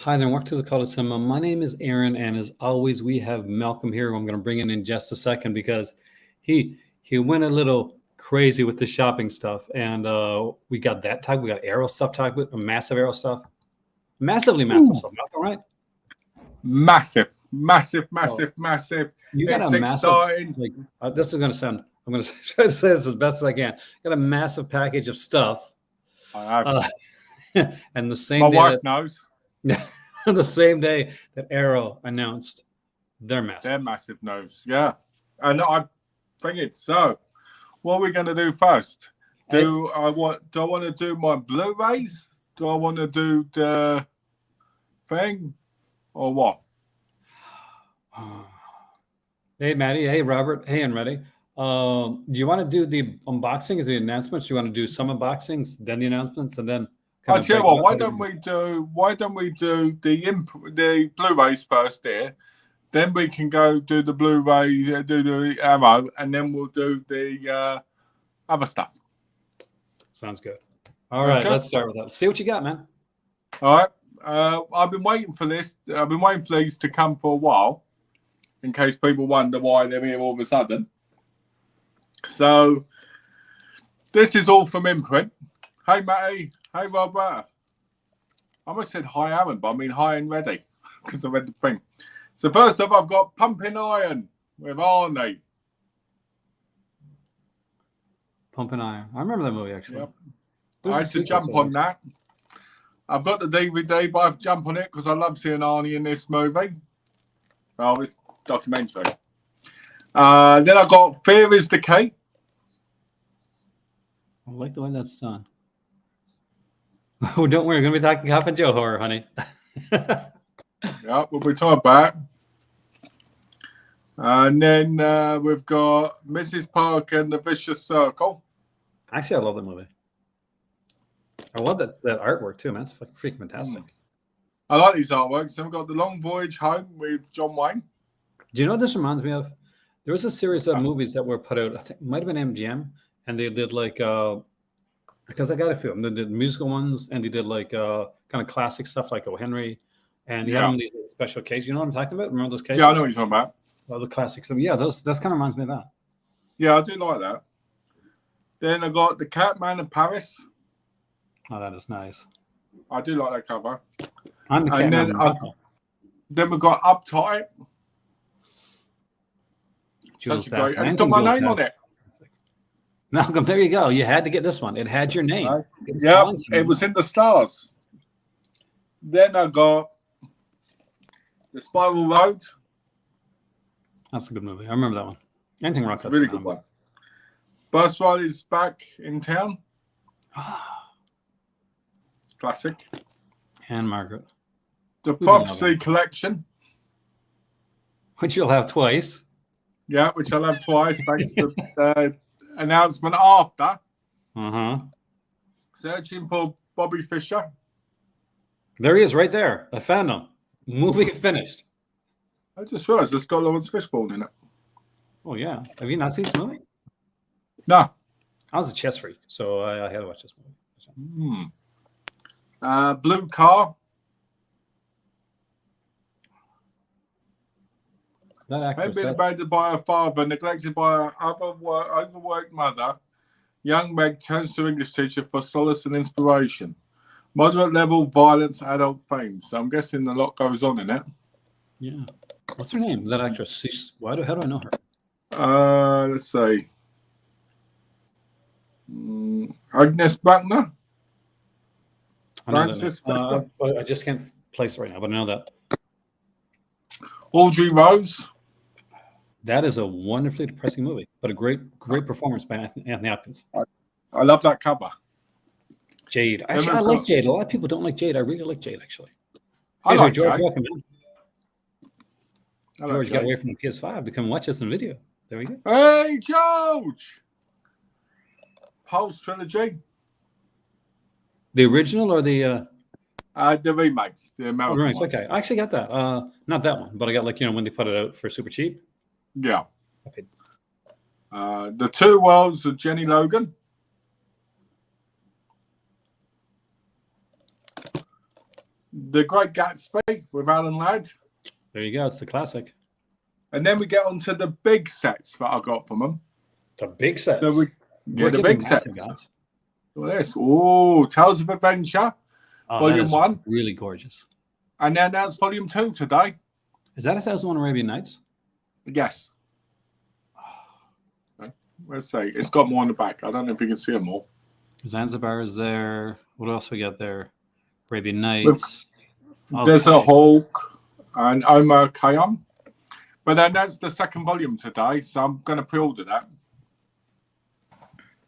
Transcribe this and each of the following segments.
Hi there, welcome to the Call to Cinema. My name is Aaron, and as always, we have Malcolm here, who I'm going to bring in just a second because he went a little crazy with the shopping stuff, and we got that talk. We got Arrow stuff talk with massive Arrow stuff, massively massive stuff. Malcolm, right? Massive. You got It's a massive. exciting. This is going to sound. I'm going to try to say this as best as I can. Got a massive package of stuff. I have. And the same. My day wife knows. the same day that Arrow announced their massive knows. Yeah, and I think it's so. What are we going to do first? Do I want to do my Blu-rays? Do I want to do the thing, or what? Hey, Maddie. Hey, Robert. Hey, Enready. Do you want to do the unboxings, the announcements? Do you want to do some unboxings, then the announcements, and then? I tell you what. Why don't we do the Blu-rays first there? Then we can go do the Blu-rays, do the Arrow, and then we'll do the other stuff. Sounds good. All right, let's start with that. See what you got, man. All right. I've been waiting for this. I've been waiting for these to come for a while, in case people wonder why they're here all of a sudden. So, this is all from Imprint. Hey, Matty. Hey, Robert. I almost said hi, Aaron, but I mean hi and ready because I read the thing. So, first up, I've got Pumping Iron with Arnie. Pumping Iron. I remember that movie, actually. Yep. I had to jump on that. I've got the DVD, but I've jumped on it because I love seeing Arnie in this movie. Well, this documentary. Then I got Fear is the Key. I like the way that's done. Oh, don't worry. We're going to be talking Cop and Joe horror, honey. Yeah, we'll be talking about. And then we've got Mrs. Park and the Vicious Circle. Actually, I love the movie. I love that artwork, too, man. It's freaking fantastic. I like these artworks. Then we've got The Long Voyage Home with John Wayne. Do you know what this reminds me of? There was a series of movies that were put out, I think it might have been MGM, and they did because I got a few of them. They did musical ones, and they did kind of classic stuff like O. Henry, and they had them in these special cases. You know what I'm talking about? Remember those cases? Yeah, I know what you're talking about. Oh, the classics. Yeah, that's kind of reminds me of that. Yeah, I do like that. Then I got The Catman in Paris. Oh, that is nice. I do like that cover. I'm the Catman. Then we've got Uptight. Such a great. It's got my name on it. Malcolm, there you go. You had to get this one. It had your name. Yeah, it was in the stars. Then I got The Spiral Road. That's a good movie. I remember that one. Anything rock. That's a really good one. Bus Ride is back in town. Classic. And Margaret. The Prophecy Collection. Which you'll have twice. Yeah, which I'll have twice thanks to the announcement after. Searching for Bobby Fischer. There he is right there. I found him. Movie finished. I just realized it's got Lawrence Fishburne in it. Oh, yeah. Have you not seen this movie? No. I was a chess freak, so I had to watch this movie. Blue Car. That actress. Been abandoned by her father, neglected by her overworked mother, young Meg turns to English teacher for solace and inspiration. Moderate level violence, adult fame. So I'm guessing a lot goes on in it. Yeah. What's her name? That actress. How do I know her? Let's see. Agnes Buckner. Francis. I just can't place it right now, but I know that. Audrey Rose. That is a wonderfully depressing movie, but a great performance by Anthony Hopkins. I love that cover. Jade. Actually, I like Jade. A lot of people don't like Jade. I really like Jade, actually. I like George, Jade. welcome in. George got away from the PS5 to come watch us in video. There we go. Hey, George! Pulse trilogy. The original or the remakes, the American ones. Okay, I actually got that. Not that one, but I got when they put it out for super cheap. Yeah. I paid. The Two Worlds of Jenny Logan. The Great Gatsby with Alan Ladd. There you go. It's the classic. And then we get onto the big sets that I got from them. The big sets. So the big massive, sets. guys. Look at this. Oh, Tales of Adventure, Volume 1. Really gorgeous. And then that's Volume 2 today. Is that 1001 Arabian Nights? Yes. Let's see. It's got more on the back. I don't know if you can see them all. Zanzibar is there. What else we got there? Arabian Nights. There's a Hulk and Omar Khayyam. But then that's the second volume today, so I'm going to pre-order that.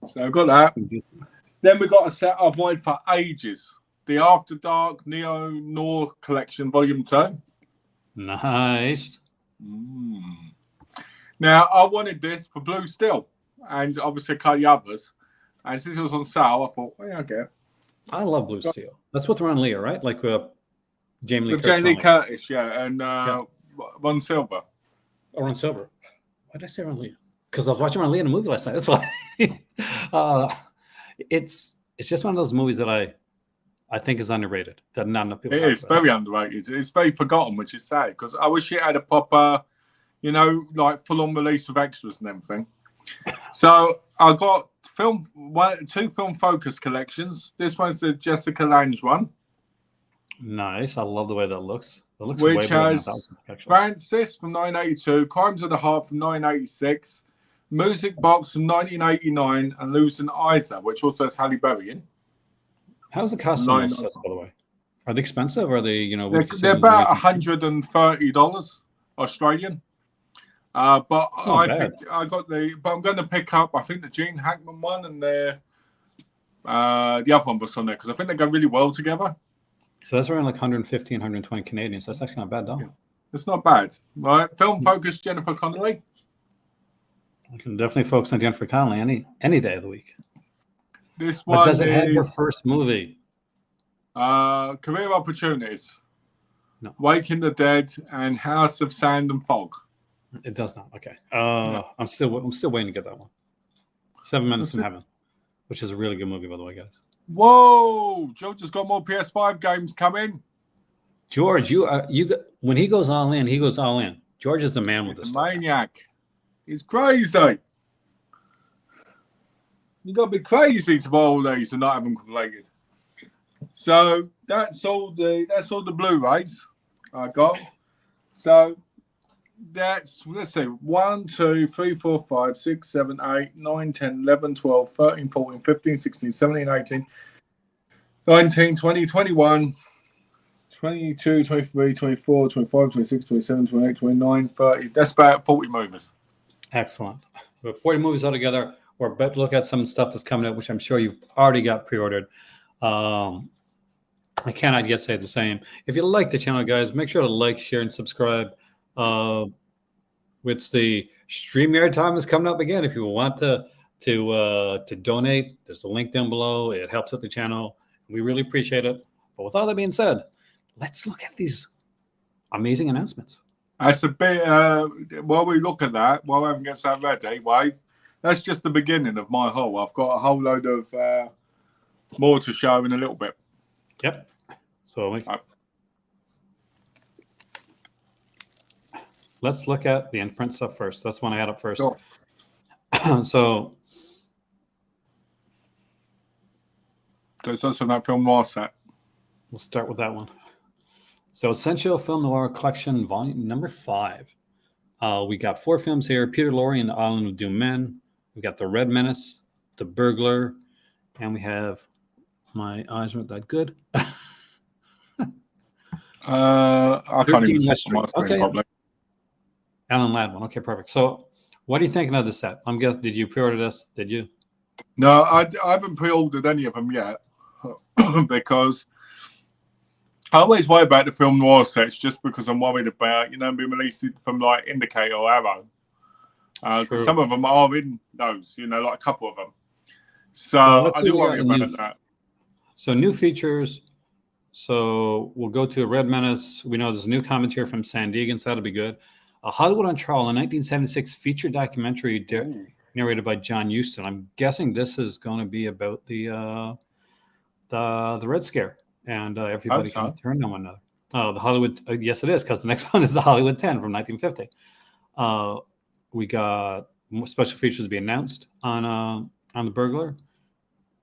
So I've got that. Then we got a set I've wanted for ages. The After Dark Neo Noir Collection, Volume 2. Nice. Now, I wanted this for Blue Steel, and obviously a couple of the others. And since it was on sale, I thought, well, yeah, I'll get it. I love Blue Steel. That's with Ron Lear, right? Like Jamie Lee With Curtis. Jamie Lee Curtis, yeah, and Ron Silver. Oh, Ron Silver. Why did I say Ron Lear? Because I was watching Ron Lear in a movie last night. That's why. It's just one of those movies that I think is underrated. That not enough people. It is very underrated. It's very forgotten, which is sad because I wish it had a proper, like full-on release of extras and everything. So I got two film focus collections. This one's the Jessica Lange one. Nice. I love the way that looks. It looks which way better has than 1000, Francis from 1982, Crimes of the Heart from 1986, Music Box from 1989, and Losing Isa, which also has Halle Berry in. How's the cost on those sets, by the way? Are they expensive? Or are they, they're about $130 Australian. But I'm going to pick up, I think, the Gene Hackman one and the other one was on there because I think they go really well together. So that's around like 115, 120 Canadian. So that's actually not bad, though. Yeah. It's not bad, right? Film focus, Jennifer Connelly. I can definitely focus on Jennifer Connelly any day of the week. This one but does it have her first movie? Career Opportunities. No. Waking the Dead and House of Sand and Fog. It does not. Okay. I'm still waiting to get that one. 7 Minutes in Heaven, which is a really good movie, by the way, guys. Whoa! George has got more PS5 games coming. George, when he goes all in, he goes all in. George is the man with this. He's a maniac. He's crazy. You got to be crazy to buy all these and not have them completed. So that's all the Blu-rays I got. So that's, let's see, 1, 2, 3, 4, 5, 6, 7, 8, 9, 10, 11, 12, 13, 14, 15, 16, 17, 18, 19, 20, 21, 22, 23, 24, 25, 26, 27, 28, 29, 30. That's about 40 movies. Excellent. We have 40 movies altogether. We're about to look at some stuff that's coming out, which I'm sure you've already got pre-ordered. I cannot yet say the same. If you like the channel, guys, make sure to like, share, and subscribe. It's the StreamYard time is coming up again. If you want to donate, there's a link down below. It helps out the channel. We really appreciate it. But with all that being said, let's look at these amazing announcements. That's a bit. While we look at that, while everyone gets that ready, Wave, that's just the beginning of my haul. I've got a whole load of more to show in a little bit. Yep. So let's look at the imprint stuff first. That's one I had up first. Sure. So there's also that film noir set. We'll start with that one. So Essential Film Noir Collection, volume number 5. We got 4 films here. Peter Lorre and the Island of Doomed Men. We got The Red Menace, The Burglar, and we have, my eyes aren't that good. I can't even see my screen probably. Alan Ladd one. Okay, perfect. So what are you thinking of this set? I'm guessing, did you pre-order this? Did you? No, I haven't pre-ordered any of them yet because I always worry about the film noir sets just because I'm worried about, being released from like Indicator or Arrow. Because some of them are in those, like a couple of them. So I do worry about that. So new features. So we'll go to Red Menace. We know there's a new commentary from San Diego, so that'll be good. Hollywood on Trial, a 1976 feature documentary narrated by John Huston. I'm guessing this is going to be about the Red Scare. and everybody so. can turn on one another. The Hollywood, yes, it is, because the next one is the Hollywood 10 from 1950. We got special features to be announced on the Burglar,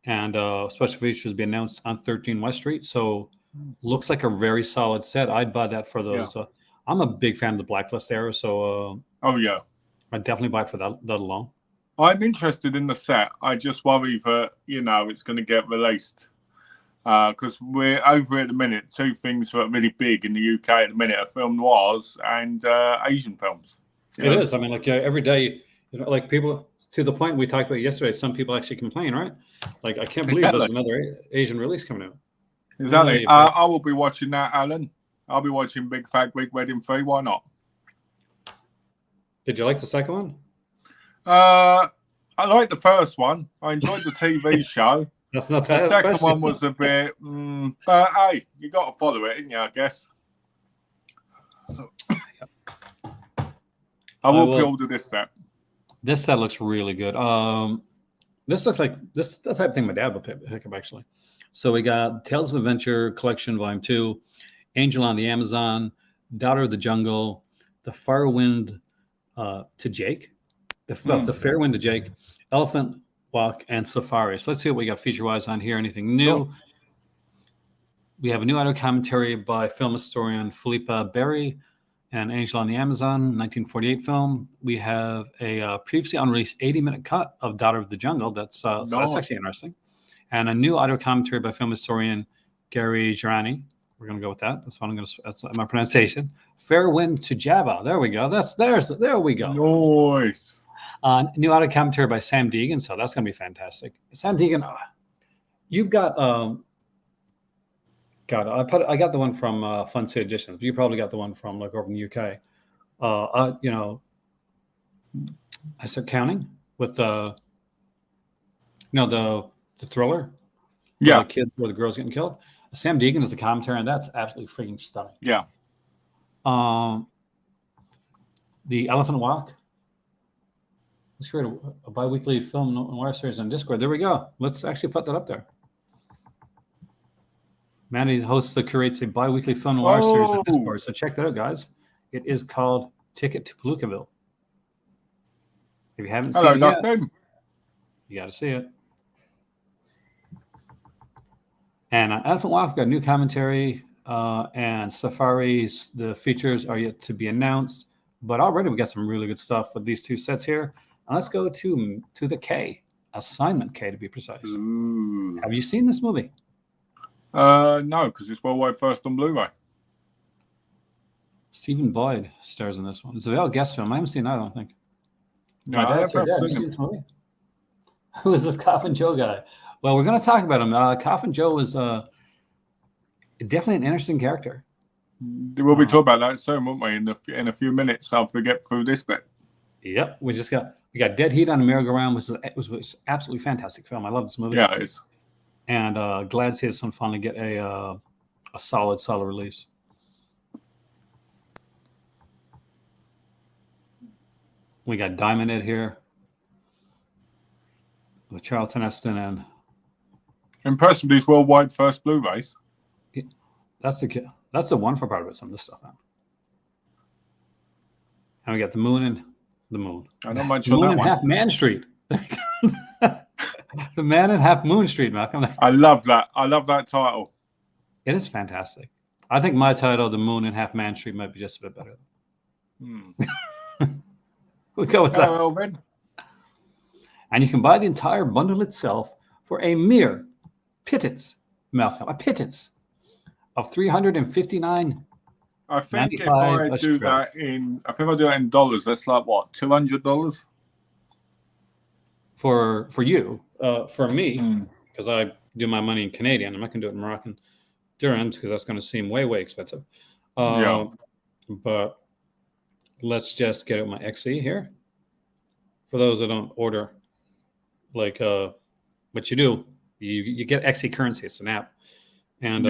and special features to be announced on 13 West Street. So looks like a very solid set. I'd buy that for those. Yeah. I'm a big fan of the Blacklist era, so Oh yeah, I'd definitely buy it for that alone. I'm interested in the set. I just worry that it's going to get released because we're over at the minute. Two things that are really big in the UK at the minute are film noirs and Asian films. It is. I mean, like every day, like people, to the point we talked about yesterday, some people actually complain, right? Like, I can't believe there's another Asian release coming out. Exactly. I will be watching that, Alan. I'll be watching Big Fat Greek Wedding 3. Why not? Did you like the second one? I liked the first one. I enjoyed the TV show. That's not The that second question. one was a bit, but hey, you got to follow it, ain't you? I guess. I will pre-order this set. This set looks really good. This looks like this the type of thing my dad would pick up, actually. So we got Tales of Adventure Collection Volume 2, Angel on the Amazon, Daughter of the Jungle, The Far Wind to Jake, the Fair Wind to Jake, Elephant Walk, and Safari. So let's see what we got feature-wise on here. Anything new? Cool. We have a new audio commentary by film historian Philippa Berry and Angel on the Amazon, 1948 film. We have a previously unreleased 80-minute cut of Daughter of the Jungle. So that's actually interesting. And a new audio commentary by film historian Gary Girani. We're going to go with that. That's my pronunciation. Fair Wind to Jabba. There we go. There we go. Nice. New audio commentary by Sam Deegan. So that's going to be fantastic. Sam Deegan, you've got... I got the one from Fun City Editions. You probably got the one from like over in the UK. I started counting with the thriller. Yeah, the kid where the girl's getting killed. Sam Deegan is the commentary, and that's absolutely freaking stunning. Yeah. The Elephant Walk. Let's create a bi-weekly film noir series on Discord. There we go. Let's actually put that up there. Manny hosts and curates a bi-weekly film noir series on Discord. So check that out, guys. It is called Ticket to Palookaville. If you haven't seen it yet, you got to see it. And Elephant Walk got new commentary, and Safari's the features are yet to be announced. But already we got some really good stuff with these two sets here. And let's go to the K, Assignment K to be precise. Ooh. Have you seen this movie? No, because it's worldwide first on Blu-ray. Stephen Boyd stars in this one. It's a real guest film. I haven't seen that, I don't think. No, I haven't seen this movie. Who is this Coffin Joe guy? Well, we're going to talk about him. Coffin Joe was definitely an interesting character. We'll be talking about that soon, won't we? In a few minutes after we get through this bit. Yep, we got Dead Heat on the Merry-Go-Round, which was absolutely fantastic film. I love this movie. Yeah, it is. And glad to see this one finally get a solid release. We got Diamond Head here with Charlton Heston and impressed with these worldwide first Blu-rays. That's the wonderful part about some of this stuff, man. And we got the Moon and the Moon. I know much the on Moon that and one. Half Man Street. The Man and Half Moon Street, Malcolm. I love that. I love that title. It is fantastic. I think my title, The Moon and Half Man Street, might be just a bit better. We'll go with that. Well, then. And you can buy the entire bundle itself for a mere pittance, Malcolm, a pittance of $359. I think if I do that in dollars, that's like what, $200? For you, for me, because I do my money in Canadian, I'm not going to do it in Moroccan dirhams because that's going to seem way, way expensive. Yeah. But let's just get out my XE here. For those that don't order, like what you do, you get XE currency. It's an app, and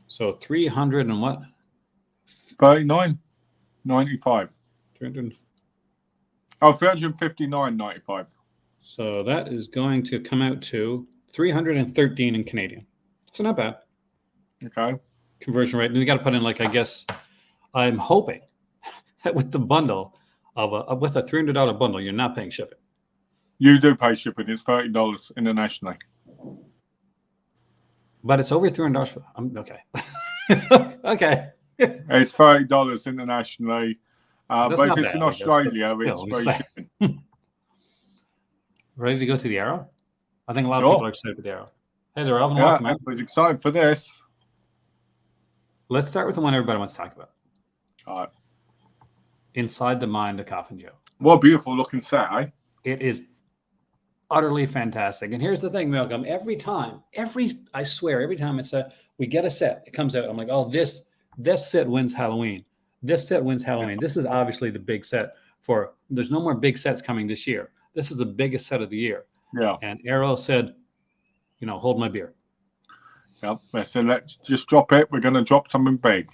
so 300 and what? 39.95. 300. Oh, 359.95. So that is going to come out to 313 in Canadian. So not bad. Okay. Conversion rate. And you got to put in, like, I guess, I'm hoping that with the bundle with a $300 bundle, you're not paying shipping. You do pay shipping. It's $30 internationally. But it's over $300 for okay. Okay. It's $30 internationally. But if it's in bad, Australia, it's free shipping. Ready to go to the Arrow? I think a lot of Sure. people are excited for the Arrow. Hey there, Alvin. Yeah, Welcome, I man. was excited for this. Let's start with the one everybody wants to talk about. All right. Inside the Mind of Coffin Joe. What a beautiful looking set, eh? It is utterly fantastic. And here's the thing, Malcolm. I swear, every time we get a set, it comes out, I'm like, oh, this set wins Halloween. This set wins Halloween. This is obviously the big set there's no more big sets coming this year. This is the biggest set of the year. Yeah. And Arrow said, hold my beer. Yeah. They said, let's just drop it. We're going to drop something big.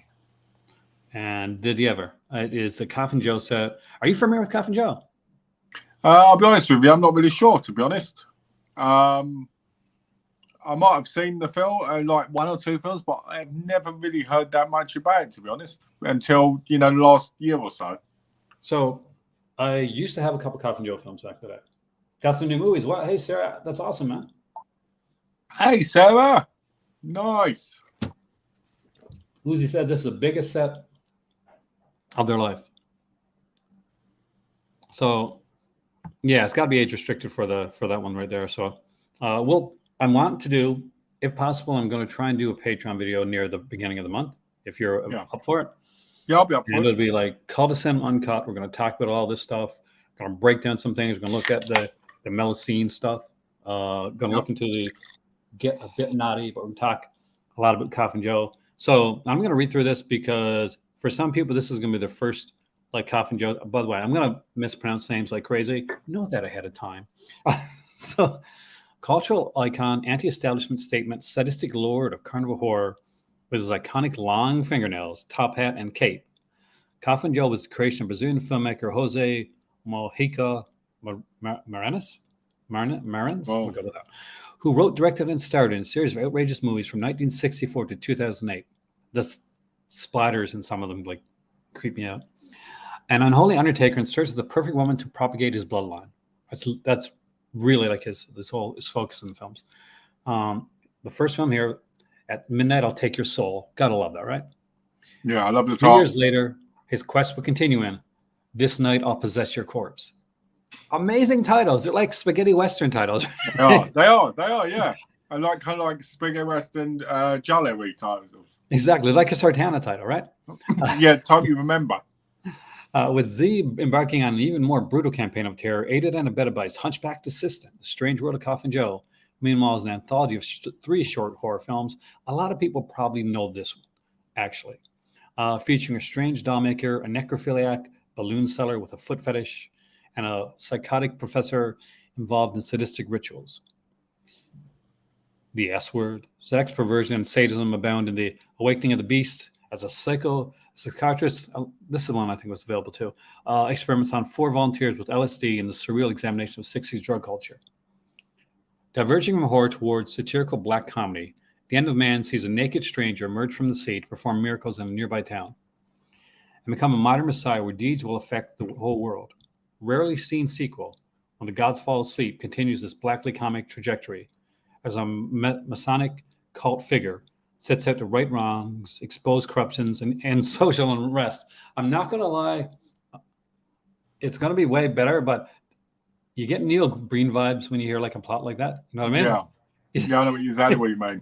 And did you ever? It is the Coffin Joe set. Are you familiar with Coffin Joe? I'll be honest with you. I'm not really sure, to be honest. I might have seen the film, like one or two films, but I've never really heard that much about it, to be honest, until, the last year or so. So I used to have a couple Coffin Joe films back to that. Got some new movies. Wow. Hey, Sarah. That's awesome, man. Hey, Sarah. Nice. Uzi said this is the biggest set of their life. So, yeah, it's got to be age restricted for that one right there. So, I want to do, if possible, I'm going to try and do a Patreon video near the beginning of the month, if you're up for it. Yeah, I'll be up for it. And it'll be like Cul-de-Sac Uncut. We're going to talk about all this stuff. Going to break down some things. We're going to look at the Melusine stuff. Going to look into get a bit naughty, but we're going to talk a lot about Coffin Joe. So I'm going to read through this because for some people, this is going to be their first like Coffin Joe. By the way, I'm going to mispronounce names like crazy. Know that ahead of time. So cultural icon, anti-establishment statement, sadistic lord of carnival horror with his iconic long fingernails, top hat, and cape. Coffin Joe was the creation of Brazilian filmmaker Jose Mojica Marins, we'll go with that, who wrote, directed, and starred in a series of outrageous movies from 1964 to 2008. The splatters in some of them like creep me out. An unholy undertaker in search of the perfect woman to propagate his bloodline. That's really like his focus in the films. The first film here, At Midnight I'll Take Your Soul. Gotta love that, right? Yeah, I love the 2 years later, his quest will continue in This Night I'll Possess Your Corpse. Amazing titles. They're like spaghetti western titles. They are, yeah. I like kind of like spaghetti western Jallery titles. Exactly, like a Sartana title, right? Yeah, totally remember. With Z embarking on an even more brutal campaign of terror, aided and abetted by his hunchbacked assistant, The Strange World of Coffin Joe. Meanwhile, it's an anthology of 3 short horror films. A lot of people probably know this one, actually. Featuring a strange doll maker, a necrophiliac balloon seller with a foot fetish, and a psychotic professor involved in sadistic rituals. The S word, sex, perversion, and sadism abound in The Awakening of the Beast. As a psychiatrist, this is one I think was available too, experiments on 4 volunteers with LSD in the surreal examination of 60s drug culture. Diverging from horror towards satirical black comedy, The End of Man sees a naked stranger emerge from the sea to perform miracles in a nearby town and become a modern messiah where deeds will affect the whole world. Rarely seen sequel, When the Gods Fall Asleep, continues this blackly comic trajectory as a Masonic cult figure sets out to right wrongs, expose corruptions, and social unrest. I'm not going to lie, it's going to be way better, but you get Neil Breen vibes when you hear like a plot like that. You know what I mean? Yeah, I know exactly what you mean.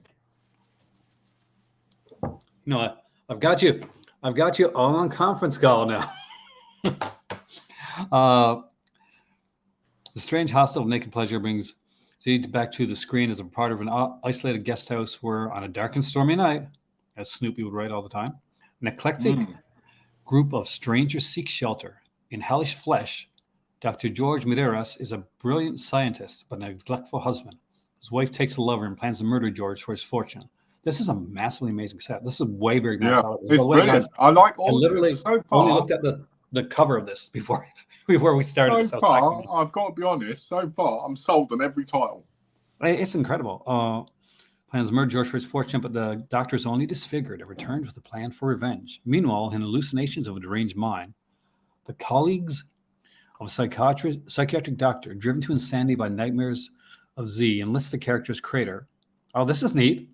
No, I've got you all on conference call now. The strange hostel of naked pleasure brings Zeed back to the screen as a part of an isolated guest house where, on a dark and stormy night, as Snoopy would write all the time, an eclectic group of strangers seek shelter. In hellish flesh, Dr. George Medeiros is a brilliant scientist, but a neglectful husband. His wife takes a lover and plans to murder George for his fortune. This is a massively amazing set. This is way bigger than I thought it was. It's brilliant. I like all literally so far. Only looked at the cover of this before we started. So far, I've got to be honest. So far, I'm sold on every title. It's incredible. Plans to murder George for his fortune, but the doctor is only disfigured and returns with a plan for revenge. Meanwhile, in hallucinations of a deranged mind, the colleagues of a psychiatric doctor, driven to insanity by nightmares of Z, enlist the character's creator. Oh, this is neat.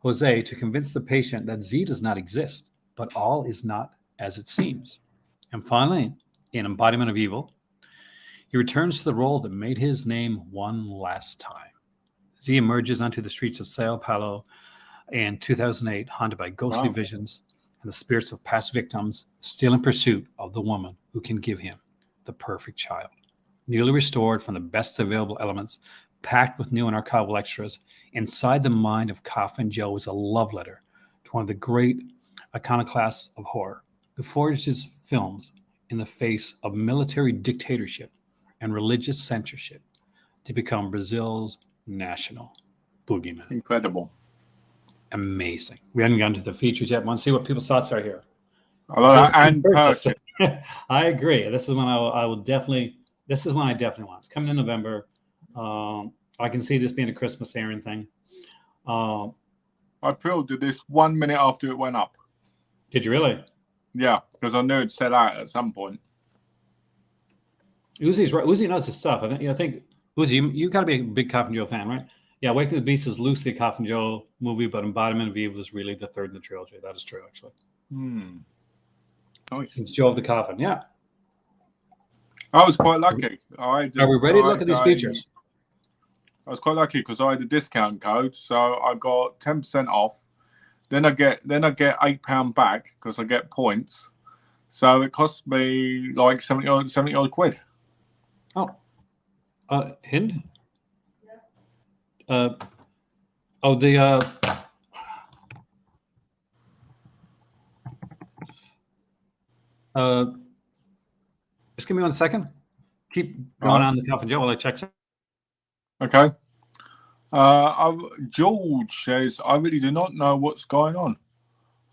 Jose, to convince the patient that Z does not exist, but all is not as it seems. And finally, in Embodiment of Evil, he returns to the role that made his name one last time. Z emerges onto the streets of Sao Paulo in 2008, haunted by ghostly visions and the spirits of past victims, still in pursuit of the woman who can give him the perfect child. Newly restored from the best available elements, packed with new and archival extras, inside the mind of Coffin Joe is a love letter to one of the great iconoclasts of horror, who forged his films in the face of military dictatorship and religious censorship to become Brazil's national boogeyman. Incredible. Amazing. We haven't gotten to the features yet. I want to see what people's thoughts are here. And person. I agree. This is when I will definitely. This is one I definitely want. It's coming in November. I can see this being a Christmas Aaron thing. I pre-ordered this 1 minute after it went up. Did you really? Yeah, because I knew it'd sell out at some point. Uzi's right. Uzi knows his stuff. I think Uzi, you got to be a big Coffin Joe fan, right? Yeah, Waking the Beast is loosely a Coffin Joe movie, but Embodiment of Evil is really the third in the trilogy. That is true, actually. Nice. It's Joe of the Coffin. Yeah. I was quite lucky. Are we ready to look at these features? I was quite lucky because I had a discount code, so I got 10% off. Then I get £8 back because I get points. So it cost me like 70 odd quid. Oh, Hind? Just give me 1 second. Keep going on the Coffin Joe while I check some. Okay. George says, I really do not know what's going on.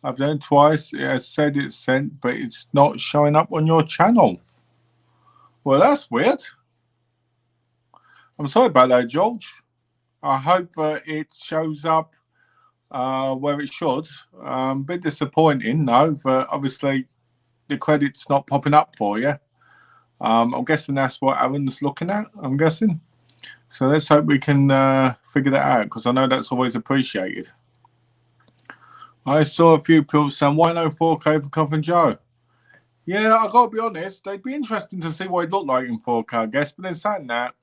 I've done it twice. It has said it's sent, but it's not showing up on your channel. Well, that's weird. I'm sorry about that, George. I hope that it shows up where it should. A bit disappointing, though, that obviously the credit's not popping up for you. I'm guessing that's what Aaron's looking at, I'm guessing. So let's hope we can figure that out, because I know that's always appreciated. I saw a few people saying, why no 4K for Coffin Joe? Yeah, I got to be honest, it'd be interesting to see what it looked like in 4K, I guess. But in saying that,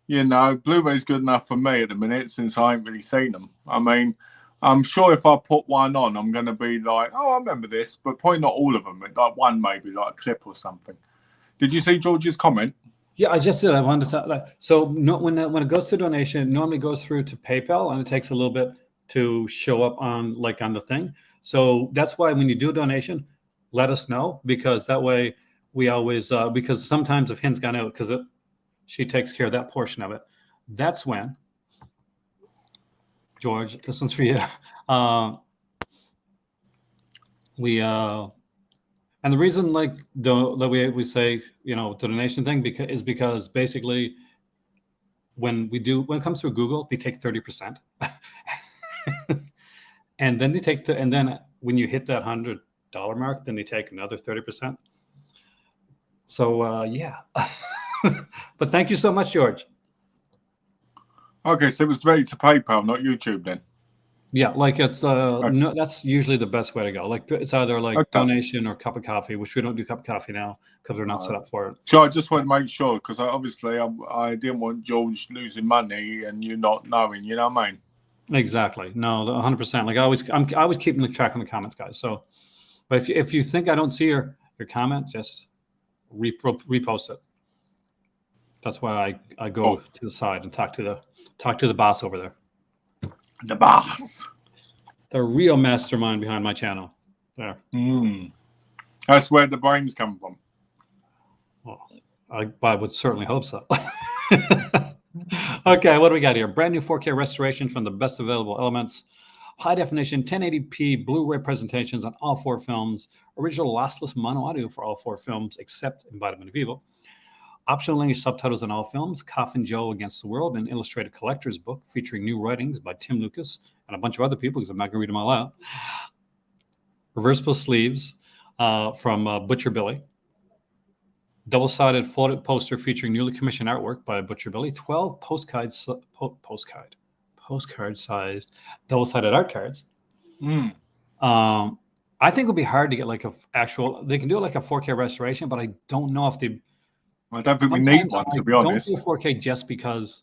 you know, Blu-ray's good enough for me at the minute, since I ain't really seen them. I mean, I'm sure if I put one on, I'm going to be like, oh, I remember this, but probably not all of them. Like one maybe, like a clip or something. Did you see George's comment? Yeah, I just did. I wanted to so when it goes to donation, it normally goes through to PayPal, and it takes a little bit to show up on the thing. So that's why when you do a donation, let us know, because that way we always because sometimes if Hin's gone out, because she takes care of that portion of it. That's when, George, this one's for you. And the reason, like, that we say, you know, the donation thing is because basically when it comes through Google, they take 30%, and then and then when you hit that $100 mark, then they take another 30%. So yeah, but thank you so much, George. Okay, so it was ready to PayPal, not YouTube, then. Yeah, like it's no, that's usually the best way to go. Like it's either like donation or cup of coffee, which we don't do cup of coffee now because we're not set up for it. So I just want to make sure, because obviously I didn't want George losing money and you not knowing. You know what I mean? Exactly. No, 100%. Like I'm always keeping the track on the comments, guys. So, but if you think I don't see your comment, just repost it. That's why I go to the side and talk to the boss over there. The boss. The real mastermind behind my channel. There. That's where the brains come from. Well, I would certainly hope so. Okay, what do we got here? Brand new 4K restoration from the best available elements. High definition 1080p Blu-ray presentations on all 4 films. Original lossless mono audio for all 4 films except Embodiment of Evil. Optional language subtitles in all films. Coffin Joe Against the World, an illustrated collector's book featuring new writings by Tim Lucas and a bunch of other people, because I'm not going to read them all out. Reversible sleeves from Butcher Billy. Double-sided folded poster featuring newly commissioned artwork by Butcher Billy. 12 postcard-sized double-sided art cards. I think it would be hard to get like they can do it like a 4K restoration, but I don't know if they. I don't think we need one, to be honest. Don't do 4K just because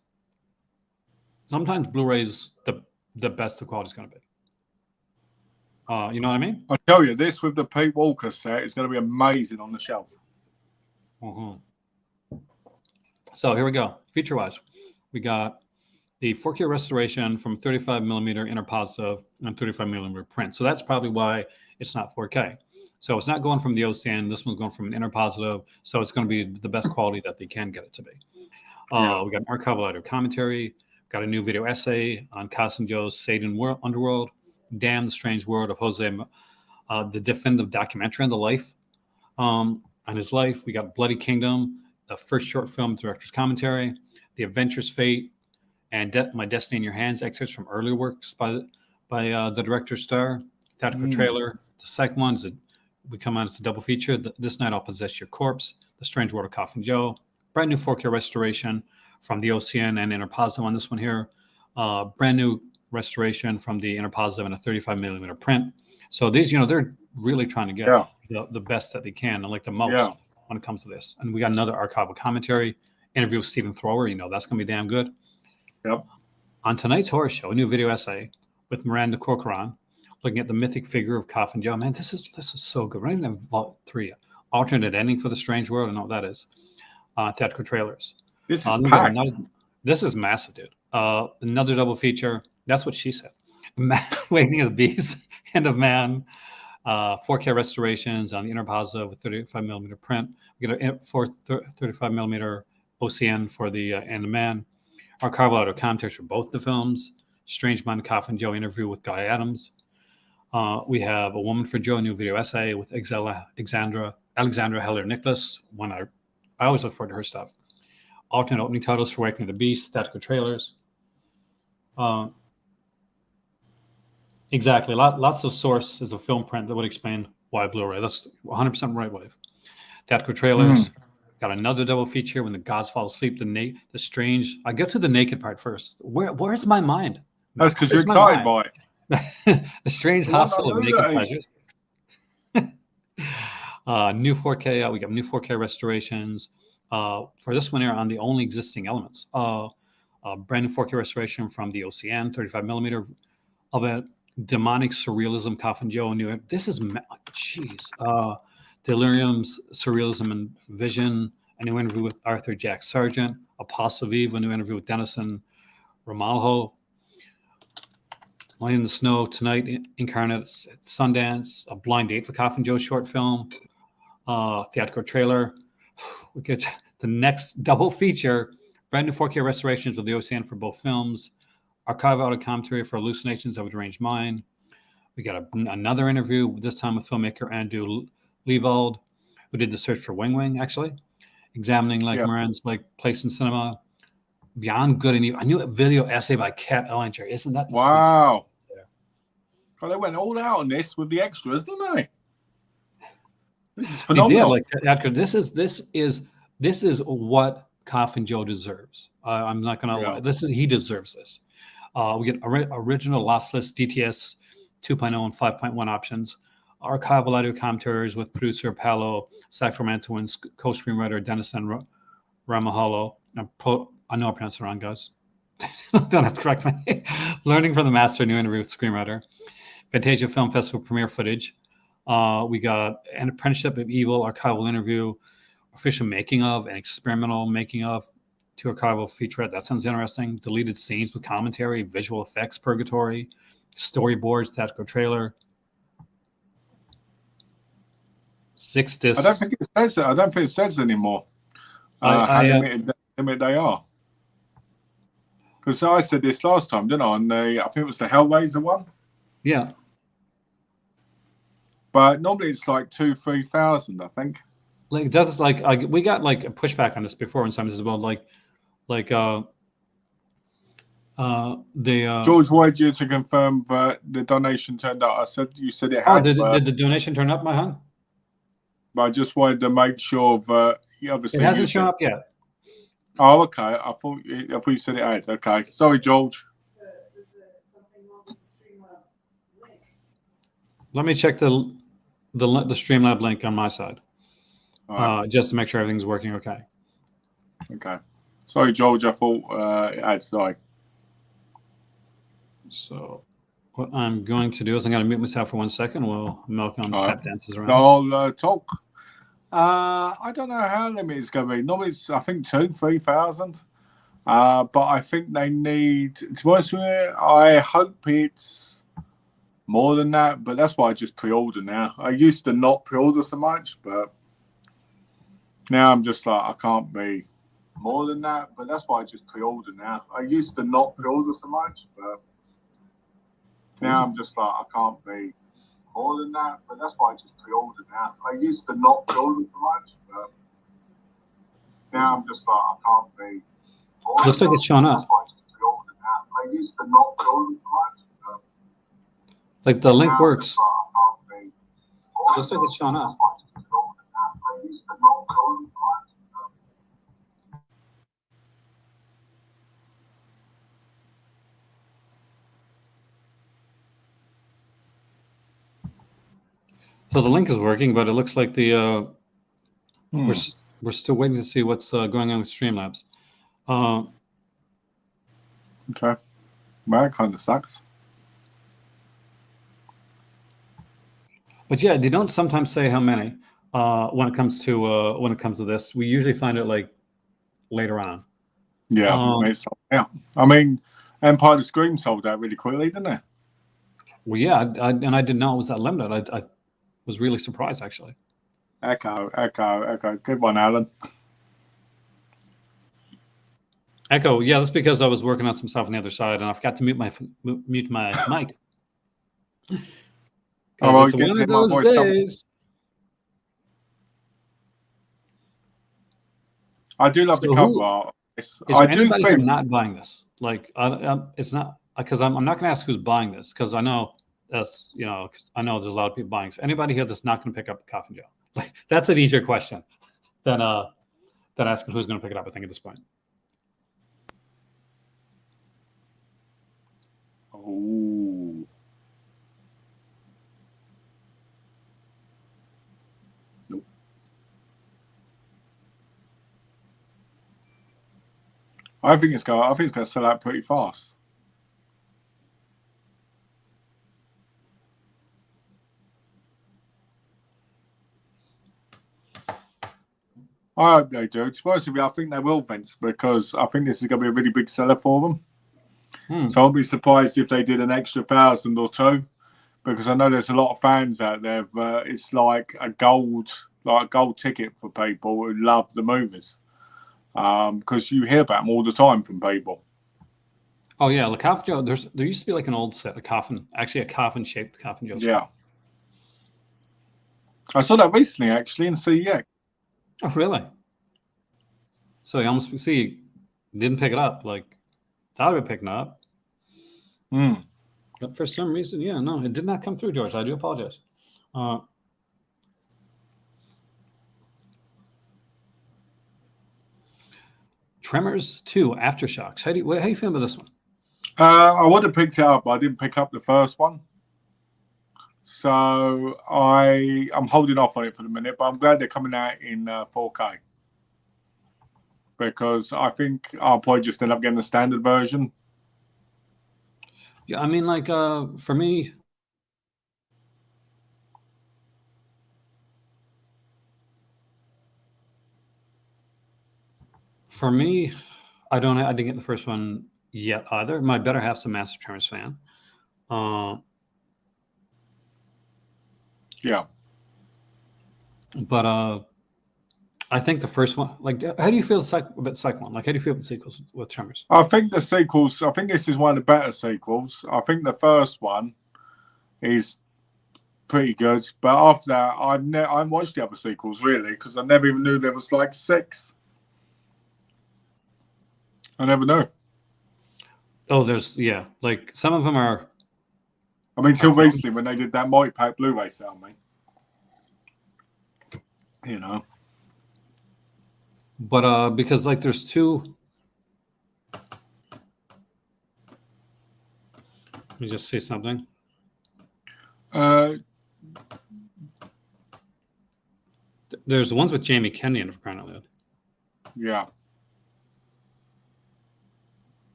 sometimes Blu-ray is the best the quality is going to be. You know what I mean? I tell you, this with the Pete Walker set is going to be amazing on the shelf. So here we go. Feature-wise, we got the 4K restoration from 35mm interpositive and 35mm print. So that's probably why it's not 4K. So it's not going from the OCN. This one's going from an interpositive. So it's going to be the best quality that they can get it to be. We got an archival letter commentary. Got a new video essay on Coffin Joe's Satan Underworld. Damn the Strange World of Jose, the definitive documentary on the life, on his life. We got Bloody Kingdom, the first short film director's commentary, The Adventurous Fate, and My Destiny in Your Hands, excerpts from earlier works by the director's star. Tactical trailer. The second one's we come out as a double feature. This Night I'll Possess Your Corpse, The Strange World of Coffin Joe. Brand new 4K restoration from the OCN and interpositive on this one here. Brand new restoration from the interpositive and a 35mm print. So these, they're really trying to get the best that they can and like the most when it comes to this. And we got another archival commentary, interview with Stephen Thrower. That's going to be damn good. Yep. On tonight's horror show, a new video essay with Miranda Corcoran, looking at the mythic figure of Coffin Joe. Man, this is so good. We're not even in Vault 3 yet. Alternate ending for The Strange World. I know what that is. Theatrical trailers. This is packed. This is massive, dude. Another double feature. That's what she said. Awakening of the Beast, End of Man, 4K restorations on the interpositive with 35mm print. We get a 35mm OCN for the End of Man. Archival audio commentaries for both the films. Strange Mind Coffin Joe interview with Guy Adams. We have A Woman for Joe, new video essay with Alexandra Heller Nicholas. One I always look forward to her stuff. Alternate opening titles for Awakening of the Beast, theatrical trailers. Exactly. Lots of source is a film print that would explain why Blu-ray. That's 100% right wave. Theatrical trailers. Got another double feature, When the Gods Fall Asleep. The strange. I get to the naked part first. Where's my mind? That's because you're excited by it. The Strange Hostel of Naked Pleasures. New 4K. We got new 4K restorations. For this one here on the only existing elements. Brand new 4K restoration from the OCN, 35mm of it. Demonic Surrealism, Coffin Joe. This is, Delirium's Surrealism and Vision, a new interview with Arthur Jack Sargent. Apostle Eve, a new interview with Denison Ramalho. Light in the Snow, Tonight Incarnate at Sundance. A Blind Date for Coffin Joe short film. Theatrical trailer. We get the next double feature. Brand new 4K restorations with the OCN for both films. Archival audio commentary for Hallucinations of a Deranged Mind. We got another interview, this time with filmmaker Andrew Leavold, who did The Search for Wing Wing, actually. Examining Moran's place in cinema. Beyond Good and Evil. A new video essay by Kat Ellinger. Isn't that wow? God, they went all out on this with the extras, didn't they? This is phenomenal. This is what Coffin Joe deserves. I'm not going to lie. He deserves this. We get original lossless DTS 2.0 and 5.1 options. Archival audio commentaries with producer Paolo Sacramento and co-screenwriter Denison Ramaholo. I know I pronounced it wrong, guys. Don't have to correct me. Learning from the Master, new interview with screenwriter. Fantasia Film Festival premiere footage. We got An Apprenticeship of Evil, archival interview, official making of, and experimental making of, 2 archival featurette. That sounds interesting. Deleted scenes with commentary, visual effects, purgatory, storyboards, theatrical trailer. 6 discs. I don't think it says anymore how limited they are. Because I said this last time, didn't I? On I think it was the Hellraiser one. Yeah. But normally it's like 2,000-3,000, I think. like that's like we got like a pushback on this before in some as well. Like the George wanted you to confirm that the donation turned up. I said you said it oh had, did the donation turn up, my hon? but I just wanted to make sure that It hasn't shown up yet. Oh, okay. I thought you said it had. Okay, sorry, George. Let me check the Streamlab link on my side, Right. just to make sure everything's working okay. Okay. Sorry, George. I thought it had. Sorry. So, what I'm going to do is I'm going to mute myself for 1 second while Malcolm tap dances around. I'll talk. I don't know how limited it's going to be. Normally, it's I think 2,000-3,000. But I think they need. To be honest with you, I hope it's more than that. But that's why I just pre-order now. I used to not pre-order so much, but now I'm just like I can't be more than that. But that's why I just pre-order now. I used to not pre-order so much, but now I'm just like I can't be more than that. But that's why I just pre-order now. I used to not pre-order so much, but now I'm just like I can't be. Looks like it's showing up. I used to not pre-order so much, but like the link works. Looks like it's showing up. So the link is working, but it looks like the we're still waiting to see what's going on with Streamlabs. Okay, well, that kind of sucks. But yeah, they don't sometimes say how many when it comes to this. We usually find it like later on. Yeah, yeah. I mean, Empire of the Scream sold out really quickly, didn't it? Well, yeah, and I didn't know it was that limited. I was really surprised, actually. Echo. Good one, Alan. Echo. Yeah, that's because I was working on some stuff on the other side, and I forgot to mute my mic. Oh, it's one of those days. I do love the cover art. Is there anybody who's not buying this? Like, it's not because I'm not going to ask who's buying this because I know that's I know there's a lot of people buying. So anybody here that's not going to pick up a Coffin Joe, like that's an easier question than asking who's going to pick it up. I think at this point. Oh. Nope. I think it's going to sell out pretty fast. I hope they do. Supposedly, I think they will, Vince, because I think this is going to be a really big seller for them. So I won't be surprised if they did an extra 1,000 or 2, because I know there's a lot of fans out there. It's like a gold ticket for people who love the movies, because you hear about them all the time from people. Oh yeah, the Coffin Joe. There used to be like an old set, a coffin-shaped Coffin Joe set. Yeah, I saw that recently actually in CEX. Oh really? So you almost didn't pick it up. Like thought of it picking up. But for some reason, yeah, no, it did not come through, George. I do apologize. Tremors 2 Aftershocks. How do you feel about this one? I would have picked it up, but I didn't pick up the first one. So I'm holding off on it for the minute, but I'm glad they're coming out in 4K. Because I think I'll probably just end up getting the standard version. Yeah, I mean, like, for me, I didn't get the first one yet either. My better half's a massive Tremors fan. Yeah. But I think the first one, like, how do you feel about the second one? Like, how do you feel about the sequels with Tremors? I think this is one of the better sequels. I think the first one is pretty good. But after that, I haven't watched the other sequels really because I never even knew there was like 6. I never knew. Oh, there's like some of them are. I mean, till recently when they did that multi-pack Blu-ray sale, you know. But because like there's 2. Let me just say something. There's the ones with Jamie Kenyon for crying out loud. Yeah.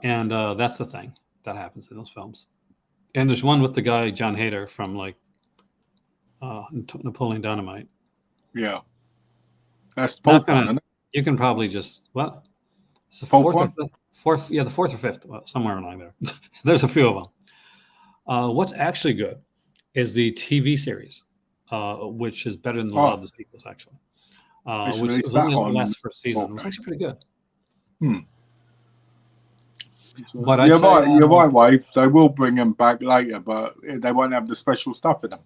And that's the thing that happens in those films. And there's one with the guy John Hader from like Napoleon Dynamite. Yeah. That's the fourth one, isn't it? You can probably just it's the fourth one? Fourth, the fourth or fifth, somewhere along there. There's a few of them. What's actually good is the TV series, which is better than a lot of the sequels, actually. Which was only the last first season. It was actually pretty good. But you're right, Wave. They will bring them back later, but they won't have the special stuff in them.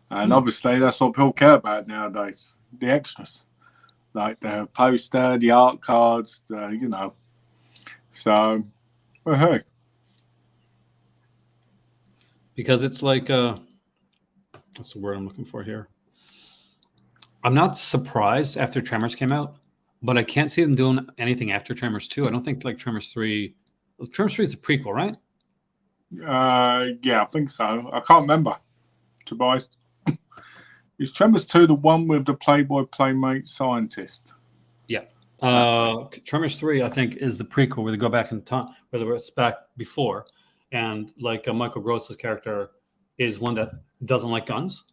And obviously, that's what people care about nowadays: the extras, like the poster, the art cards, you know. So, well, hey. Because it's like, what's the word I'm looking for here? I'm not surprised after Tremors came out, but I can't see them doing anything after Tremors 2. I don't think like Tremors 3. Tremors 3 is a prequel, right? Yeah, I think so. I can't remember, to be honest. Is Tremors 2 the one with the Playboy Playmate scientist? Yeah. Tremors 3, I think, is the prequel where they go back in time, whether it's back before. And like Michael Gross's character is one that doesn't like guns.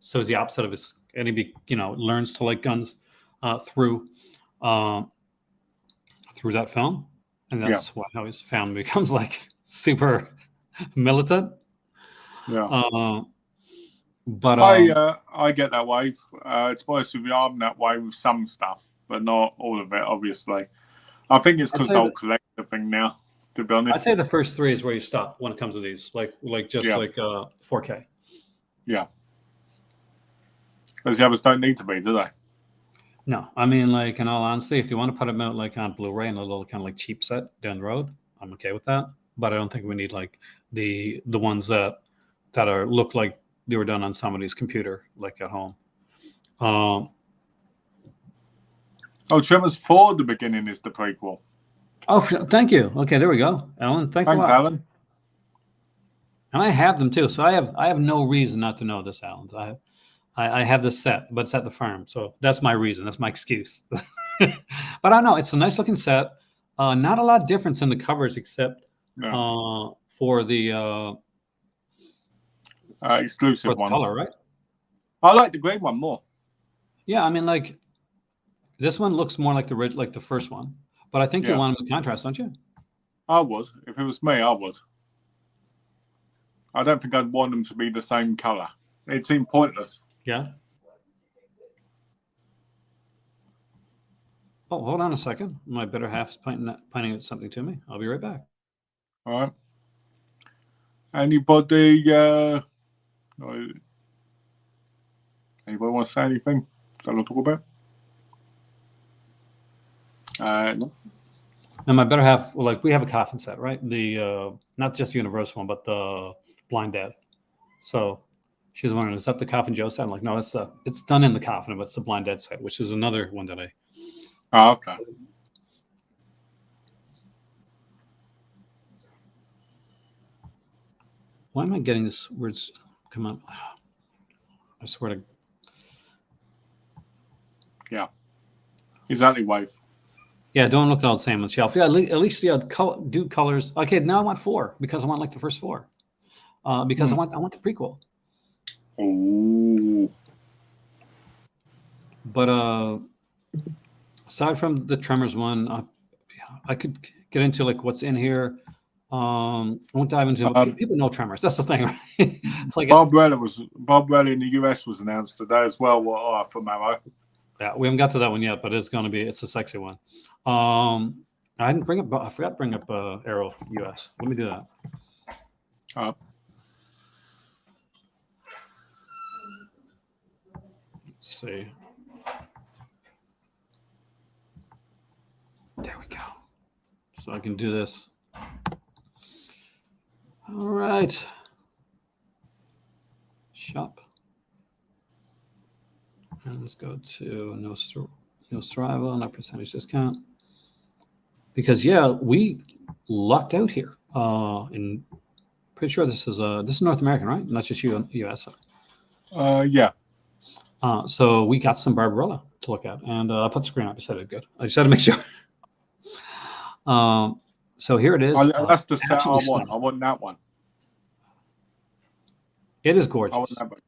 So he's the opposite of his, and he learns to like guns through that film. And that's how his family becomes like super militant. Yeah. But I get that way. To be honest with you, I'm that way with some stuff, but not all of it, obviously. I think it's because they'll collect the thing now, to be honest. I'd say the first 3 is where you stop when it comes to these, like 4K. Yeah. Because the others don't need to be, do they? No, I mean, like, in all honesty, if you want to put them out like on Blu-ray and a little kind of like cheap set down the road, I'm okay with that. But I don't think we need like the ones that look like they were done on somebody's computer, like at home. Tremors 4, the beginning is the prequel. Oh, thank you. Okay, there we go, Alan. Thanks a lot. Alan. And I have them too, so I have no reason not to know this, Alan. I have this set, but it's at the farm, so that's my reason. That's my excuse. But I don't know. It's a nice looking set. Not a lot of difference in the covers, except for the exclusive ones. Color, right? I like the green one more. Yeah, I mean, like this one looks more like the first one, but I think you want them to contrast, don't you? I would. If it was me, I would. I don't think I'd want them to be the same color. It seemed pointless. Yeah. Oh, hold on a second. My better half's pointing out something to me. I'll be right back. All right. Anybody want to say anything? Something to talk about? No. Now, my better half, like, we have a coffin set, right? The not just the Universal one, but the Blind Dad. So she's wondering, is that the Coffin Joe set? I'm like, no, it's done in the coffin, but it's the Blind Dad set, which is another one that I. Oh, okay. Why am I getting this words come up? I swear to. Yeah. Exactly, wife. Yeah, don't look all the same on the shelf. Yeah, at least do colors. Okay, now I want 4 because I want like the first 4. Because I want the prequel. Oh. But aside from the Tremors one, I could get into like what's in here. I won't dive into people know Tremors. That's the thing, right? Like Bob Rally in the US was announced today as well. For Mamo. Yeah, we haven't got to that one yet, but it's a sexy one. I didn't bring up. I forgot to bring up Arrow US. Let me do that. Oh. Let's see. There we go. So I can do this. All right. Shop. And let's go to no Strival, no percentage discount. Because yeah, we lucked out here. And pretty sure this is North American, right? Not just US. Yeah. So we got some Barbarella to look at, and I put the screen up. I said it good. I just had to make sure. So here it is. That's the set I want. I want that one. It is gorgeous. I want that one.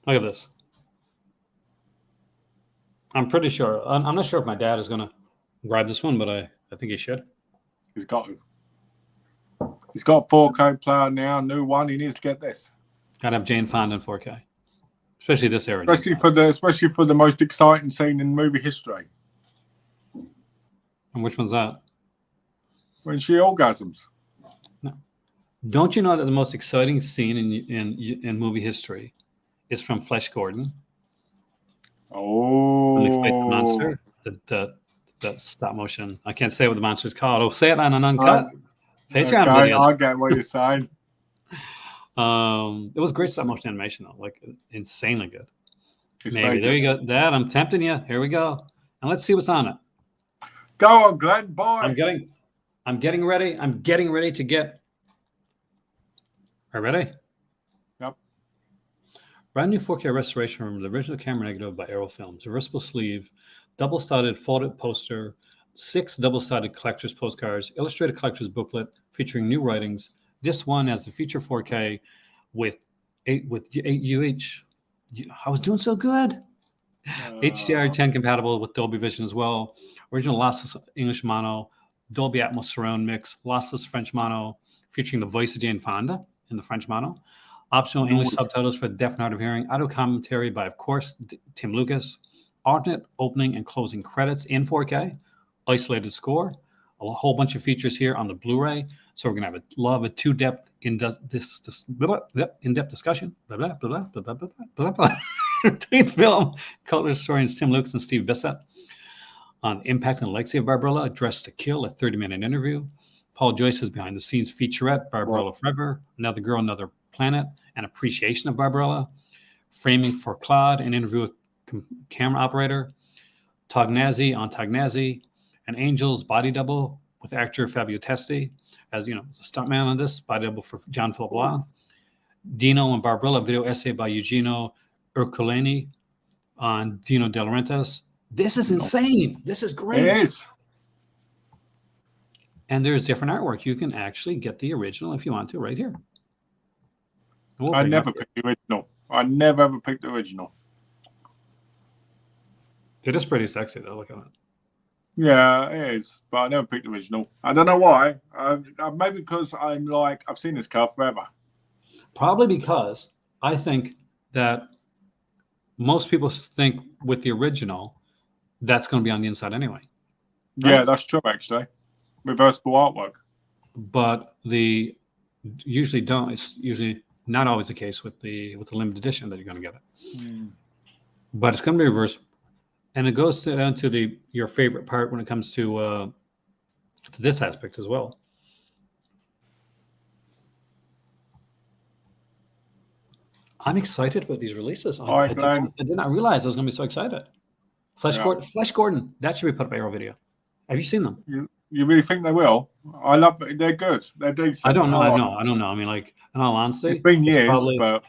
Look at this. I'm pretty sure. I'm not sure if my dad is going to grab this one, but I think he should. He's got to. He's got 4K player now, new one. He needs to get this. Got to have Jane Fonda in 4K, especially this era. Especially for the most exciting scene in movie history. And which one's that? When she orgasms. No. Don't you know that the most exciting scene in movie history is from Flesh Gordon? Oh. When they fight the monster, the stop motion. I can't say what the monster is called. Oh, say it on an uncut Patreon video. I get what you're saying. It was great stop motion animation though, like insanely good. Maybe there you go, Dad. I'm tempting you. Here we go, and let's see what's on it. Go on, Glenn. Bye. I'm getting ready. I'm getting ready to get. Are you ready? Yep. Brand new 4K restoration from the original camera negative by Arrow Films. Reversible sleeve, double-sided folded poster, 6 double-sided collector's postcards, illustrated collector's booklet featuring new writings. This one has the feature 4K with 8 UH. I was doing so good. HDR10 compatible with Dolby Vision as well. Original lossless English mono, Dolby Atmos surround mix, lossless French mono, featuring the voice of Jane Fonda in the French mono. Optional English subtitles for the deaf and hard of hearing. Audio commentary by, of course, Tim Lucas. Alternate opening and closing credits in 4K. Isolated score. A whole bunch of features here on the Blu-ray. So we're gonna have a two-depth in-depth discussion. Blah blah blah blah blah blah blah blah. Entertained film. Color historians Tim Lucas and Steve Bissett on the impact and legacy of Barbarella. Dressed to Kill, a 30-minute interview. Paul Joyce's behind-the-scenes featurette, Barbarella Forever, Another Girl, Another Planet, an appreciation of Barbarella. Framing for Claude, an interview with camera operator. Tognazzi on Tognazzi. An Angel's body double with actor Fabio Testi, as you know, it's a stuntman on this, body double for John Philip Law. Dino and Barbarella video essay by Eugenio Ercolini on Dino De Laurentiis. This is insane. This is great. It is. And there's different artwork. You can actually get the original if you want to right here. I never picked the original. I never ever picked the original. It is pretty sexy though. Look at it. Yeah, it is, but I never picked the original. I don't know why. Maybe because I'm like, I've seen this car forever. Probably because I think that most people think with the original, that's going to be on the inside anyway. Right? Yeah, that's true, actually. Reversible artwork. But the usually don't. It's usually not always the case with the limited edition that you're going to get it. But it's going to be reversible. And it goes down to your favorite part when it comes to this aspect as well. I'm excited about these releases. I did not realize I was going to be so excited. Flesh Gordon, that should be put up Arrow Video. Have you seen them? You really think they will? I love it. They're good. They're decent. I don't know. I don't know. I mean, like, in all honesty, it's been years, but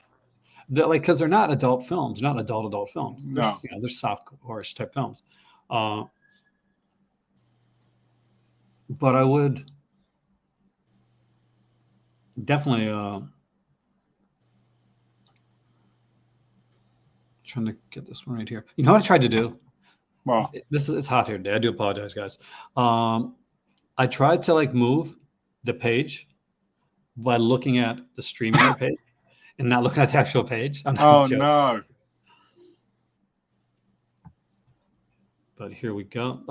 because they're not adult films, they're not adult films. No. They're soft horse type films. But I would definitely trying to get this one right here. You know what I tried to do? Well, it's hot here today. I do apologize, guys. I tried to like move the page by looking at the streaming page and not looking at the actual page. Oh no! But here we go.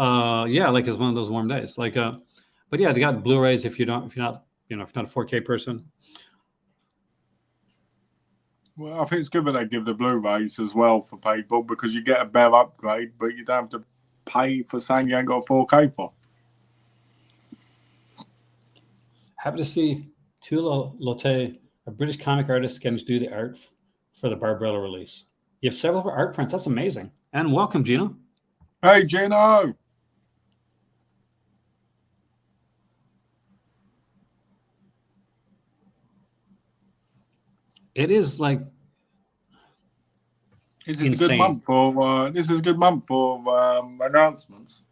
Yeah, like it's one of those warm days. Like, but yeah, they got Blu-rays if you're not, if you're not a 4K person. Well, I think it's good that they give the Blu-rays as well for people because you get a better upgrade, but you don't have to pay for something you ain't got a 4K for. Happy to see Tula Lotte, a British comic artist, getting to do the art for the Barbarella release. You have several of our art prints. That's amazing. And welcome, Gino. Hey, Gino. It is like this is a good month for announcements.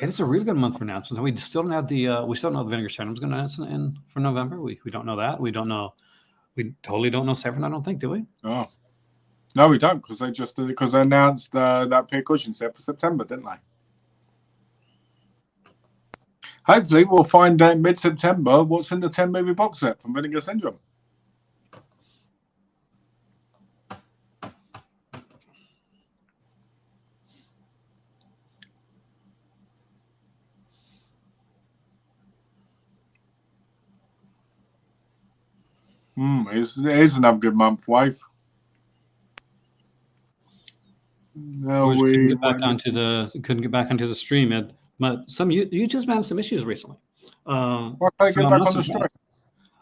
It is a really good month for announcements. We still don't have the Vinegar Strand's going to announce in for November. We don't know that. We totally don't know Severn. I don't think, do we? Oh, no, we don't because they announced that peer cushion set for September, didn't they? Hopefully, we'll find out mid-September what's in the 10-movie box set from Vinegar Syndrome. It is another good month, wife. No, we couldn't get back onto the stream. YouTube's been having some issues recently. Why can't I get back on the stream?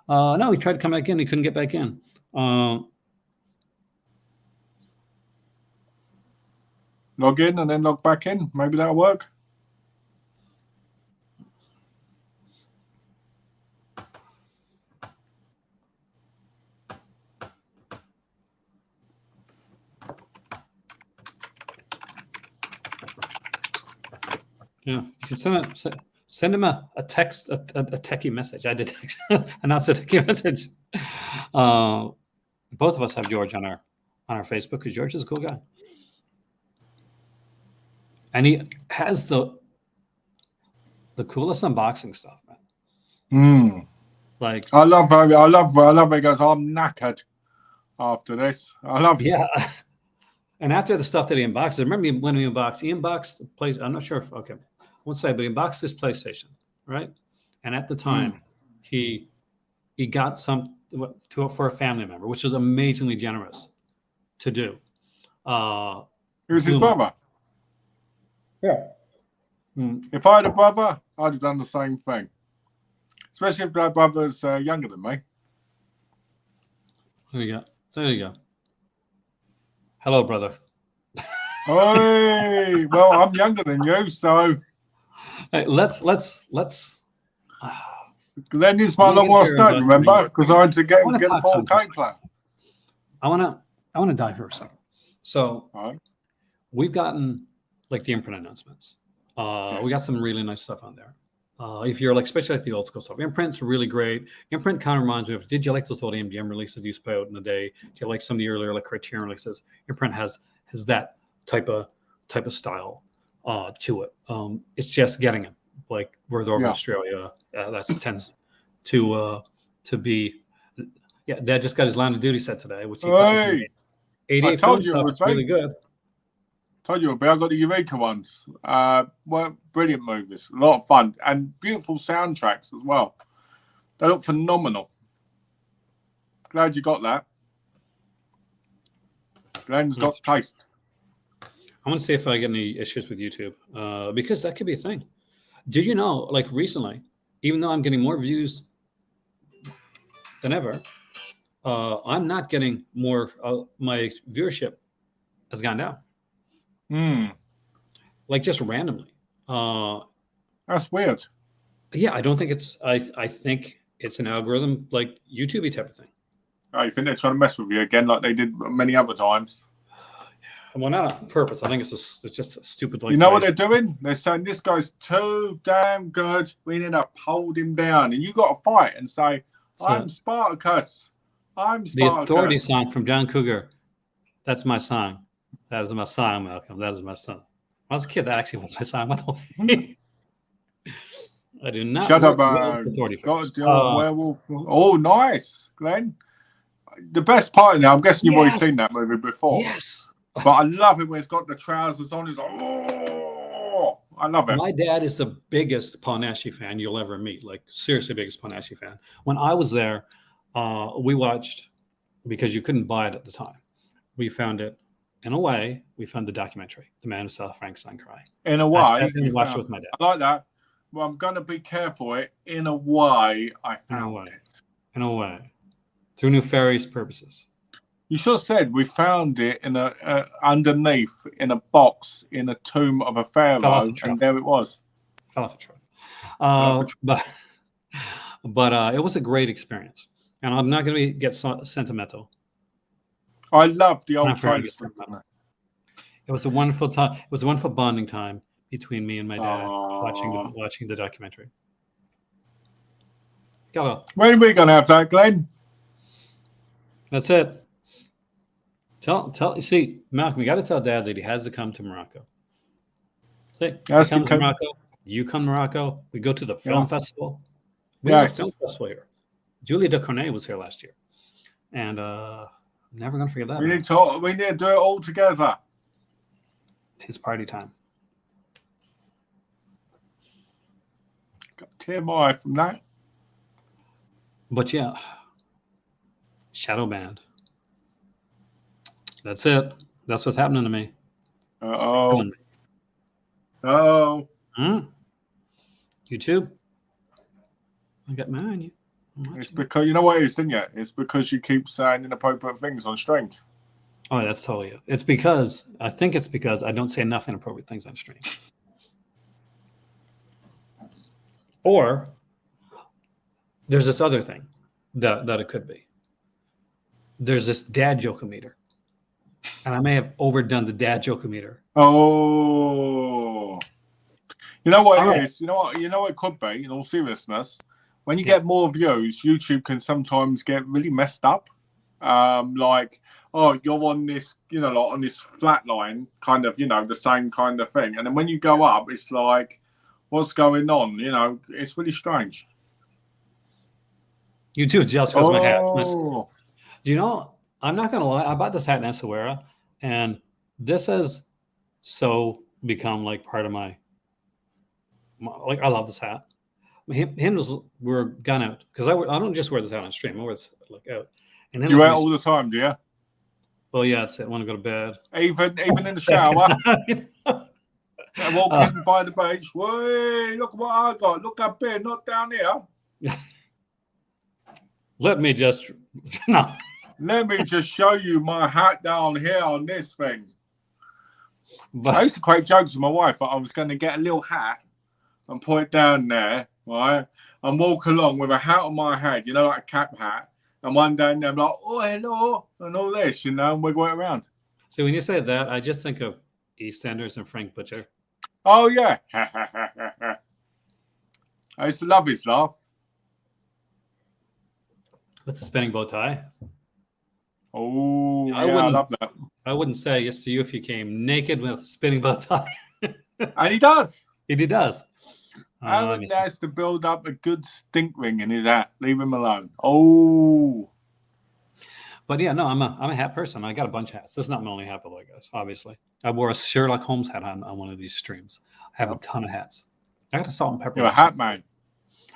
No, he tried to come back in. He couldn't get back in. Log in and then log back in. Maybe that'll work. Yeah, you can send him a text, a techie message. I did text, announce a techie message. Both of us have George on our Facebook because George is a cool guy, and he has the coolest unboxing stuff, man. Like I love it. He goes, I'm knackered after this. I love it. Yeah. And after the stuff that he unboxed, I remember when he unboxed the place. I'm not sure if, okay, I won't say, but he unboxed this PlayStation, right? And at the time, he got some for a family member, which was amazingly generous to do. It was his brother. Yeah. If I had a brother, I'd have done the same thing. Especially if that brother's younger than me. There you go. Hello, brother. Hey, well, I'm younger than you, so hey, let's. Glenn is my long lost note, remember? Because I had to get the 4K plan. I want to dive for a second. So we've gotten like the imprint announcements. We got some really nice stuff on there. If you're like, especially like the old school stuff, imprint's really great. Imprint kind of reminds me of, did you like those old AMGM releases you used to put out in the day? Do you like some of the earlier like Criterion releases? Imprint has that type of style to it. It's just getting it. Like we're over in Australia, that tends to be. Yeah, Dad just got his line of duty set today, which he thought was 88 film stuff. It's really good. Told you about. I got the Eureka ones. Well, brilliant movies, a lot of fun, and beautiful soundtracks as well. They look phenomenal. Glad you got that. Glenn's got taste. I want to see if I get any issues with YouTube, because that could be a thing. Did you know, like recently, even though I'm getting more views than ever, I'm not getting more. My viewership has gone down. Like just randomly. That's weird. Yeah, I don't think it's. I think it's an algorithm like YouTube type of thing. Oh, you think they're trying to mess with you again, like they did many other times? Well, not on purpose. I think it's just a stupid. Like, you know what they're doing? They're saying this guy's too damn good. We need to hold him down, and you got to fight and say, "I'm Spartacus. I'm Spartacus." The Authority song from John Cougar. That's my song. That is my song, Malcolm. That is my song. When I was a kid, that actually was my song. By the way, I do not. Shut up, werewolf. Oh, nice, Glenn. The best part now, I'm guessing you've already seen that movie before. Yes. But I love it when it's got the trousers on. It's like, oh, I love it. My dad is the biggest Paul Naschy fan you'll ever meet, like seriously biggest Paul Naschy fan. When I was there, we watched, because you couldn't buy it at the time. We found it in a way. We found the documentary, The Man Who Saw Frankenstein Cry. In a I sat way, there and watched it with my dad. I like that. Well, I'm going to be careful. In a way, I found it. In a way. Through nefarious purposes. You should have said we found it in underneath in a box in a tomb of a pharaoh, and there it was. Fell off a truck. But it was a great experience, and I'm not going to get sentimental. I love the old times. It was a wonderful time. It was a wonderful bonding time between me and my dad watching the documentary. When are we going to have that, Glenn? That's it. See, Malcolm, you got to tell Dad that he has to come to Morocco. See, he comes to Morocco. You come to Morocco. We go to the film festival. We have a film festival here. Julia Ducournau was here last year, and I'm never gonna forget that. We need to do it all together. It's his party time. Got a tear in my eye from that. But yeah, Shadow Band. That's it. That's what's happening to me. Uh-oh. YouTube. I got mine on you. It's because, you know what it is, didn't you? It's because you keep saying inappropriate things on stream. Oh, that's totally it. I think it's because I don't say enough inappropriate things on stream. Or there's this other thing that it could be. There's this dad joke-o-meter. And I may have overdone the dad joke-o-meter. Oh. You know what it is? You know what it could be, in all seriousness? When you get more views, YouTube can sometimes get really messed up. Like, oh, you're on this, like on this flat line, kind of, the same kind of thing. And then when you go up, it's like, what's going on? It's really strange. YouTube is jealous because of my hat. Do you know, I'm not going to lie, I bought this hat in Essaouira, and this has become like part of my I love this hat. We're gone out because I don't just wear this hat on stream. I wear this out. And you wear it all the time, do you? Well, yeah, that's it. I want to go to bed. Even in the shower. I walk in by the beach. Wait, look what I got. Look up here, not down here. Let me just show you my hat down here on this thing. But I used to create jokes with my wife that I was going to get a little hat and put it down there, right? And walk along with a hat on my head, like a cap hat. And one day I'm like, oh, hello, and all this, and we're going around. So when you say that, I just think of EastEnders and Frank Butcher. Oh, yeah. I used to love his laugh. What's a spinning bow tie? Oh, I love that. I wouldn't say yes to you if you came naked with a spinning bow tie. And he does. He does. Alan has to build up a good stink ring in his hat. Leave him alone. Oh. But yeah, no, I'm a hat person. I got a bunch of hats. This is not my only hat, by the way, guys. Obviously, I wore a Sherlock Holmes hat on one of these streams. I have a ton of hats. I got a salt and pepper. You're a hat man.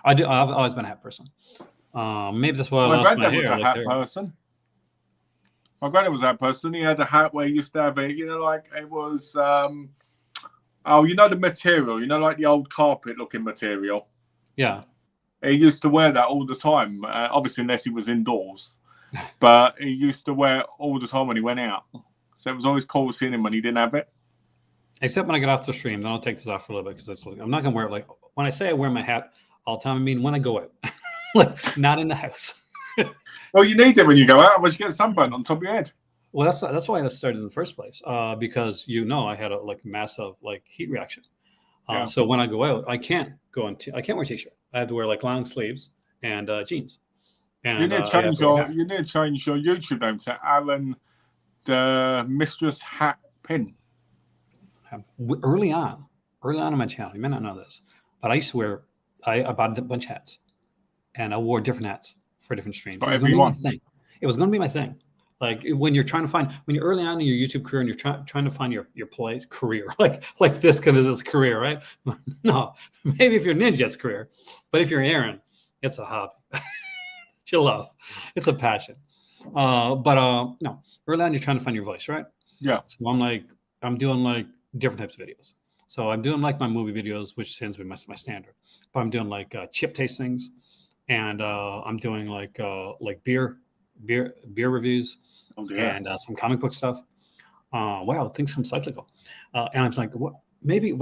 I do. I've always been a hat person. Maybe that's why I lost my hair. My granddad was a hat person. My granddad was that person. He had a hat where he used to have it, like it was, the material, like the old carpet looking material. Yeah. He used to wear that all the time, obviously unless he was indoors. But he used to wear it all the time when he went out. So it was always cool seeing him when he didn't have it. Except when I get off the stream, then I'll take this off for a little bit because I'm not going to wear it when I say I wear my hat all the time, I mean when I go out, not in the house. Well, you need it when you go out, otherwise you get sunburn on top of your head. Well, that's why I started in the first place, because I had a massive heat reaction. So when I go out, I can't wear a t-shirt. I have to wear long sleeves and jeans. And you need to change your YouTube name to Alan the Mistress Hat Pin. Early on in my channel, you may not know this, but I used to wear. I bought a bunch of hats, and I wore different hats for different streams. It was going to be my thing. Like when you're trying to find, when you're early on in your YouTube career and you're trying to find your play career, like this kind of this career, right? No, maybe if you're Ninja's career, but if you're Aaron, it's a hobby. You love, it's a passion. No, early on you're trying to find your voice, right? Yeah. So I'm doing like different types of videos. So I'm doing like my movie videos, which tends to be my standard. But I'm doing like chip tastings, and I'm doing like beer reviews, and some comic book stuff. Wow, things come cyclical. And I'm like, what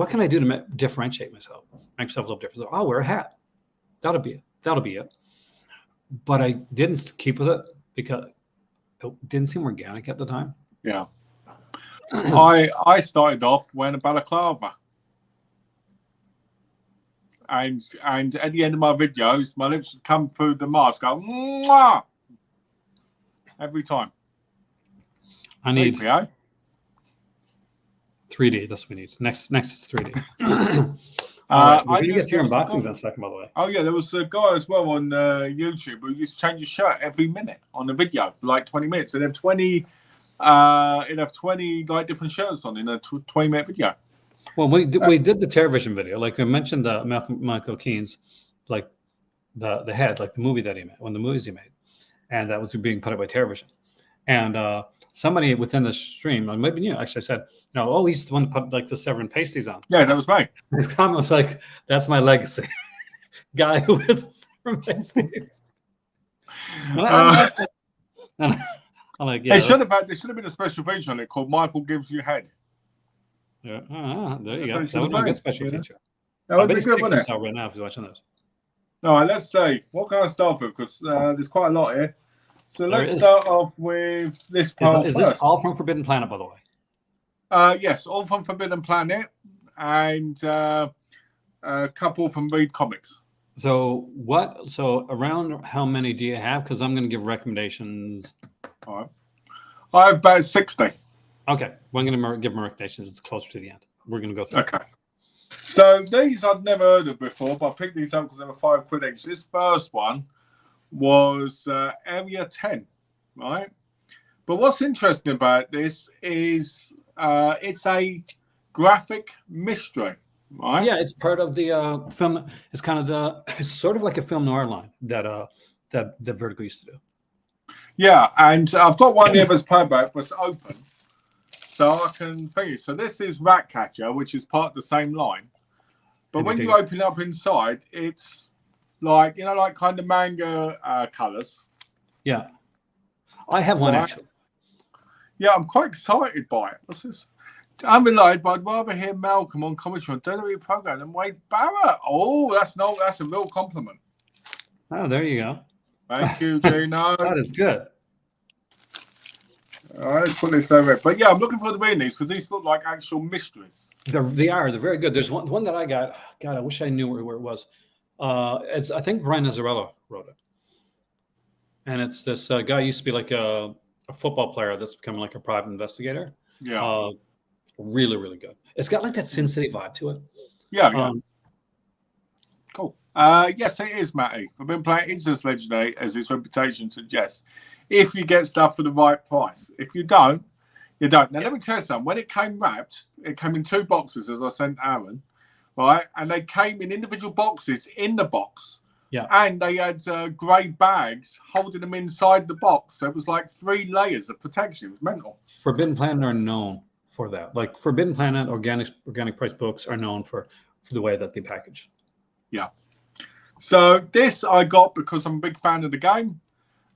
can I do to differentiate myself, make myself a little different? So I'll wear a hat. That'll be it. But I didn't keep with it because it didn't seem organic at the time. Yeah. I started off wearing a balaclava. And at the end of my videos, my lips would come through the mask, go, mwah! Every time. I need API. 3D. That's what we need. Next is 3D. We're going to get to your unboxings in a second, by the way. Oh, yeah. There was a guy as well on YouTube who used to change his shirt every minute on the video for like 20 minutes. So he'd have 20 like different shirts on in a 20-minute video. Well, we did the TerraVision video. Like I mentioned, Michael Keene's, like the head, like the movie that he made, one of the movies he made, and that was being put up by TerraVision. And somebody within the stream, maybe you actually said, he's the one who put like the Severin pasties on. Yeah, that was me. His comment was like, "That's my legacy." Guy who wears Severin pasties. I'm like, yeah. There should have been a special feature on it called "Michael Gives You Head." Yeah, there you go. That would be a good special feature. That would be good, wouldn't it? Right now, if you're watching this. All right, let's see. What can I start with? Because there's quite a lot here. So let's start off with this pile Is this all from Forbidden Planet, by the way? Yes, all from Forbidden Planet, and a couple from Read Comics. So around how many do you have? Because I'm going to give recommendations. All right. I have about 60. Okay. Well, I'm going to give my recommendations. It's closer to the end. We're going to go through. Okay. So these I'd never heard of before, but I picked these up because they were £5 each. This first one was Area 10, right? But what's interesting about this is it's a graphic mystery, right? Yeah, it's part of the film. It's kind of it's sort of like a film noir line that Vertigo used to do. Yeah, and I've got one here that's paperback, but it's open, so I can finish. So this is Ratcatcher, which is part of the same line. But when you open up inside, it's like, like kind of manga colors. Yeah. I have one, actually. Yeah, I'm quite excited by it. What's this? I'm alive, but I'd rather hear Malcolm on commentary on WWE program than Wade Barrett. Oh, that's a real compliment. Oh, there you go. Thank you, Gino. That is good. All right, let's put this over. But yeah, I'm looking forward to reading these because these look like actual mysteries. They're very good. There's one that I got. God, I wish I knew where it was. I think Brian Azzarello wrote it. And it's this guy used to be like a football player that's becoming like a private investigator. Yeah. Really, really good. It's got like that Sin City vibe to it. Yeah. Cool. Yes, it is, Matty. I've been playing Instance Legendary as its reputation suggests. If you get stuff for the right price. If you don't, you don't. Now, let me tell you something. When it came wrapped, it came in 2 boxes, as I sent Aaron, right? And they came in individual boxes in the box. Yeah. And they had grey bags holding them inside the box. So it was like 3 layers of protection. It was mental. Forbidden Planet are known for that. Like Forbidden Planet, organic price books are known for the way that they package. Yeah. So this I got because I'm a big fan of the game.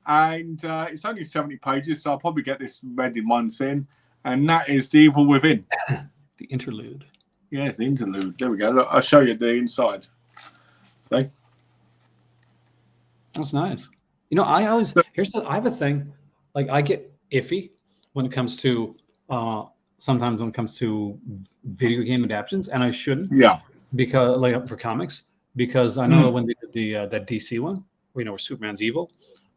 And it's only 70 pages, so I'll probably get this read in one sitting. And that is The Evil Within. The interlude. Yeah, the interlude. There we go. Look, I'll show you the inside. See? That's nice. I have a thing. Like I get iffy when it comes to sometimes when it comes to video game adaptions, and I shouldn't. Yeah. Because like for comics, because I know when they did that DC one, where Superman's evil.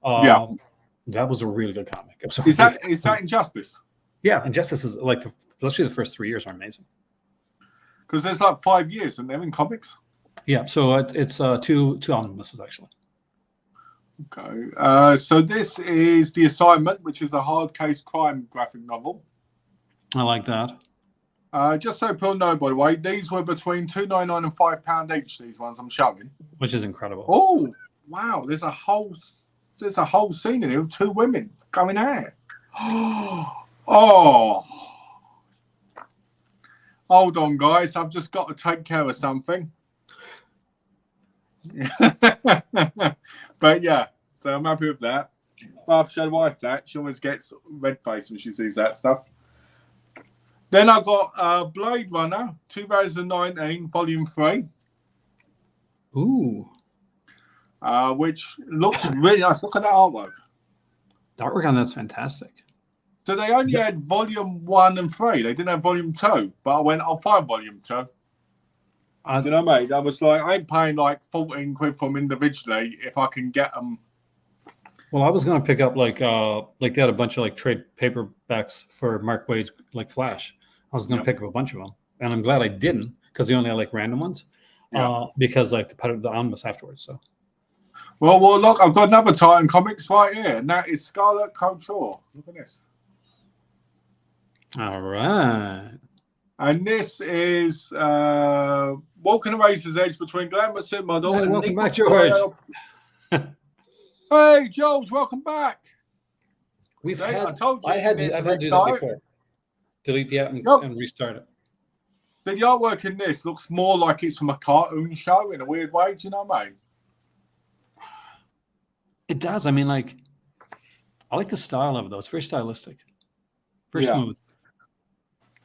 That was a really good comic. Is that Injustice? Yeah, Injustice is like especially the first 3 years are amazing. Because there's like 5 years and they're in comics. Yeah, so it's two omnibuses actually. Okay. So this is The Assignment, which is a hard case crime graphic novel. I like that. Just so people know, by the way, these were between £2.99 and £5 each. These ones I'm showing. Which is incredible. Oh, wow! There's a whole scene in here with two women going out. Oh, hold on, guys. I've just got to take care of something. But yeah, so I'm happy with that. I've showed wife that. She always gets red face when she sees that stuff. Then I got Blade Runner 2019 Volume 3. Ooh. Which looks really nice. Look at that artwork. The artwork on that's fantastic. So they only had Volume 1 and 3. They didn't have Volume 2. But I went, I'll find Volume 2. You know what I mean? I was like, I ain't paying like 14 quid for them individually if I can get them. Well, I was going to pick up like they had a bunch of like trade paperbacks for Mark Waid's like Flash. I was going to pick up a bunch of them, and I'm glad I didn't because they only had like random ones. Because like the omnibus afterwards. So. Well, look, I've got another Titan Comics right here, and that is Scarlet Couture. Look at this. All right. And this is Walking the Razor's Edge between Glamour Supermodel and welcome back, George. Hey, George, welcome back. I've had to do that before. Delete the app and restart it. The artwork in this looks more like it's from a cartoon show in a weird way. Do you know what I mean? It does. I mean, like, I like the style of it, though. It's very stylistic. Very smooth.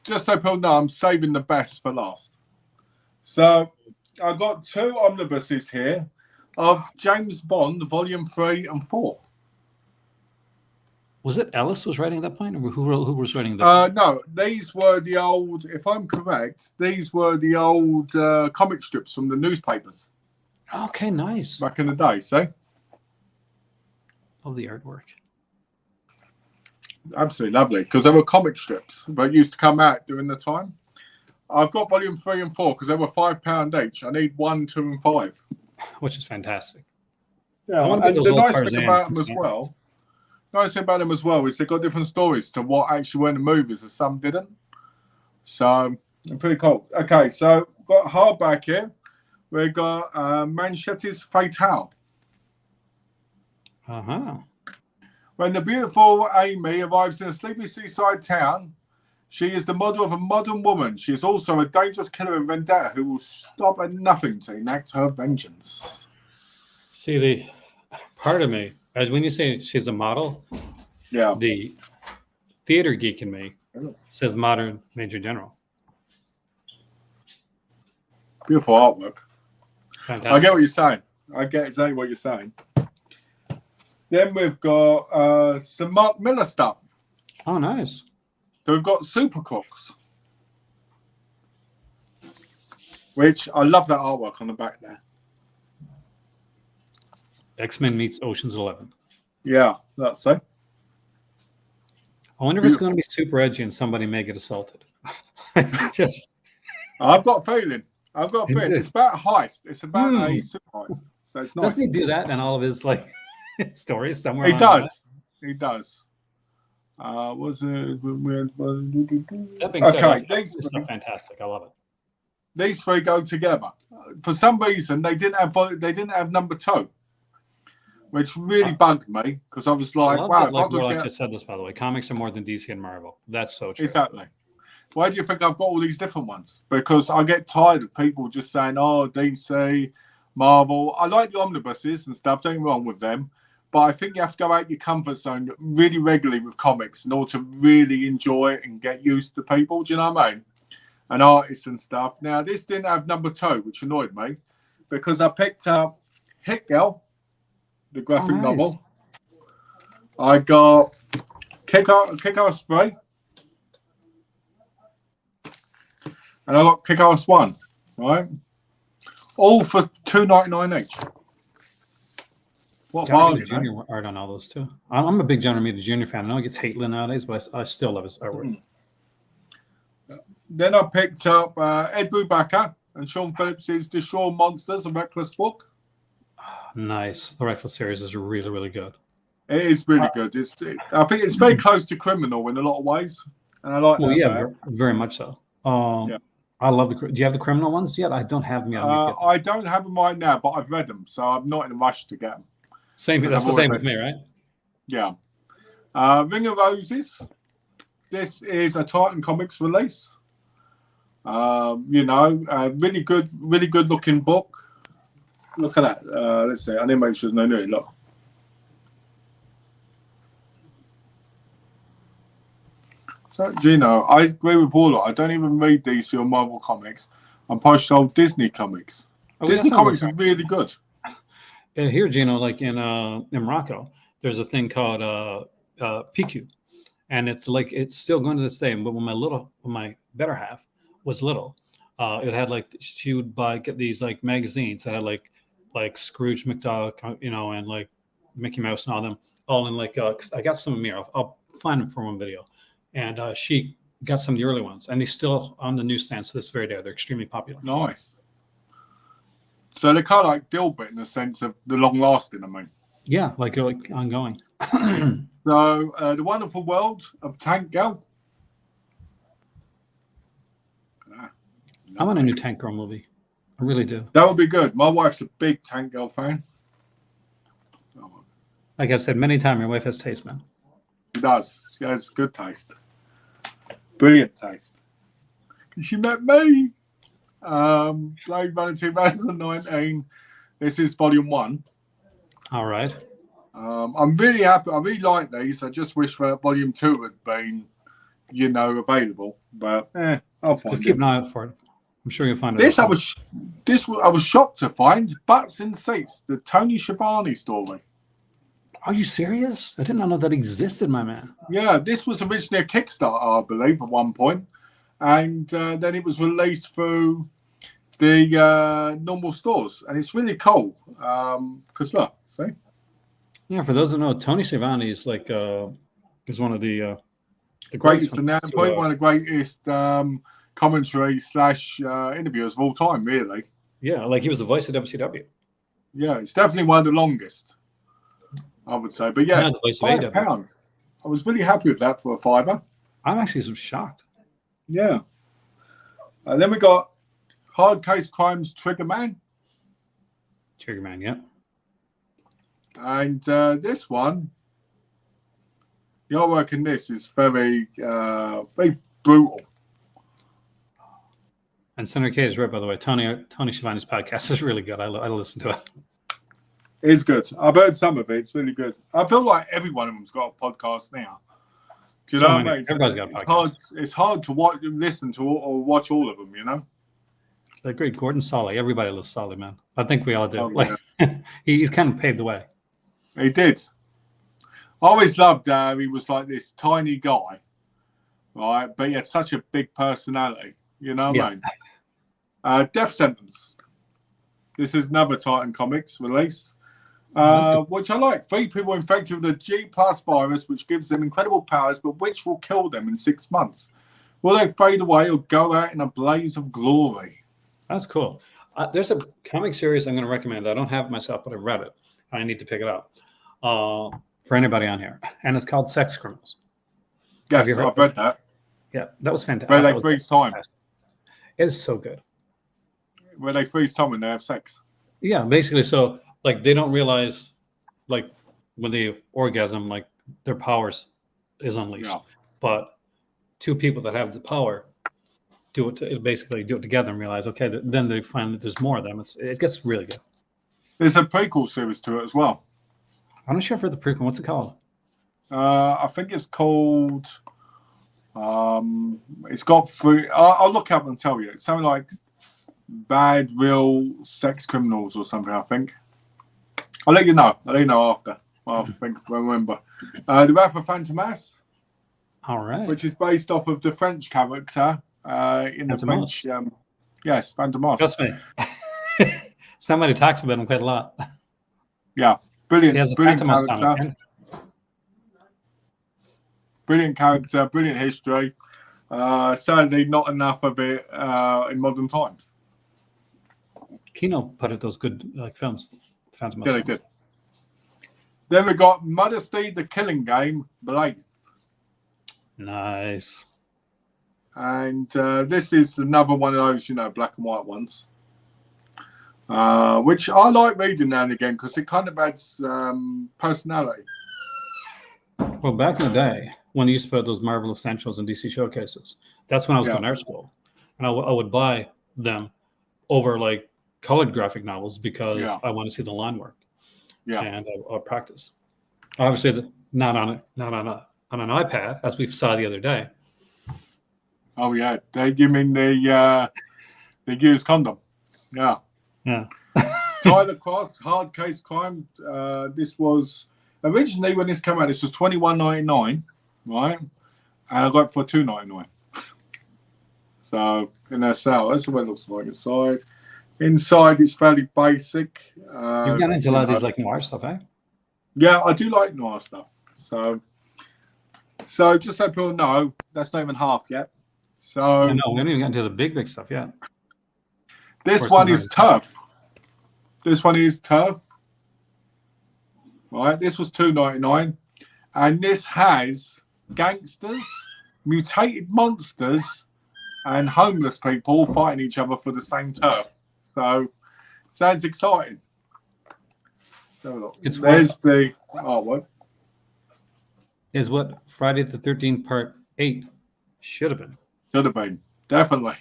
Just so people know, I'm saving the best for last. So I've got two omnibuses here of James Bond, Volume 3 and 4. Was it Ellis was writing at that point? Or who was writing that? No, these were the old, if I'm correct, these were the old comic strips from the newspapers. Okay, nice. Back in the day, see? Love the artwork. Absolutely lovely, because they were comic strips, but used to come out during the time. I've got Volume 3 and 4 because they were £5 each. I need 1, 2, and 5. Which is fantastic. Yeah, and the nice thing about them as well, is they've got different stories to what actually were in the movies, and some didn't. So, pretty cool. Okay, so we've got hardback here. We've got Manchetti's Fatale. When the beautiful Amy arrives in a sleepy seaside town, she is the model of a modern woman. She is also a dangerous killer of vendetta who will stop at nothing to enact her vengeance. See, the part of me, as when you say she's a model, the theater geek in me says modern Major General. Beautiful artwork. Fantastic. I get what you're saying. I get exactly what you're saying. Then we've got some Mark Miller stuff. Oh, nice. So we've got Super Crooks, which I love that artwork on the back there. X-Men meets Ocean's 11. Yeah, that's it. I wonder if it's going to be super edgy and somebody may get assaulted. I've got a feeling. It's about a heist. It's about a super heist. So it's nice. Doesn't he do that in all of his like stories somewhere? He does. He does. Was it? That being said, this is fantastic. I love it. These three go together. For some reason, they didn't have number 2, which really bugged me because I was like, "Wow!" I just said this, by the way. Comics are more than DC and Marvel. That's so true. Exactly. Why do you think I've got all these different ones? Because I get tired of people just saying, "Oh, DC, Marvel." I like the omnibuses and stuff. Don't get me wrong with them. But I think you have to go out your comfort zone really regularly with comics in order to really enjoy it and get used to people. Do you know what I mean? And artists and stuff. Now, this didn't have number 2, which annoyed me because I picked up Hit Girl, the graphic novel. I got Kick-Ass Spray. And I got Kick-Ass 1, right? All for $2.99 each. What value, Junior art on all those too. I'm a big John Romita Jr. fan. I know he gets hate nowadays, but I still love his artwork. Then I picked up Ed Brubaker and Sean Phillips' Destroy Monsters, a Reckless book. Nice. The Reckless series is really, really good. It is really good. I think it's very close to Criminal in a lot of ways, and I like Well, that. yeah, very much so. Yeah. I love do you have the Criminal ones yet? I don't have them yet. I don't have them right now, but I've read them, so I'm not in a rush to get them. That's the same with me, right? Yeah. Ring of Roses. This is a Titan Comics release. Really good looking book. Look at that. Let's see. I need to make sure there's no new. Look. So, Gino, I agree with all of it. I don't even read DC or Marvel comics. I'm posting old Disney comics. Disney comics are really good. Here, Gino, like in Morocco, there's a thing called PQ, and it's still going to this day. But when my better half was little, it had she would get these like magazines that had like Scrooge McDuck, and like Mickey Mouse and all them, all in I got some of them here. I'll find them for one video, and she got some of the early ones, and they're still on the newsstands to this very day. They're extremely popular. Nice. So they're kind of like Dilbert in the sense of the long lasting. I mean, yeah, like ongoing. So the Wonderful World of Tank Girl. I want a new Tank Girl movie. I really do. That would be good. My wife's a big Tank Girl fan. Like I've said many times, your wife has taste, man. She does. She has good taste. Brilliant taste. She met me. Blade Runner 2019. This is volume 1. All right. I'm really happy. I really like these. I just wish that volume 2 had been, available. But I'll find just keep an eye out for it. I'm sure you'll find it. This I was shocked to find. Butts in Seats, the Tony Schiavone story. Are you serious? I did not know that existed, my man. Yeah, this was originally a Kickstarter, I believe, at one point. And then it was released through the normal stores. And it's really cool. Because look, see? Yeah, for those that know, Tony Schiavone is is one of the greatest announcement point, one of the greatest commentary / interviewers of all time, really. Yeah, like he was the voice of WCW. Yeah, it's definitely one of the longest, I would say. But yeah, £5. I was really happy with that for a $5. I'm actually so shocked. Yeah. And then we got Hard Case Crimes Trigger Man. Trigger Man, yeah. And this one, the artwork in this is very, very brutal. And Senator K is right, by the way. Tony Schiavone's podcast is really good. I listen to it. It's good. I've heard some of it. It's really good. I feel like every one of them's got a podcast now. Do you know what I mean? Everybody's got a podcast. It's hard to listen to or watch all of them, They're great. Gordon Solly. Everybody loves Solly, man. I think we all do. Oh, yeah. He's kind of paved the way. He did. I always loved he was like this tiny guy, right? But he had such a big personality. You know what I mean? Death Sentence. This is another Titan Comics release, which I like. 3 people infected with the G+ virus, which gives them incredible powers, but which will kill them in 6 months. Will they fade away or go out in a blaze of glory? That's cool. There's a comic series I'm going to recommend. I don't have it myself, but I've read it. I need to pick it up for anybody on here. And it's called Sex Criminals. Yes, I've read that. Yeah, that was fantastic. Where they freeze time. It's so good. Where they freeze time when they have sex. Yeah, basically. So, they don't realize, when they orgasm, their powers is unleashed. Yeah. But 2 people that have the power do it together and realize, okay, then they find that there's more of them. It gets really good. There's a prequel series to it as well. I'm not sure for the prequel. What's it called? I think it's called. It's got 3. I'll look up and tell you. It's something like Bad Real Sex Criminals or something. I think. I'll let you know. After. I remember. The Wrath of Fantomas. All right. Which is based off of the French character in the French. Yes, Fantomas. Trust me. Somebody talks about him quite a lot. Yeah, brilliant. He has a brilliant character. Brilliant character, brilliant history. Sadly, not enough of it in modern times. Kino put out those good films. Phantom Yeah, they did. Then we got Modesty, the Killing Game, Blaze. Nice. And this is another one of those, black and white ones. Which I like reading now and again because it kind of adds personality. Well, back in the day, when they used to put out those Marvel Essentials and DC Showcases, that's when I was going to art school. And I would buy them over like colored graphic novels because I want to see the line work. Yeah. And I practice. Obviously, not on an iPad, as we saw the other day. Oh yeah, they give me the used condom. Yeah. Tyler Cross, Hard Case Crime. This was originally when this came out. This was $21.99, right? And I got it for $2.99. So in their sale, that's what it looks like inside. Inside, it's fairly basic. You've got into a lot of these like noir stuff, eh? Yeah, I do like noir stuff. So just so people know, that's not even half yet. So no, we haven't even gotten to the big stuff yet. This one is tough. This one is tough. Right, this was $2.99, and this has gangsters, mutated monsters, and homeless people fighting each other for the same turf. So, sounds exciting. So there's the artwork. Is what Friday the 13th Part 8 should have been. Should have been, definitely.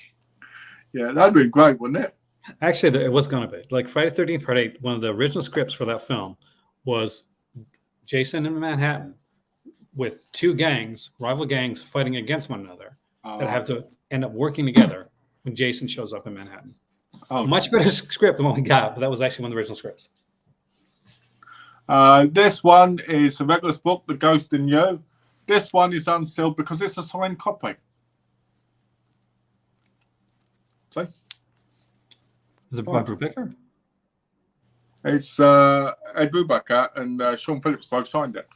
Yeah, that'd be great, wouldn't it? Actually, it was going to be. Like Friday the 13th Part 8, one of the original scripts for that film was Jason in Manhattan with two gangs, rival gangs, fighting against one another that have to end up working together when Jason shows up in Manhattan. Much better script than what we got, but that was actually one of the original scripts. This one is a regular book, The Ghost in You. This one is unsealed because it's a signed copy. See? Is it by Brubaker? It's Ed Brubaker and Sean Phillips both signed it.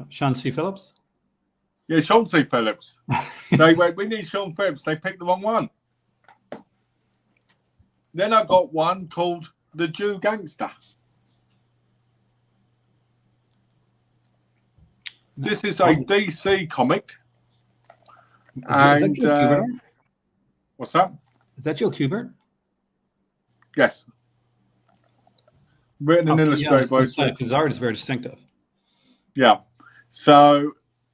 Sean C. Phillips? Yeah, Sean C. Phillips. They went, we need Sean Phillips. They picked the wrong one. Then I got one called The Jew Gangster. This is a DC comic. And is that Joe Kubert? What's that? Is that Joe Kubert? Yes. Written and illustrated by his art is very distinctive. Yeah. So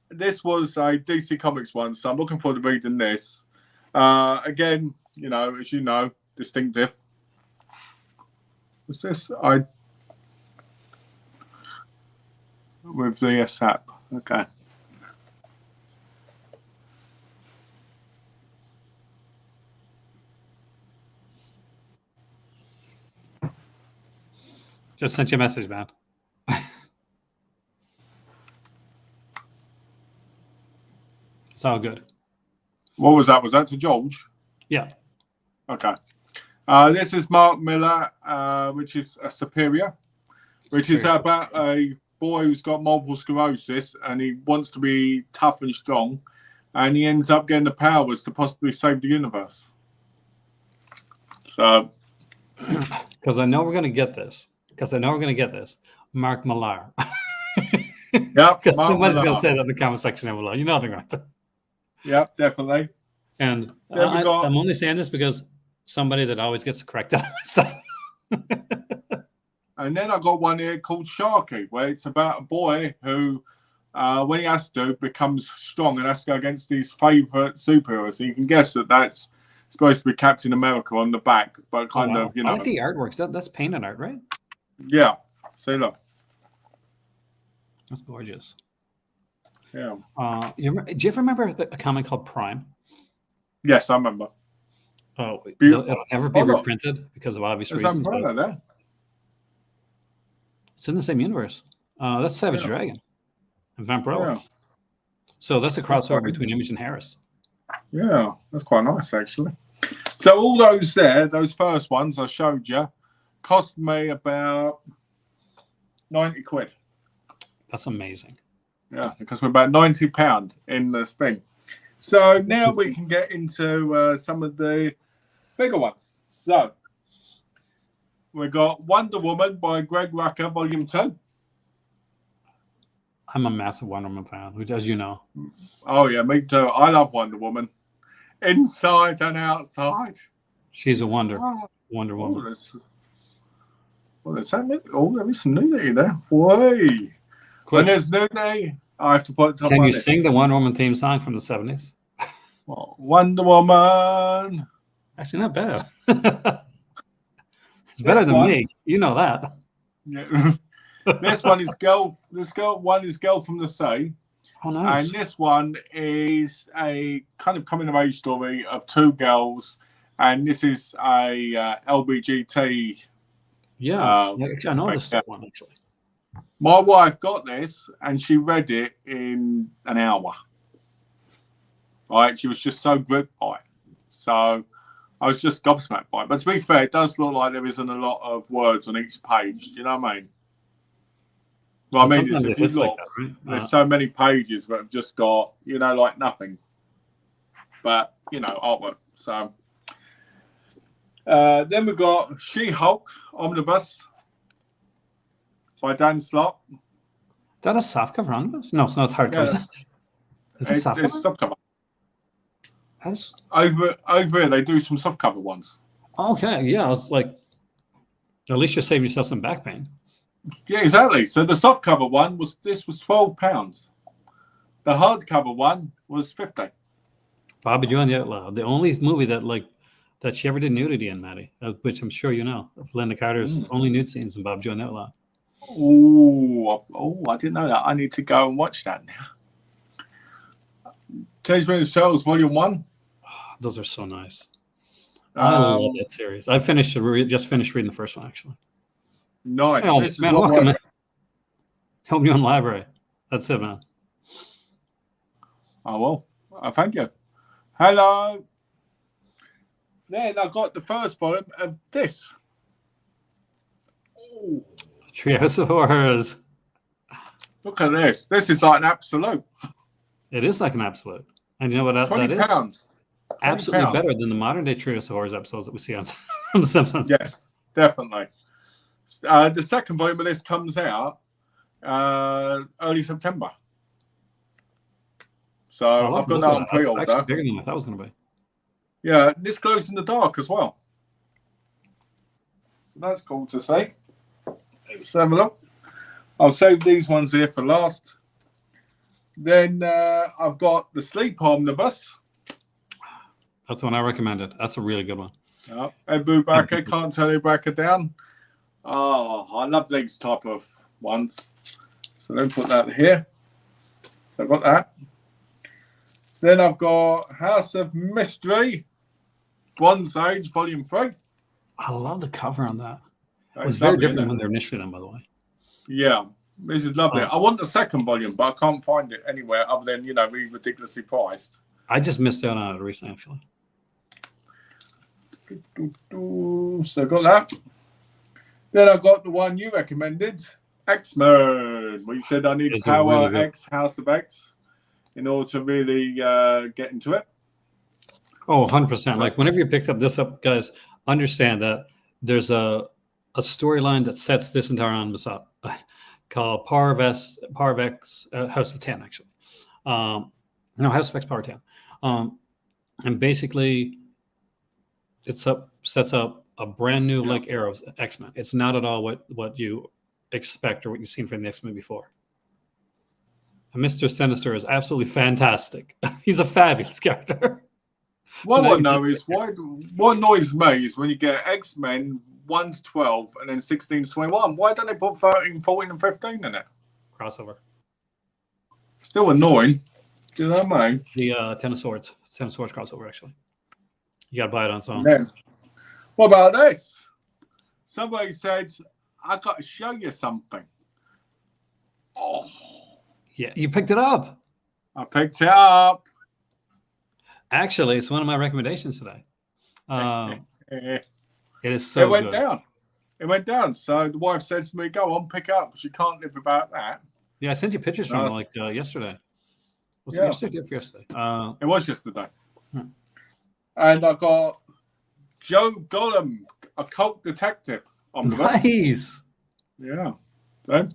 this was a DC Comics one, so I'm looking forward to reading this. Again, as you know, distinctive. What's this? With the SAP. Okay. Just sent you a message, man. It's all good. What was that? Was that to George? Yeah. Okay. This is Mark Miller, which is a Superior, which is about a boy who's got multiple sclerosis and he wants to be tough and strong, and he ends up getting the powers to possibly save the universe. So, because I know we're going to get this. Mark Millar. Yep. Because someone's going to say that in the comment section down below. You know they're going to. Yep, definitely. And I'm only saying this because somebody that always gets corrected on stuff. And then I got one here called Sharky, where it's about a boy who, when he has to, becomes strong and has to go against his favourite superheroes. So you can guess that that's supposed to be Captain America on the back, but kind of, I like the artwork. That's painted art, right? Yeah. See, look. That's gorgeous. Yeah. Do you ever remember a comic called Prime? Yes, I remember. Oh, it'll never be reprinted because of obvious reasons. There. It's in the same universe. That's Savage Dragon and Vampirella. Yeah. So that's a crossover between Image and Harris. Yeah, that's quite nice, actually. So all those those first ones I showed you, cost me about 90 quid. That's amazing. Yeah, because we're about £90 in the thing. So now we can get into some of the bigger ones. So we got Wonder Woman by Greg Rucka, Volume 2. I'm a massive Wonder Woman fan, which, as you know. Oh, yeah, me too. I love Wonder Woman. Inside and outside. She's a wonder. Oh, Wonder Woman. There's there is some nudity there. Way. When there's nudity, I have to put it on Can my you list. sing the Wonder Woman theme song from the 70s? Well, Wonder Woman. Actually, not bad. It's better than me. You know that. Yeah. This one is Girl. One is Girl from the Sea. Oh, nice. And this one is a kind of coming of age story of two girls, and this is a LBGT. Yeah, I know this one actually. My wife got this, and she read it in an hour. Right, she was just so gripped by it. So I was just gobsmacked by it. But to be fair, it does look like there isn't a lot of words on each page. Do you know what I mean? Well, I mean, if you look, right? There's so many pages that have just got, like nothing. But, artwork. So then we've got She-Hulk Omnibus by Dan Slott. Is that a softcover omnibus? No, it's not hardcover. Yeah, it's softcover. That's... Over here, they do some softcover ones. Okay, yeah. I was like, at least you're saving yourself some back pain. Yeah, exactly. So the softcover one was £12. The hardcover one was $50. Bobby Joan Out Loud, the only movie that she ever did nudity in, Maddie, which I'm sure you know. Linda Carter's only nude scenes in Bob Joan Out Loud. Oh, I didn't know that. I need to go and watch that now. Tales from the Shadows, Volume 1. Those are so nice. I love that series. I just finished reading the first one, actually. Nice. Oh, man, welcome. Help me on library. That's it, man. Oh, well. Thank you. Hello. Then I got the first volume of this. Oh. Trios of Horrors. Look at this. This is like an absolute. It is like an absolute. And you know what that is? £20. Absolutely better than the modern day Trios of Horrors episodes that we see on The Simpsons. Yes, definitely. The second volume of this comes out early September. So I've got that on pre-order. That's bigger than I thought it was going to be. Yeah, this glows in the dark as well. So that's cool to see. Let's have a look. I'll save these ones here for last. Then I've got the Sleep Omnibus. That's the one I recommended. That's a really good one. Ed Brubaker, Can't Turn Your Backer Down. Oh, I love these type of ones. So let me put that here. So I've got that. Then I've got House of Mystery, Bronze Age, Volume 3. I love the cover on that. It was very different when they were initially done, by the way. Yeah, this is lovely. I want the second volume, but I can't find it anywhere other than, being ridiculously priced. I just missed out on it recently, actually. So I've got that. Then I've got the one you recommended, X-Men. We said I need Power X, House of X, in order to really get into it. Oh, 100%. Like, whenever you picked this up, guys, understand that there's a storyline that sets this entire omnibus up called Power of X, House of 10, actually. No, House of X, Power 10. And basically, sets up a brand new era of X-Men. It's not at all what you expect or what you've seen from the X-Men before. And Mr. Sinister is absolutely fantastic. He's a fabulous character. What I know is what annoys me is when you get X-Men 1 to 12 and then 16 to 21. Why don't they put 13, 14, and 15 in it? Crossover. Still annoying. Do you know what I mean? The Ten of Swords crossover, actually. You got to buy it on song. Yeah. What about this? Somebody said, I got to show you something. Oh. Yeah, you picked it up. I picked it up. Actually, it's one of my recommendations today. It is so good. It went down. So the wife said to me, go on, pick it up. She can't live without that. Yeah, I sent you pictures from it yesterday. Was it yesterday? It was yesterday. Hmm. And I got Joe Gollum, Occult Detective omnibus. Nice. Yeah. So,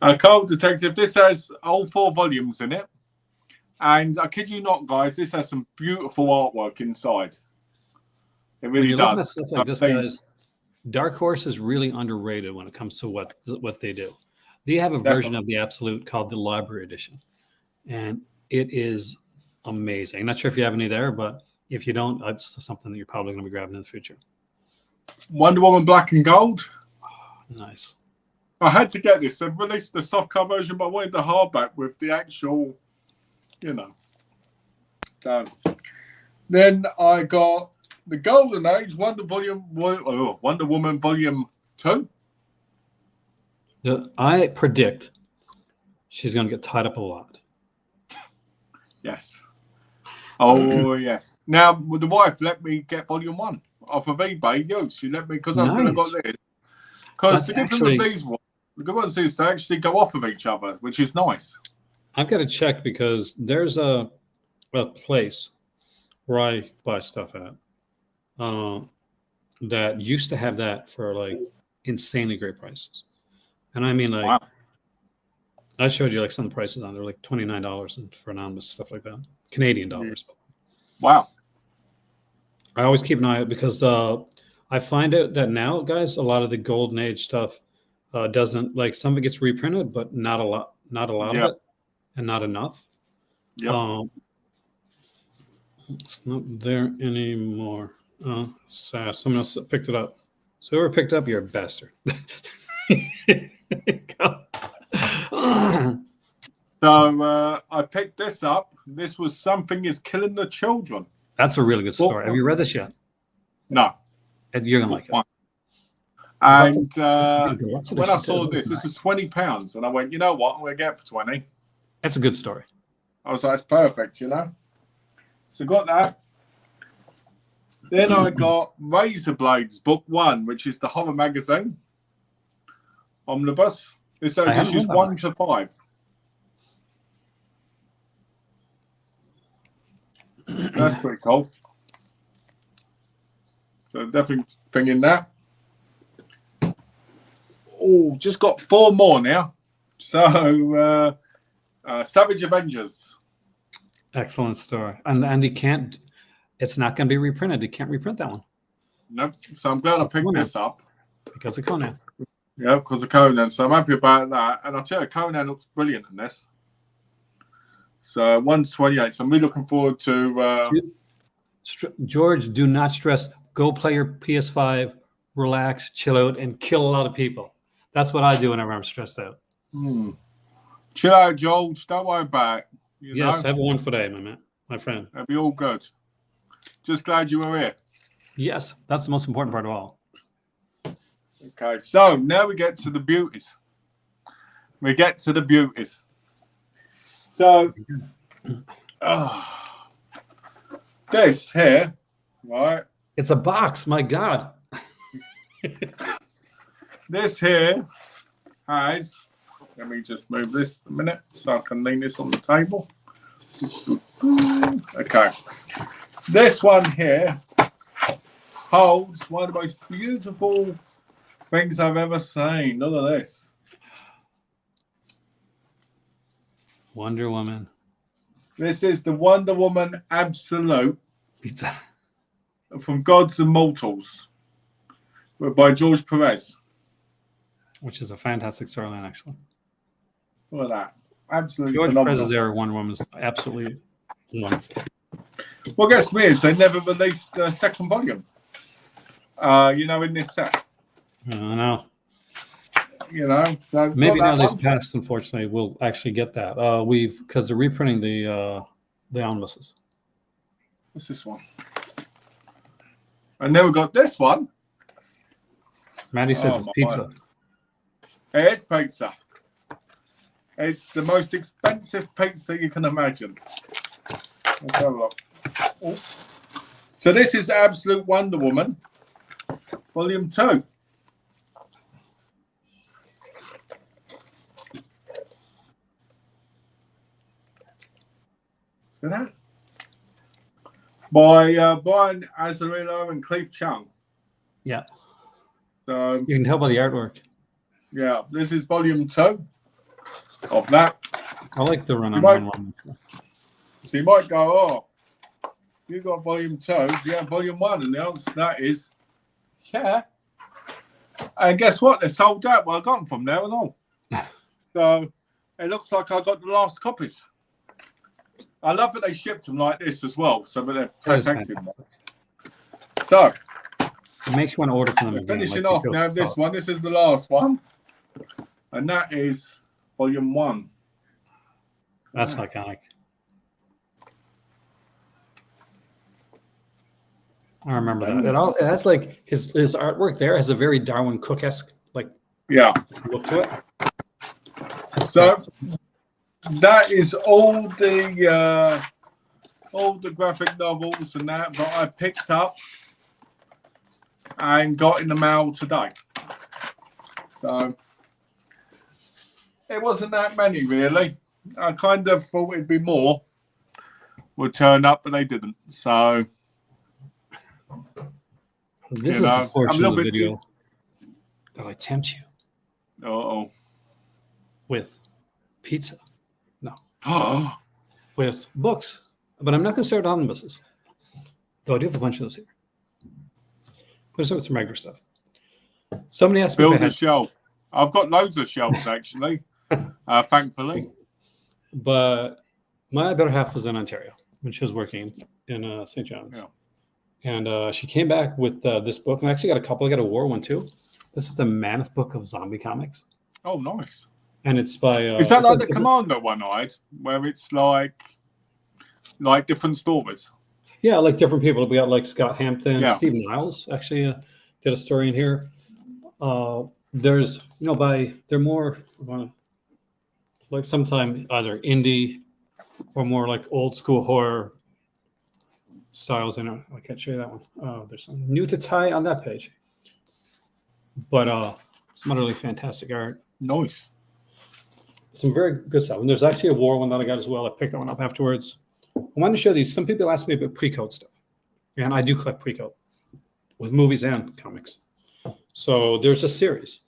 Occult Detective. This has all 4 volumes in it. And I kid you not, guys, this has some beautiful artwork inside. It When really you're looking at does. stuff like this, guys, Dark Horse is really underrated when it comes to what they do. They have a version of the Absolute called the Library Edition, and it is amazing. Not sure if you have any there, but if you don't, it's something that you're probably going to be grabbing in the future. Wonder Woman Black and Gold. Nice. I had to get this. They've released the softcover version, but I wanted the hardback with the actual, done. Then I got the Golden Age Wonder Woman Volume 2. I predict she's going to get tied up a lot. Yes. Oh, yes. Now, the wife let me get Volume 1 off of eBay. She let me, because I said I got this. Because the difference with these ones, the good ones is they actually go off of each other, which is nice. I've got to check because there's a place where I buy stuff at that used to have that for like insanely great prices. And I mean, like, wow. I showed you like some of the prices on there, like $29 for anonymous stuff like that, Canadian dollars. Wow. I always keep an eye out because I find out that now, guys, a lot of the Golden Age stuff doesn't, like, some of it gets reprinted, but not a lot of it, and not enough. Yeah. It's not there anymore. Sad. Someone else picked it up. So whoever picked up, you're a bastard. So I picked this up. This was Something is Killing the Children. That's a really good story. Have you read this yet? No. You're going to like it. And when I saw this was £20. And I went, you know what? I'm going to get it for 20. That's a good story. I was like, it's perfect, So got that. Then I got Razor Blades, Book 1, which is the horror magazine omnibus. This has issues 1 to 5. That's pretty cool. So definitely thinking that. Oh, just got 4 more now. So Savage Avengers. Excellent story. And they can't, it's not going to be reprinted. They can't reprint that one. No. So I'm glad I picked this up. Because of Conan. Yeah, because of Conan. So I'm happy about that. And I'll tell you, Conan looks brilliant in this. So 128. So I'm really looking forward to. George, do not stress. Go play your PS5, relax, chill out, and kill a lot of people. That's what I do whenever I'm stressed out. Chill out, George. Don't worry about it. Yes, have one for day, my friend. It'll be all good. Just glad you were here. Yes, that's the most important part of all. Okay, so now we get to the beauties. So, this here, right? It's a box, my God. This here has, let me just move this a minute so I can lean this on the table. Okay. This one here holds one of the most beautiful things I've ever seen. Look at this. Wonder Woman. This is the Wonder Woman Absolute from Gods and Mortals by George Perez. Which is a fantastic storyline, actually. Look at that. Absolutely George phenomenal. Perez's era Wonder Woman is absolutely wonderful. What gets me is they never released a second volume. In this set. I know. So maybe now this past, unfortunately, we'll actually get that. Because they're reprinting the omnibuses. What's this one? I never got this one. Maddie says it's pizza. Word. It is pizza. It's the most expensive pizza you can imagine. Let's have a look. Oh. So this is Absolute Wonder Woman, Volume 2. See that? by Brian Azzarello and Cleve Chung. Yeah. So You can tell by the artwork. yeah, this is volume 2 of that. I like the run on might- one. So you might go, oh, you got volume 2, yeah, volume 1, and the answer to that is yeah. And guess what? They're sold out. Well, I got them from there and all. So it looks like I got the last copies. I love that they shipped them like this as well, so that they're protected. So It makes you want to order from them again. finishing like off now this one. This is the last one, and that is volume 1. That's iconic. I remember that. It has like his artwork there has a very Darwin Cook-esque like look to it. So that is all the graphic novels and that I picked up and got in the mail today. So it wasn't that many really. I kind of thought it'd be more would turn up, but they didn't. So this is the portion of the video that I tempt you. With pizza. No. With books. But I'm not going to start omnibuses. Though I do have a bunch of those here. Going to start with some regular stuff. Somebody asked me build a shelf. I've got loads of shelves actually, thankfully. But my better half was in Ontario when she was working in St. John's. Yeah. And she came back with this book. And I actually got a couple. I got a war one too. This is the Mammoth Book of Zombie Comics. Oh, nice. And it's by... is that like the Commander one I had, where it's like different stories? Yeah, like different people. We got like Scott Hampton, Steve Niles actually did a story in here. There's, they're more like sometime either indie or more like old school horror styles in it. I can't show you that one. There's some new to tie on that page. But some utterly fantastic art. Nice. Some very good stuff. And there's actually a war one that I got as well. I picked that one up afterwards. I wanted to show these. Some people ask me about pre-code stuff. And I do collect pre-code with movies and comics. So there's a series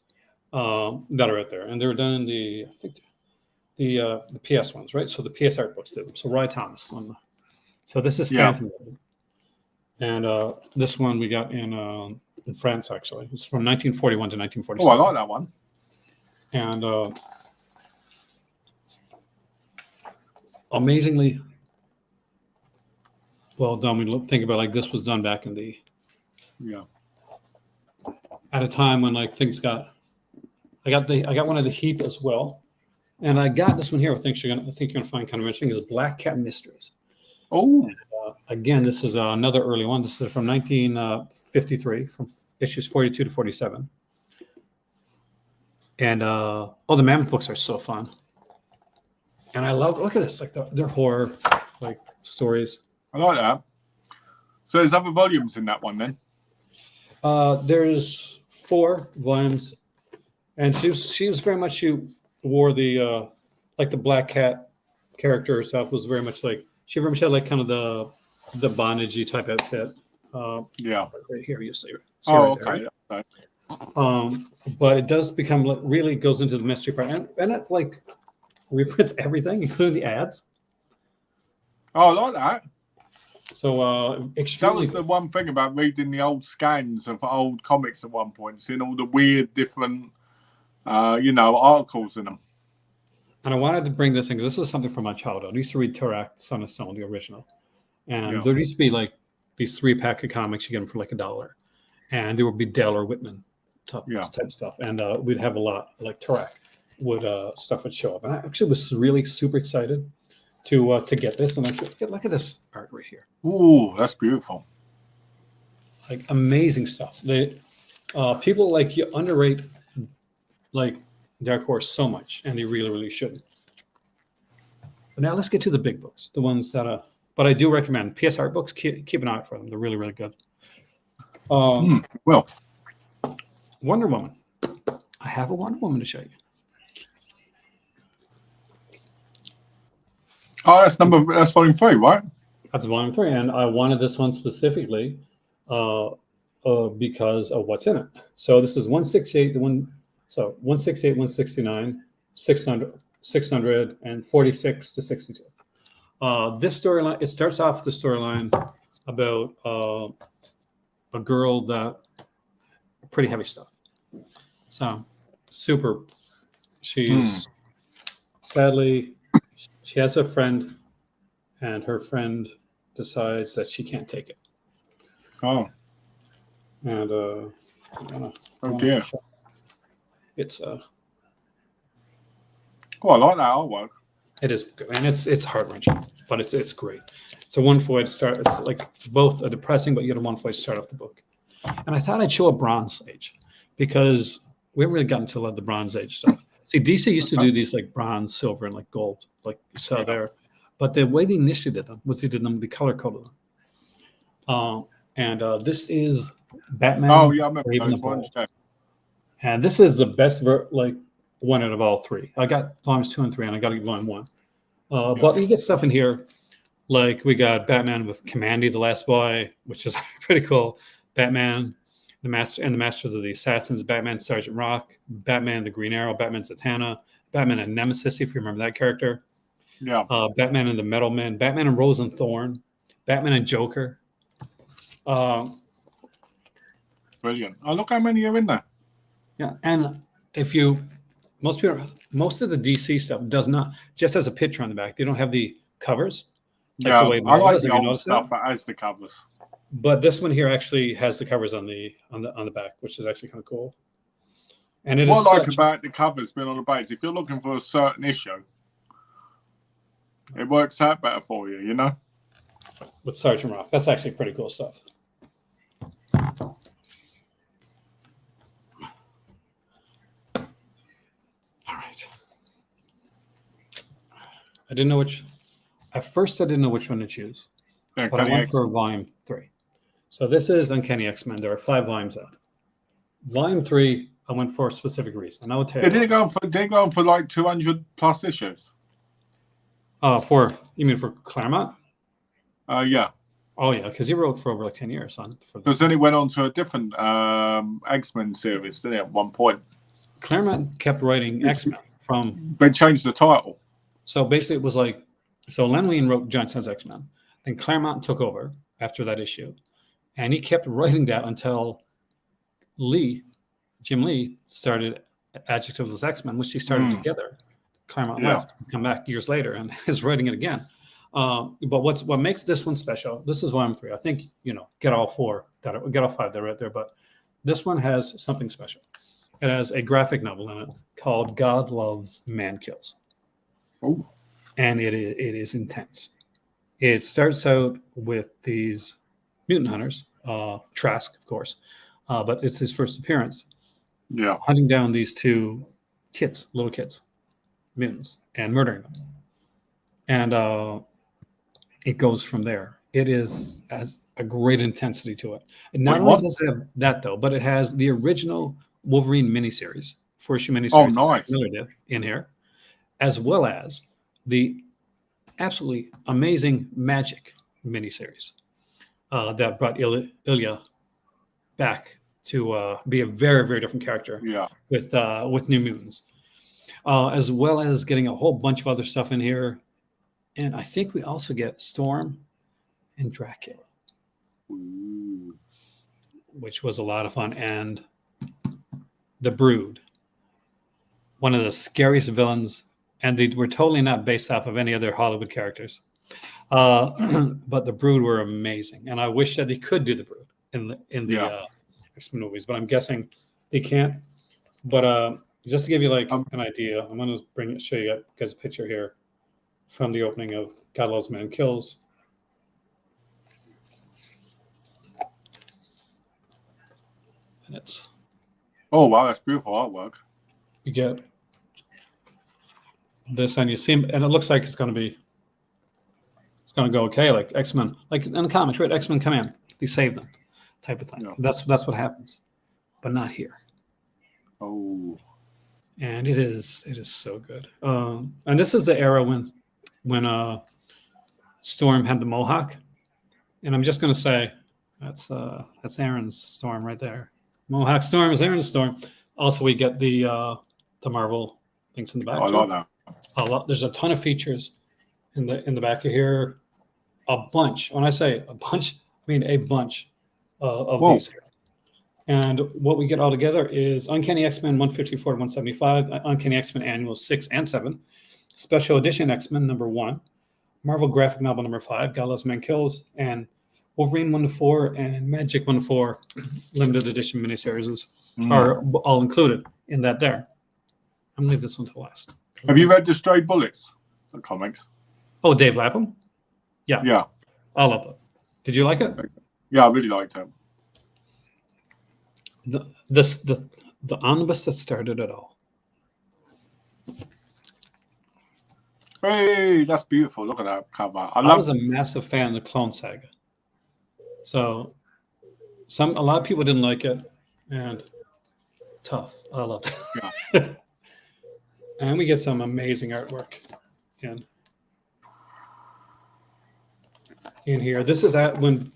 that are out there. And they were done in the PS ones, right? So the PS art books did them. So Roy Thomas. So this is Phantom. And this one we got in France, actually. It's from 1941 to 1947. Oh, I like that one. And amazingly well done. We think about like this was done back in the at a time when like things got. I got one of the Heap as well, and I got this one here. I think you're gonna find kind of interesting. Is Black Cat Mysteries. Oh, again, this is another early one. This is from 1953, from issues 42 to 47. And the Mammoth books are so fun. And I love, look at this, like they're horror, like stories. I like that. So there's other volumes in that one then? There's 4 volumes. And she was very much, she wore the, like the Black Cat character herself was very much like, she very much had like kind of the bondage-y type outfit. Right here, you see. Okay. Right? But it does become really goes into the mystery part, and it like reprints everything, including the ads. Oh, I like that. So that was the one thing about reading the old scans of old comics at one point, seeing all the weird different, articles in them. And I wanted to bring this in because this was something from my childhood. I used to read Turok, Son of Stone, the original, and there used to be like these 3-pack of comics you get them for like $1, and there would be Dale or Whitman type stuff, and we'd have a lot like Turok stuff would show up, and I actually was really super excited to get this, and look at this art right here. Ooh, that's beautiful! Like amazing stuff. They people like you underrate like Dark Horse so much, and they really, really shouldn't. But now let's get to the big books, the ones that but I do recommend PS art books. Keep an eye out for them; they're really, really good. Well, Wonder Woman. I have a Wonder Woman to show you. Oh, that's volume 3, right? That's volume 3, and I wanted this one specifically uh, because of what's in it. So this is 168 to 168, 169, 600, and 46 to 62. This storyline, it starts off the storyline about a girl that pretty heavy stuff. So super. She's sadly she has a friend, and her friend decides that she can't take it. Oh. And Oh dear. It's Oh, I like that artwork. it is good, and it's heart wrenching, but it's great. It's a wonderful way to start. It's like both a depressing, but yet a wonderful way to start off the book. And I thought I'd show a Bronze Age because we haven't really gotten to a lot of the Bronze Age stuff. See, DC used to do these like bronze, silver, and like gold, like you saw there. But the way they initially did them was they did them, the color coded them. And this is Batman. Oh yeah, I remember Brave and those the Bold. ones. Yeah. And this is the best one out of all three. I got volumes 2 and 3, and I got to get volume 1. But you get stuff in here, like we got Batman with Commandy, the Last Boy, which is pretty cool. Batman, the Masters of the Assassins, Batman, Sergeant Rock, Batman, the Green Arrow, Batman, Zatanna, Batman and Nemesis, if you remember that character. Yeah. Batman and the Metal Men, Batman and Rose and Thorn, Batman and Joker. Brilliant. Oh, look how many are in there. Yeah, and most of the DC stuff does not just has a picture on the back. They don't have the covers. Yeah, the way I like does. the Have you old noticed stuff that? that has the covers. But this one here actually has the covers on the back, which is actually kind of cool. And it What is I like such, about the covers being on the base, if you're looking for a certain issue, it works out better for you, you know? with Sergeant Rock. That's actually pretty cool stuff. All right. At first I didn't know which one to choose, Yeah, but I went for volume 3. So this is Uncanny X-Men. There are 5 volumes out. Volume 3, I went for a specific reason, and I will tell you. Did it go on for like 200 plus issues? You mean for Claremont? Yeah. Oh yeah, because he wrote for over like 10 years on. Because then he went on to a different X-Men series, didn't he, at one point? Claremont kept writing X-Men from. They changed the title. So basically, it was like, Len Wein wrote John Simon's X-Men, then Claremont took over after that issue, and he kept writing that until Jim Lee, started Adjectiveless X-Men, which he started together. Claremont left, come back years later, and is writing it again. But what makes this one special? This is volume 3. I think get all 4, get all 5 that are right there, but this one has something special. It has a graphic novel in it called God Loves, Man Kills. Oh. And it is intense. It starts out with these mutant hunters, Trask, of course, but it's his first appearance. Yeah. Hunting down these 2 little kids, mutants, and murdering them. And it goes from there. It has a great intensity to it. And not only does it have that, though, but it has the original Wolverine miniseries, 4-issue miniseries. Oh, nice. In here, as well as the absolutely amazing Magic miniseries that brought Ilya back to be a very, very different character. Yeah. With New Mutants, as well as getting a whole bunch of other stuff in here. And I think we also get Storm and Dracula, which was a lot of fun. And the Brood, one of the scariest villains. And they were totally not based off of any other Hollywood characters. But the Brood were amazing. And I wish that they could do the Brood in the X-Men movies, but I'm guessing they can't. But just to give you like an idea, I'm going to show you guys a picture here from the opening of God Loves, Man Kills. And it's... Oh, wow, that's beautiful artwork. You get this, and you see him, and it looks like it's going to go okay, like X-Men, like in the comics, right? X-Men come in, they save them, type of thing. Yeah. That's what happens, but not here. Oh, and it is so good. And this is the era when Storm had the mohawk, and I'm just going to say that's Aaron's Storm right there. Mohawk Storm is Aaron's Storm. Also, we get the Marvel things in the back. I like that. There's a ton of features in the back of here. A bunch. When I say a bunch, I mean a bunch of these here. And what we get all together is Uncanny X-Men 154 to 175, Uncanny X-Men Annual 6 and 7, Special Edition X-Men number 1, Marvel Graphic Novel number 5, God Loves Man Kills, and Wolverine 1 to 4 and Magic 1 to 4 limited edition miniseries are all included in that there. I'm going to leave this one to last. Have you read the Stray Bullets comics? Oh, Dave Lapham? Yeah. Yeah. I love that. Did you like it? Yeah, I really liked it. The omnibus that started it all. Hey, that's beautiful. Look at that cover. I was a massive fan of the Clone Saga. So a lot of people didn't like it, and tough. I love it. Yeah. And we get some amazing artwork in here. This is when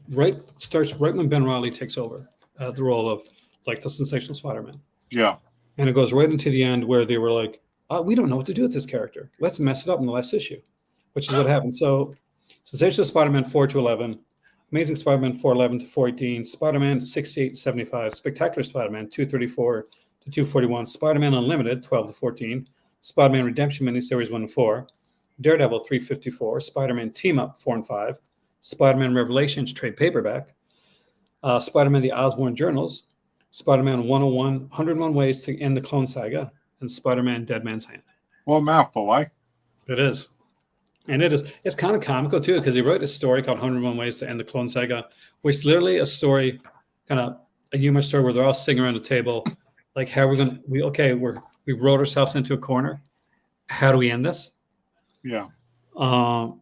Ben Reilly takes over the role of like the Sensational Spider-Man. Yeah. And it goes right into the end where they were like, we don't know what to do with this character. Let's mess it up in the last issue, which is what happened. So Sensational Spider-Man 4 to 11, Amazing Spider-Man 411 to 418, Spider-Man 68 to 75, Spectacular Spider-Man 234 to 241, Spider-Man Unlimited 12 to 14, Spider-Man Redemption miniseries 1 to 4, Daredevil 354, Spider-Man Team Up 4 and 5, Spider-Man Revelations trade paperback, Spider-Man The Osborn Journals, Spider-Man 101 Ways to End the Clone Saga, and Spider-Man Dead Man's Hand. What a mouthful, eh? It is. And it's kind of comical, too, because he wrote a story called 101 Ways to End the Clone Saga, which is literally a story, kind of a humor story where they're all sitting around a table, like, how are we going to, we wrote ourselves into a corner. How do we end this? Yeah. Sounds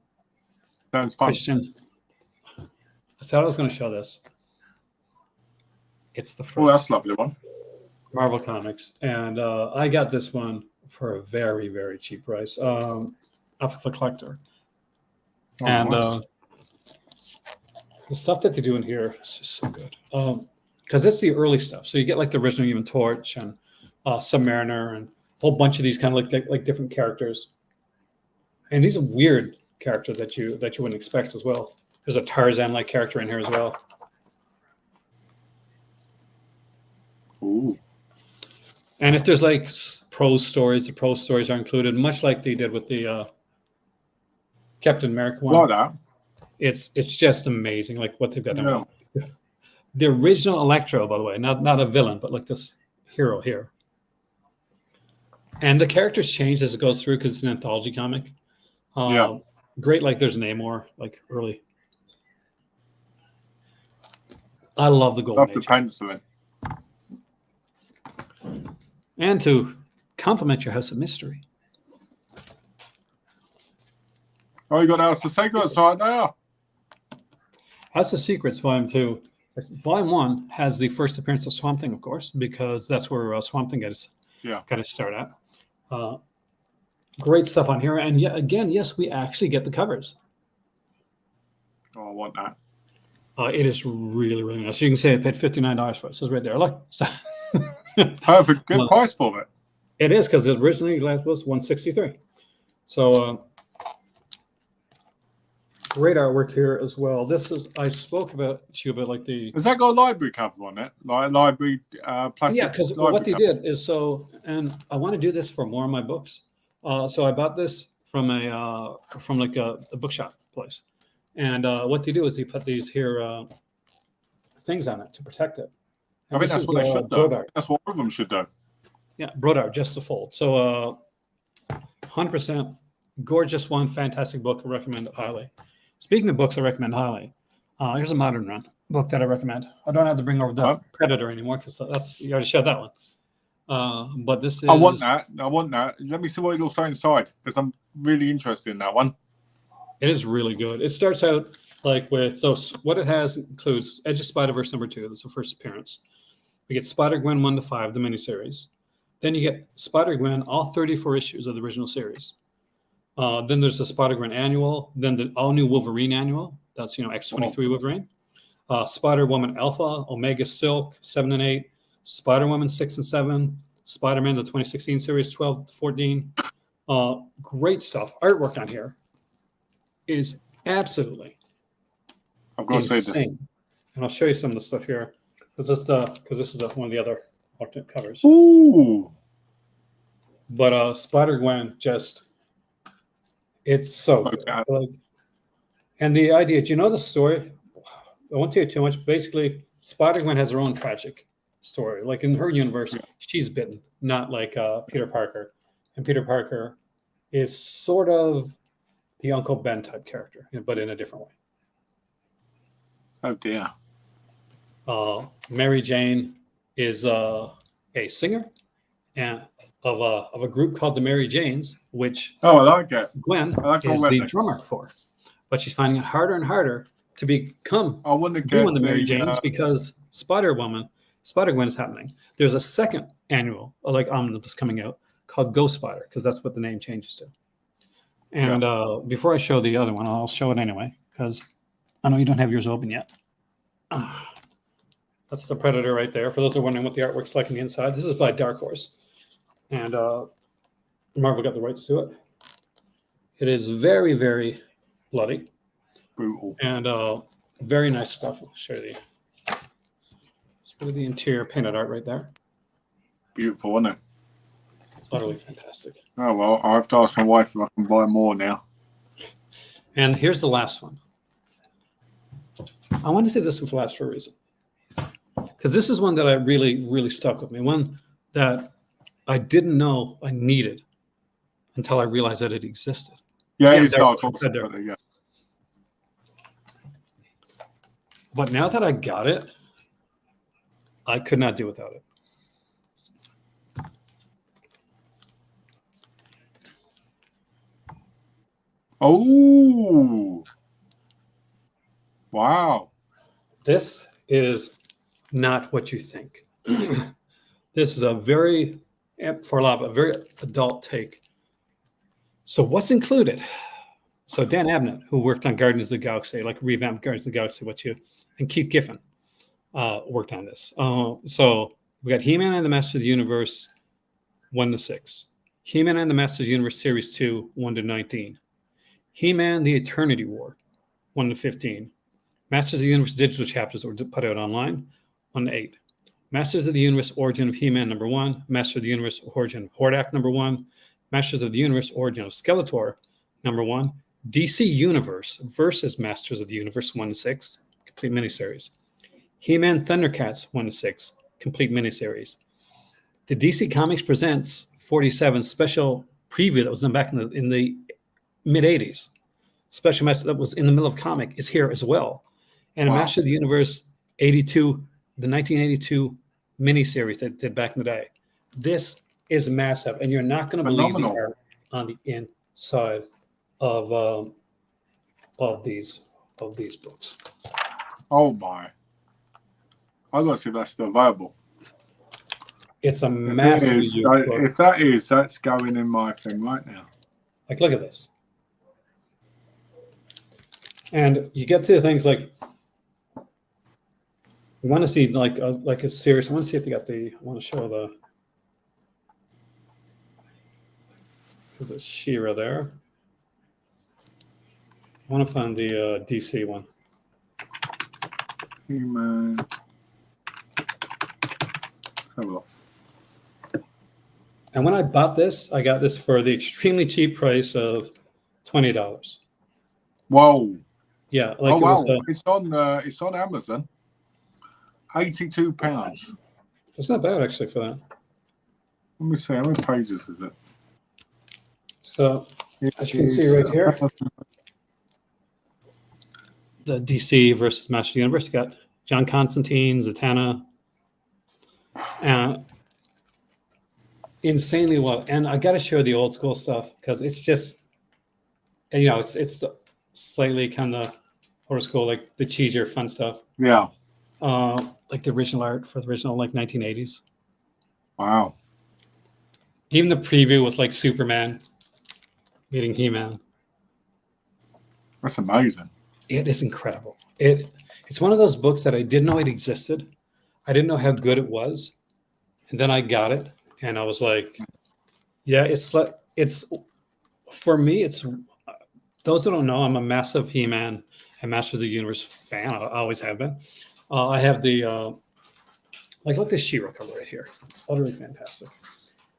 fun. Christian, I said I was going to show this. It's the first. Oh, that's a lovely one. Marvel Comics. And I got this one for a very, very cheap price off of the collector. Oh, and nice. The stuff that they do in here is just so good. Because it's the early stuff. So you get like the original Human Torch and Submariner and a whole bunch of these kind of like different characters. And these are weird characters that you wouldn't expect as well. There's a Tarzan-like character in here as well. Ooh. And if there's like prose stories, the prose stories are included, much like they did with the Captain America one. Like that. It's just amazing, like what they've got done. Yeah. The original Electro, by the way, not a villain, but like this hero here. And the characters change as it goes through because it's an anthology comic. Great, like there's Namor, like early. I love the Golden Love the Age. penciling. And to complement your House of Mystery. Oh, you got House of Secrets right there. House of Secrets, Volume 2. Volume 1 has the first appearance of Swamp Thing, of course, because that's where Swamp Thing got his start at. Great stuff on here. And yet again, yes, we actually get the covers. Oh, I want that. It is really, really nice. You can see I paid $59 for it. So it's right there. Look. Perfect. Good price for it. It is, because it originally was $163. So great artwork here as well. This is, I spoke about to you about like the. Has that got a library cover on it? Like library plastic? Yeah, because what they did is and I want to do this for more of my books. So I bought this from a bookshop place, and what they do is they put these here things on it to protect it. And I think that's what they should do. Brodart. That's what all of them should do. Yeah, Brodart, just the fold. So 100% gorgeous one, fantastic book. I recommend it highly. Speaking of books I recommend highly, here's a modern run book that I recommend. I don't have to bring over the Predator anymore because you already showed that one. But this is. I want that. Let me see what it'll say inside because I'm really interested in that one. It is really good. It starts out like with what it has includes Edge of Spider-Verse #2. That's the first appearance. We get Spider-Gwen 1 to 5, the miniseries. Then you get Spider-Gwen, all 34 issues of the original series. Then there's the Spider-Gwen annual. Then the all-new Wolverine annual. That's X-23 Wolverine. Spider-Woman Alpha, Omega Silk 7 and 8. Spider-Woman 6 and 7. Spider-Man the 2016 series 12 to 14. Great stuff. Artwork on here is absolutely I've got to say this. insane. And I'll show you some of the stuff here. This is one of the other alternate covers. Ooh. But Spider-Gwen it's so good. Like, and the idea, do you know the story? I won't tell you too much. But basically, Spider-Gwen has her own tragic story. Like in her universe, she's bitten, not like Peter Parker. And Peter Parker is sort of the Uncle Ben type character, but in a different way. Oh dear. Mary Jane is a singer and of a group called the Mary Janes, which I like it. Gwen like is the drummer for. But she's finding it harder and harder to become one of the Mary Janes because Spider-Gwen is happening. There's a second annual omnibus coming out called Ghost Spider, because that's what the name changes to. And before I show the other one, I'll show it anyway, because I know you don't have yours open yet. That's the Predator right there. For those who are wondering what the artwork's like on the inside, this is by Dark Horse. And Marvel got the rights to it. It is very, very bloody. Brutal. And very nice stuff. I'll show you the interior painted art right there. Beautiful, isn't it? Utterly fantastic. Oh, well, I have to ask my wife if I can buy more now. And here's the last one. I want to say this one last for a reason. Because this is one that I really, really stuck with me. One that I didn't know I needed until I realized that it existed. Yeah, it's Dark Horse. Yeah. But now that I got it, I could not do without it. Oh, wow. This is not what you think. This is a very adult take. So what's included? So Dan Abnett, who worked on Guardians of the Galaxy, like revamped Guardians of the Galaxy, and Keith Giffen worked on this. So we got He-Man and the Master of the Universe 1 to 6. He-Man and the Master of the Universe Series 2, 1 to 19. He-Man, The Eternity War, 1 to 15. Masters of the Universe digital chapters were put out online, 1 to 8. Masters of the Universe Origin of He-Man, number 1. Master of the Universe Origin of Hordak, number 1. Masters of the Universe Origin of Skeletor, number 1. DC Universe versus Masters of the Universe, 1 to 6, complete miniseries. He-Man Thundercats, 1 to 6, complete miniseries. The DC Comics Presents 47 special preview that was done back in the mid-'80s. Special message that was in the middle of comic is here as well. And Master of the Universe 82, the 1982 miniseries that did back in the day. This is massive, and you're not going to believe the art on the inside of these books. Oh my! I gotta see if that's still available. It's a massive. If that is, that's going in my thing right now. Like, look at this. And you get to things like, you want to see like a series. I want to see if they got I want to show there's a She-Ra there. I want to find the DC one. He-Man. Have a look. And when I bought this, I got this for the extremely cheap price of $20. Whoa! Yeah, it's on Amazon. £82. It's not bad actually for that. Let me see, how many pages is it? So as you can see right here, the DC versus Master of the Universe. You got John Constantine, Zatanna, insanely well. And I got to show the old school stuff because it's just, it's slightly kind of old school, like the cheesier fun stuff. Yeah. Like the original art for the original 1980s. Wow. Even the preview with like Superman meeting He-Man. That's amazing. It is incredible. It's one of those books that I didn't know it existed. I didn't know how good it was, and then I got it, and I was like, "Yeah, it's for me. It's those that don't know. I'm a massive He-Man and Masters of the Universe fan. I always have been. I have the look at this She-Ra cover right here. It's utterly fantastic,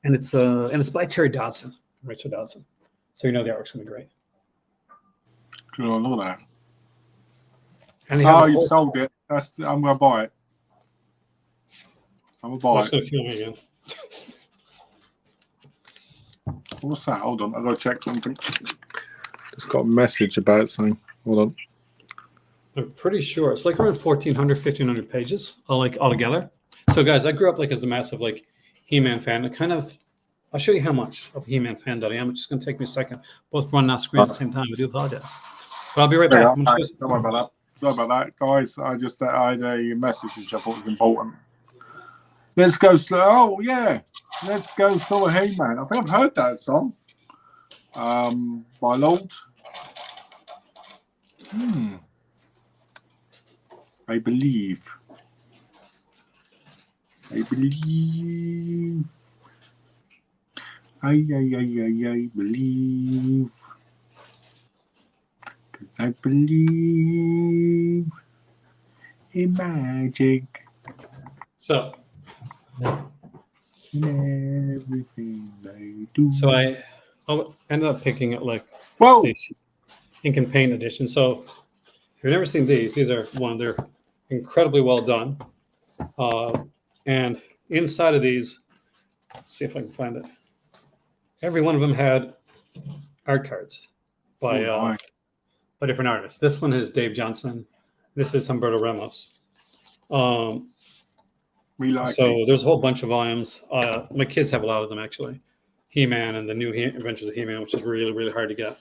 and it's by Terry Dodson, Rachel Dodson. So you know the artwork's gonna be great. Good, I love that. And you sold it. I'm gonna buy it. I'm gonna buy it. Gonna kill me again. What's that? Hold on, I gotta check something. Just got a message about something. Hold on. I'm pretty sure it's like around 1,400, 1,500 pages, all together. So, guys, I grew up like as a massive like He-Man fan. I'll show you how much of a He-Man fan that I am. It's just gonna take me a second. Both running off screen at the same time. I do apologize, but I'll be right back. Don't worry about that. Sorry about that, guys. I had a message which I thought was important. Let's go slow. Oh yeah, let's go slow. Hey man, I think I've heard that song. My Lord. I believe. I believe. I believe. Because I believe in magic. So, in everything they do. so I ended up picking it like Whoa! the ink and paint edition. So, if you've never seen these are they're incredibly well done. And inside of these, let's see if I can find it. Every one of them had art cards by different artists. This one is Dave Johnson. This is Humberto Ramos. There's a whole bunch of volumes. My kids have a lot of them actually. He-Man and the New Adventures of He-Man, which is really, really hard to get.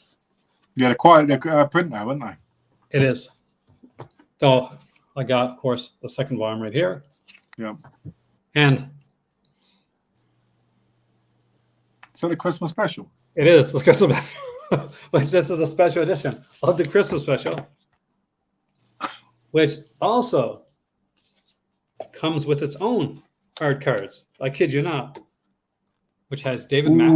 Yeah, they're print now, aren't they? It is. So I got, of course, the second volume right here. Yeah. And so the Christmas special. It is the Christmas special. Which this is a special edition of the Christmas special, which also comes with its own art cards. I kid you not. Which has David Mack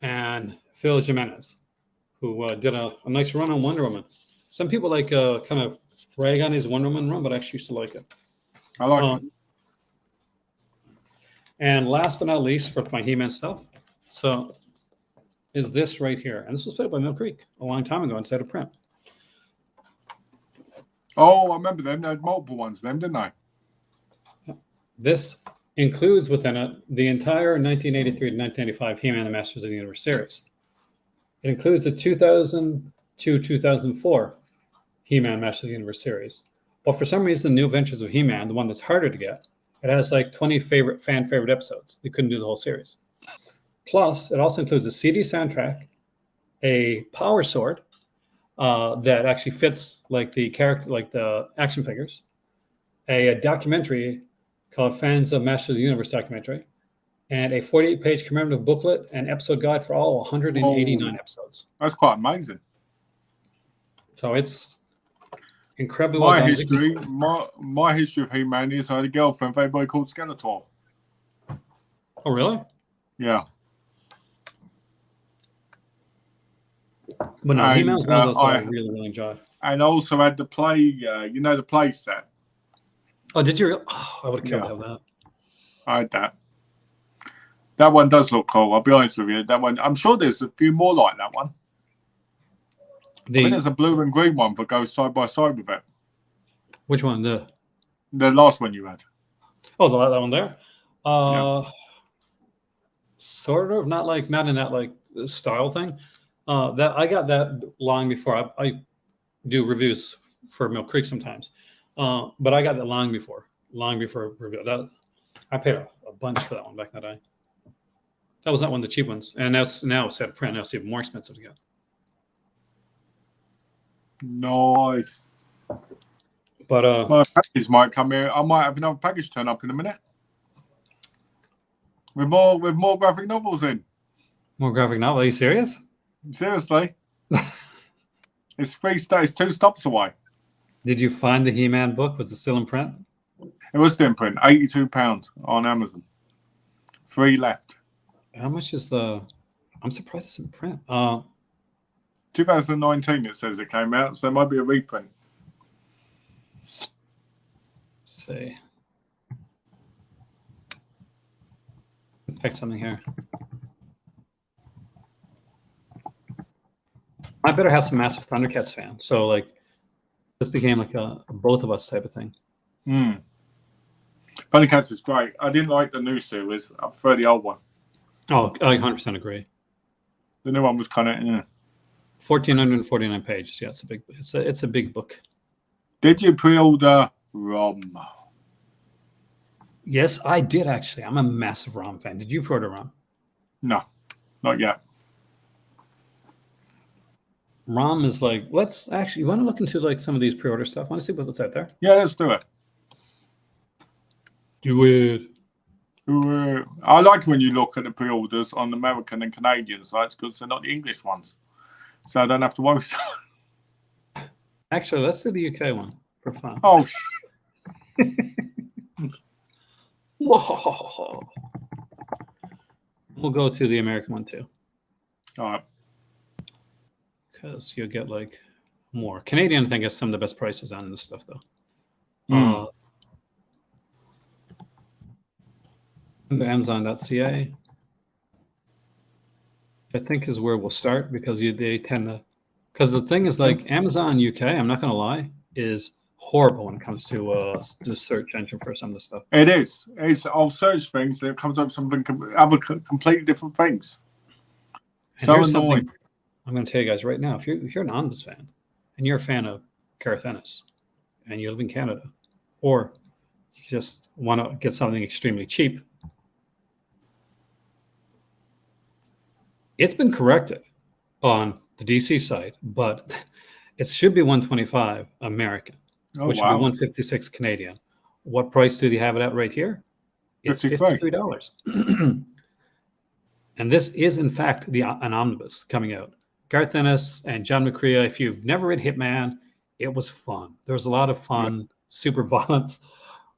and Phil Jimenez, who did a nice run on Wonder Woman. Some people like kind of rag on his Wonder Woman run, but I actually used to like it. I like it. And last but not least, for my He-Man stuff, so is this right here. And this was put up by Mill Creek a long time ago instead of print. Oh, I remember them. They had multiple ones, didn't they? This includes within it the entire 1983 to 1985 He-Man and the Masters of the Universe series. It includes the 2002-2004 He-Man Masters of the Universe series. But for some reason, the New Adventures of He-Man, the one that's harder to get, it has like 20 fan favorite episodes. You couldn't do the whole series. Plus, it also includes a CD soundtrack, a power sword that actually fits like the character, like the action figures, a documentary called Fans of Masters of the Universe documentary, and a 48-page commemorative booklet and episode guide for all 189 episodes. That's quite amazing. So it's incredibly well done. My history of He-Man is I had a girlfriend, everybody called Skeletor. Oh, really? Yeah. But no, He-Man's one of those that I really, really enjoy. And also had the play, the play set. Oh, did you? Oh, I would have killed to have that. I had that. That one does look cool. I'll be honest with you. That one, I'm sure there's a few more like that one. I think there's a blue and green one that goes side by side with it. Which one? The last one you had. Oh, that one there. Sort of, not in that like style thing. That I got that long before I do reviews for Mill Creek sometimes. But I got that long before review. That I paid a bunch for that one back in the day. That was not one of the cheap ones, and now it's out of print. Now it's even more expensive to get. Nice. But my package might come here. I might have another package turn up in a minute with more graphic novels in. More graphic novel. Are you serious? Seriously. It's 2 stops away. Did you find the He-Man book? Was it still in print? It was still in print. £82 on Amazon. 3 left. How much is the? I'm surprised it's in print. 2019 it says it came out, so it might be a reprint. Let's see. Check something here. I better have some massive Thundercats fan. So like, this became like a both of us type of thing. Thundercats is great. I didn't like the new series. I prefer the old one. Oh, I 100% agree. The new one was kind of. 1,449 pages. Yeah, it's a big book. Did you pre-order ROM? Yes, I did actually. I'm a massive ROM fan. Did you pre-order ROM? No, not yet. ROM is like, let's actually, you want to look into like some of these pre-order stuff? Want to see what's out there? Yeah, let's do it. Do it. I like when you look at the pre-orders on American and Canadian sites because they're not the English ones. So I don't have to worry. Actually, let's do the UK one for fun. Oh, We'll go to the American one too. all right. Because you'll get like more. Canadian, I think, has some of the best prices on this stuff though. Amazon.ca, I think, is where we'll start because they tend to. Because the thing is, like Amazon UK, I'm not going to lie, is horrible when it comes to the search engine for some of the stuff. It is. I'll search things and it comes up something other completely different things. And So here's annoying. something I'm going to tell you guys right now. If you're an Omnibus fan and you're a fan of Gareth Ennis and you live in Canada, or you just want to get something extremely cheap, it's been corrected on the DC side, but it should be $125 American, which would be $156 Canadian. What price do they have it at right here? It's $53. And this is, in fact, an omnibus coming out. Garth Ennis and John McCrea. If you've never read Hitman, it was fun. There was a lot of fun, super violence,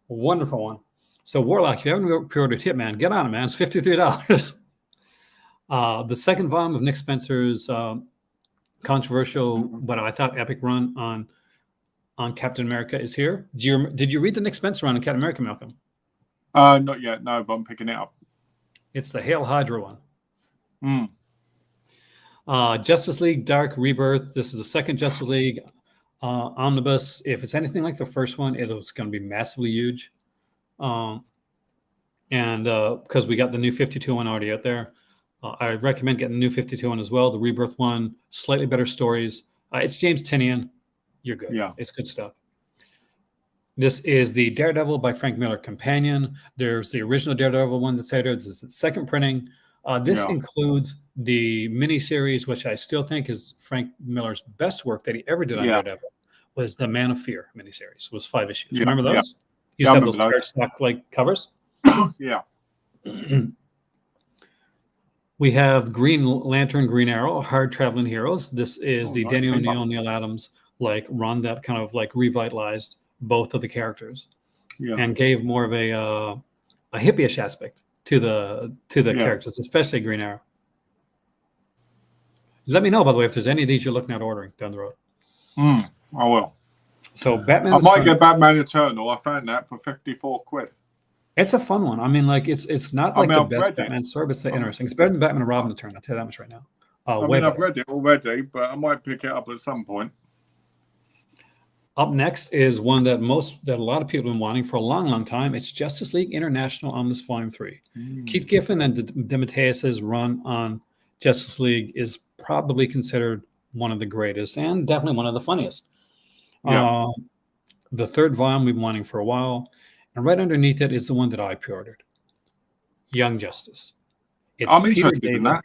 wonderful one. So Warlock, if you haven't pre-ordered Hitman, get on it, man. It's $53. The second volume of Nick Spencer's controversial, but I thought epic run on Captain America is here. Did you read the Nick Spencer run on Captain America, Malcolm? Not yet. No, but I'm picking it up. It's the Hail Hydra one. Justice League Dark Rebirth. This is the second Justice League omnibus. If it's anything like the first one, it's going to be massively huge. And because we got the new 52 one already out there. I recommend getting the new 52 one as well. The Rebirth one, slightly better stories. It's James Tynion. You're good. Yeah. It's good stuff. This is the Daredevil by Frank Miller companion. There's the original Daredevil one that's out there. This is the second printing. This includes the miniseries, which I still think is Frank Miller's best work that he ever did on Daredevil, was the Man of Fear miniseries. It was 5 issues. Yeah. Remember those? Yeah. You have those cardstock like covers? Yeah. We have Green Lantern, Green Arrow, Hard Traveling Heroes. This is the Denny O'Neil, Neil Adams run that kind of like revitalized both of the characters and gave more of a hippie-ish aspect to the characters, especially Green Arrow. Let me know, by the way, if there's any of these you're looking at ordering down the road. I will. So Batman. I might get Batman Eternal. I found that for £54. It's a fun one. I mean, like it's not like the best Batman story, but it's interesting. It's better than Batman and Robin Eternal. I'll tell you that much right now. I've read it already, but I might pick it up at some point. Up next is one that a lot of people have been wanting for a long, long time. It's Justice League International Omnibus Volume 3. Keith Giffen and DeMatteis's run on Justice League is probably considered one of the greatest and definitely one of the funniest. The third volume we've been wanting for a while. And right underneath it is the one that I pre-ordered, Young Justice. I'm interested in that.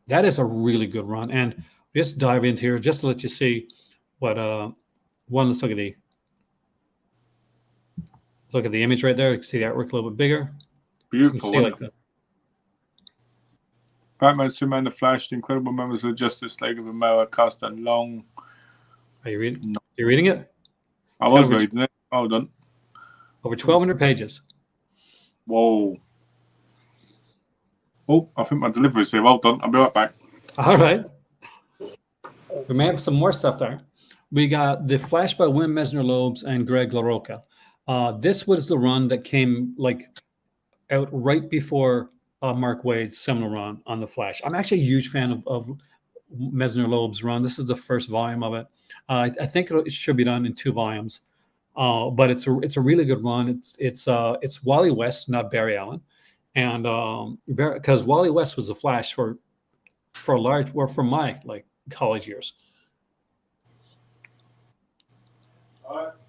That is a really good run. And just dive into here just to let you see what let's look at the image right there. You can see the artwork a little bit bigger. Beautiful. You can see Batman, Superman, The Flash, The Incredible Members of the Justice League of America, cast a long. Are you reading? No. You're reading it? I was reading it. Hold on. Over 1,200 pages. Whoa. Oh, I think my delivery's here. Hold on. I'll be right back. All right. We may have some more stuff there. We got The Flash by Wim Mesner-Loebs and Greg LaRocca. This was the run that came like out right before Mark Waid's seminal run on The Flash. I'm actually a huge fan of Mesner-Loeb's run. This is the first volume of it. I think it should be done in 2 volumes, but it's a really good run. It's Wally West, not Barry Allen, and because Wally West was the Flash for my like college years.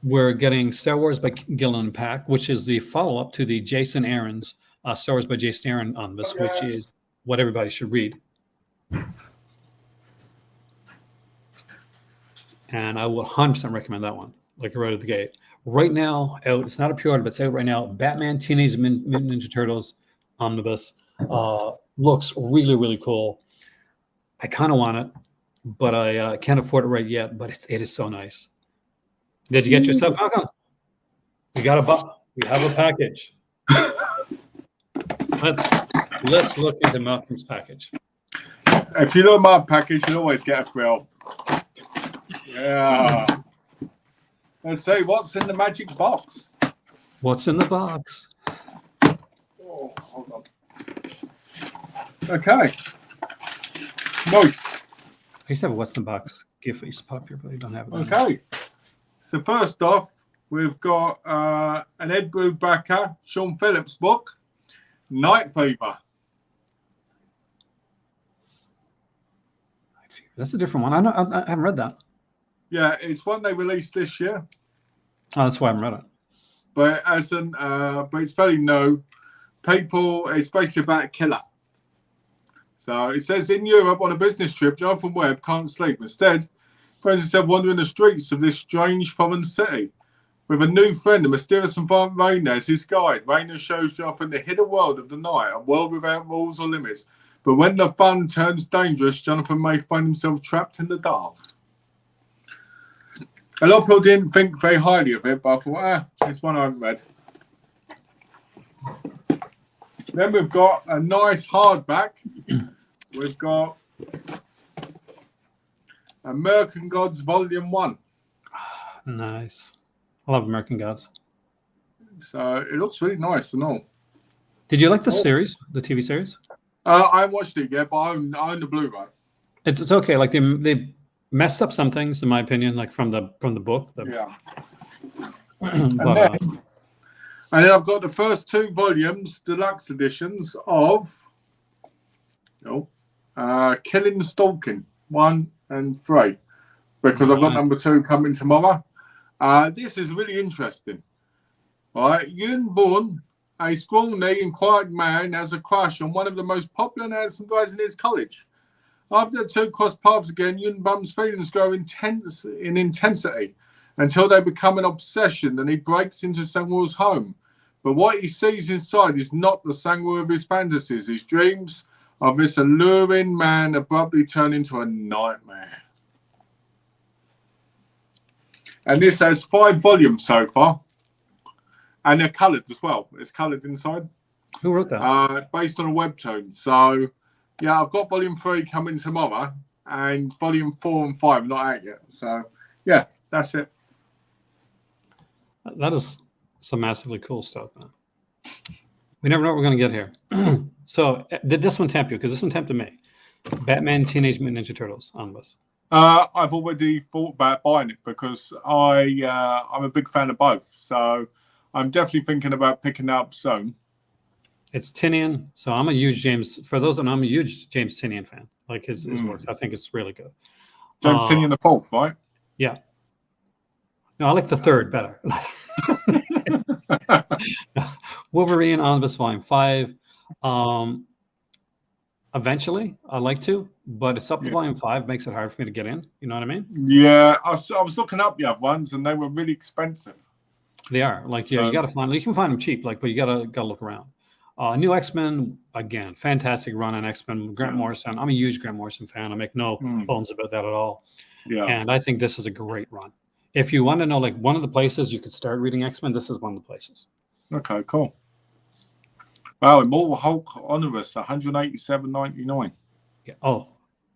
We're getting Star Wars by Gillen and Pack, which is the follow-up to the Jason Aaron's Star Wars by Jason Aaron on this, which is what everybody should read. And I will 100% recommend that one, like right at the gate. Right now, out, it's not a pre-order, but it's out right now. Batman Teenage Mutant Ninja Turtles Omnibus looks really, really cool. I kind of want it, but I can't afford it right yet, but it is so nice. Did you get your stuff, Malcolm? We have a package. Let's look into Malcolm's package. If you look at my package, you always get a thrill. Yeah. Let's see what's in the magic box. What's in the box? Oh, hold on. Okay. Nice. I used to have a what's in the box gift. It's popular, but I don't have it. Okay. So first off, we've got an Ed Brubaker, Sean Phillips book, Night Fever. That's a different one. I haven't read that. Yeah, it's one they released this year. Oh, that's why I haven't read it. But but it's very new. It's basically about a killer. So it says in Europe on a business trip, Jonathan Webb can't sleep. Instead, finds himself wandering the streets of this strange foreign city. With a new friend, a mysterious and violent Rainer as his guide, Rainer shows Jonathan the hidden world of the night, a world without rules or limits. But when the fun turns dangerous, Jonathan may find himself trapped in the dark. A lot of people didn't think very highly of it, but I thought, it's one I haven't read. Then we've got a nice hardback. We've got American Gods Volume 1. Nice. I love American Gods. So it looks really nice and all. Did you like the series, the TV series? I watched it, yeah, but I own the Blu-ray. It's okay. Like they messed up some things, in my opinion, like from the book. Yeah. But, and then I've got the first 2 volumes, deluxe editions of Killing Stalking 1 and 3, because I've got number 2 coming tomorrow. This is really interesting. All right, Yun Boon, a scrawny and quiet man, has a crush on one of the most popular and handsome guys in his college. After the 2 cross paths again, Yun Bum's feelings grow in intensity until they become an obsession, and he breaks into Sang-woo's home. But what he sees inside is not the Sang-woo of his fantasies. His dreams of this alluring man abruptly turn into a nightmare. And this has 5 volumes so far. And they're coloured as well. It's coloured inside. who wrote that? Based on a webtoon. So, yeah, I've got volume 3 coming tomorrow. And volume 4 and 5 not out yet. So, yeah, that's it. That is some massively cool stuff, man. We never know what we're going to get here. So, did this one tempt you? Because this one tempted me. Batman Teenage Mutant Ninja Turtles Omnibus. I've already thought about buying it because I'm a big fan of both. So I'm definitely thinking about picking up soon. It's Tinian, so I'm a huge James. For those that know, I'm a huge James Tinian fan. Like his work, I think it's really good. James Tinian the 4th, right? Yeah. No, I like the 3rd better. Wolverine Omnibus Volume 5. Eventually, I'd like to, but it's up to Volume 5. Makes it hard for me to get in. You know what I mean? Yeah, I was looking up the other ones, and they were really expensive. They are. Like, yeah, you got to find. You can find them cheap, like, but you gotta look around. New X-Men, again, fantastic run on X-Men. Grant Morrison, I'm a huge Grant Morrison fan. I make no bones about that at all. Yeah. And I think this is a great run. If you want to know, like, one of the places you could start reading X-Men, this is one of the places. Okay, cool. Wow, Immortal Hulk Omnibus, 187.99. Yeah. Oh,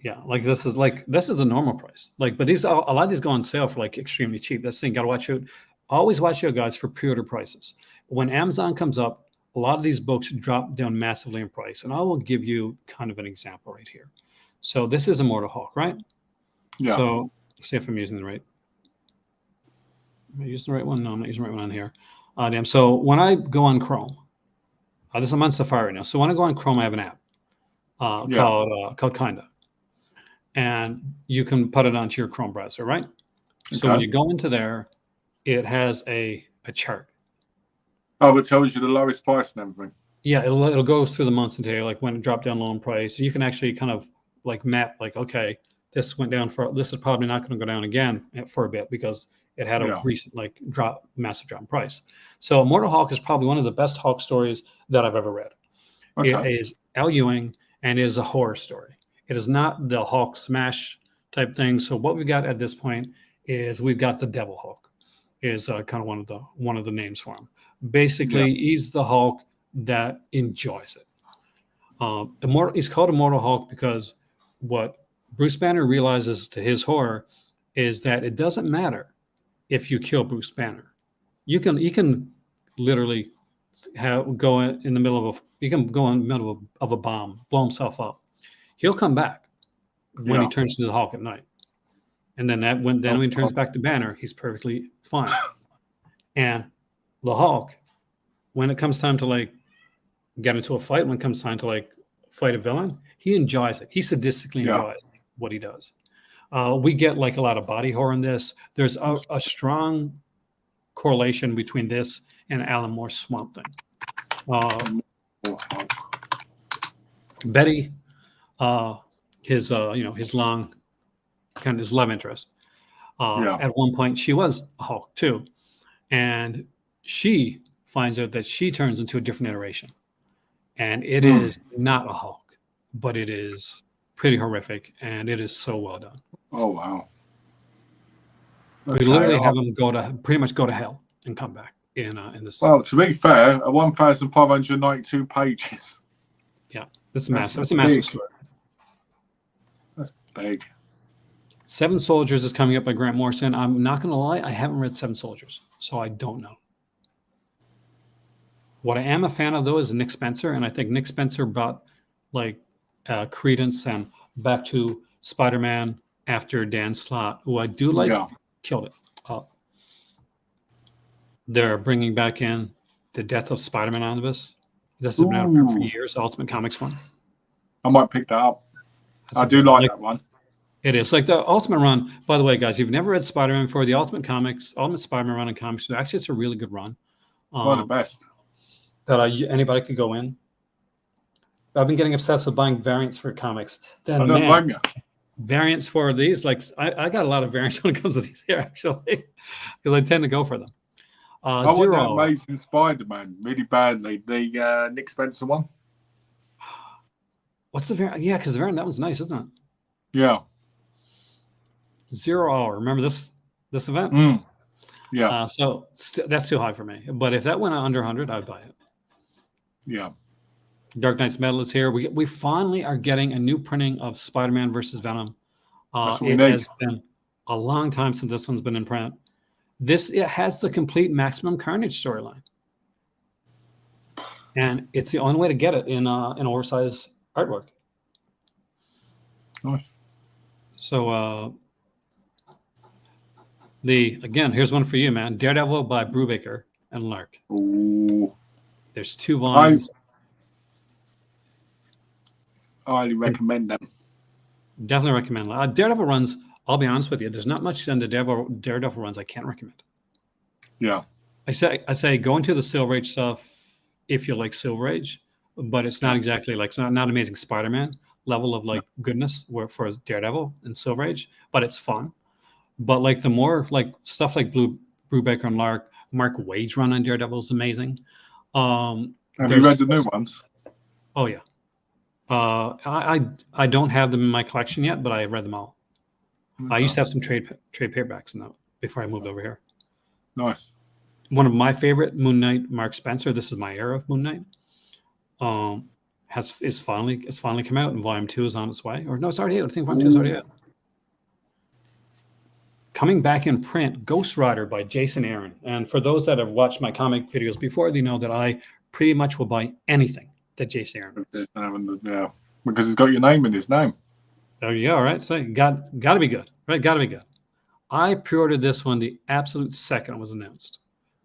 yeah. Like this is the normal price. Like, but these a lot of these go on sale for like extremely cheap. That's the thing. Got to watch out. Always watch out, guys, for pre-order prices. When Amazon comes up, a lot of these books drop down massively in price, and I will give you kind of an example right here. So this is Immortal Hulk, right? Yeah. So see if I'm using the right. Am I using the right one? No, I'm not using the right one on here. Damn. So when I go on Chrome, this I'm on Safari right now. So when I go on Chrome, I have an app called Kinda, and you can put it onto your Chrome browser, right? So when you go into there, it has a chart. Oh, it tells you the lowest price and everything. Yeah, it'll go through the months and tell you like when it dropped down low in price. So you can actually kind of like map like, okay, this went down this is probably not going to go down again for a bit because it had a recent like massive drop in price. So Immortal Hulk is probably one of the best Hulk stories that I've ever read. Okay. It is Al Ewing and it is a horror story. It is not the Hulk smash type thing. So what we've got at this point is we've got the Devil Hulk is kind of one of the names for him. Basically, he's the Hulk that enjoys it. He's called Immortal Hulk because what Bruce Banner realizes to his horror is that it doesn't matter if you kill Bruce Banner. He can literally go in the middle of a bomb, blow himself up. He'll come back when he turns into the Hulk at night. And then when he turns back to Banner, he's perfectly fine. And the Hulk, when it comes time to like get into a fight, when it comes time to like fight a villain, he enjoys it. He sadistically enjoys what he does. We get like a lot of body horror in this. There's a strong correlation between this and Alan Moore's Swamp Thing. Betty, his long kind of his love interest. At one point, she was a Hulk too, and she finds out that she turns into a different iteration, and it is not a Hulk, but it is pretty horrific, and it is so well done. Oh wow! We literally have him pretty much go to hell and come back in this. Well, to be fair, 1,592 pages. Yeah, that's massive. That's a massive story. That's big. Seven Soldiers is coming up by Grant Morrison. I'm not going to lie, I haven't read Seven Soldiers, so I don't know. What I am a fan of, though, is Nick Spencer, and I think Nick Spencer brought like credence and back to Spider-Man after Dan Slott, who I do like, killed it. They're bringing back in the Death of Spider-Man omnibus. This has been out there for years, the Ultimate Comics one. I might pick that up. I do like that one. It is like the Ultimate run. By the way, guys, if you've never read Spider-Man before, the Ultimate Spider-Man run in comics, actually, it's a really good run. One of the best that anybody could go in. I've been getting obsessed with buying variants for comics. Then variants for these, like I got a lot of variants when it comes to these here, actually, because I tend to go for them. I want that Amazing Spider-Man really badly. The Nick Spencer one. What's the variant? Yeah, because the variant, that one's nice, isn't it? Yeah. 0 Hour. Remember this event? Yeah. So that's too high for me. But if that went under 100, I'd buy it. Yeah. Dark Knight's Metal is here. We finally are getting a new printing of Spider-Man versus Venom. It has been a long time since this one's been in print. It has the complete Maximum Carnage storyline, and it's the only way to get it in an oversized artwork. Nice. So here's one for you, man. Daredevil by Brubaker and Lark. Ooh. There's 2 volumes. I highly recommend them. Definitely recommend. Daredevil runs, I'll be honest with you, there's not much in the Daredevil runs I can't recommend. Yeah. I say go into the Silver Age stuff if you like Silver Age, but it's not exactly like, it's not Amazing Spider-Man level of like goodness for Daredevil and Silver Age, but it's fun. But like the more like stuff like Brubaker and Lark, Mark Wade's run on Daredevil is amazing. Have you read the new ones? Oh yeah. I don't have them in my collection yet, but I read them all. I used to have some trade paperbacks in that before I moved over here. Nice. One of my favorite Moon Knight, Mark Spencer. This is my era of Moon Knight. It's finally come out, and Volume 2 is on its way. Or no, it's already out. I think Volume 2 is already out. Coming back in print, Ghost Rider by Jason Aaron. And for those that have watched my comic videos before, they know that I pretty much will buy anything that Jason Aaron writes. Yeah, because it's got your name in his name. Oh yeah, all right. So got to be good, right? Got to be good. I pre-ordered this one the absolute second it was announced.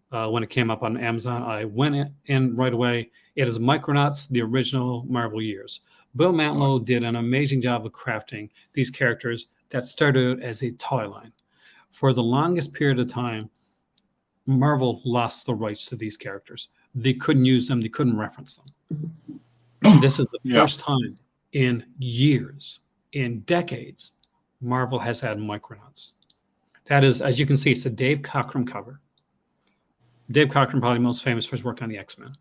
When it came up on Amazon, I went in right away. It is Micronauts, the original Marvel years. Bill Mantlo did an amazing job of crafting these characters that started as a toy line. For the longest period of time, Marvel lost the rights to these characters. They couldn't use them. They couldn't reference them. This is the first time in years, in decades, Marvel has had Micronauts. That is, as you can see, it's a Dave Cockrum cover. Dave Cockrum, probably most famous for his work on the X-Men.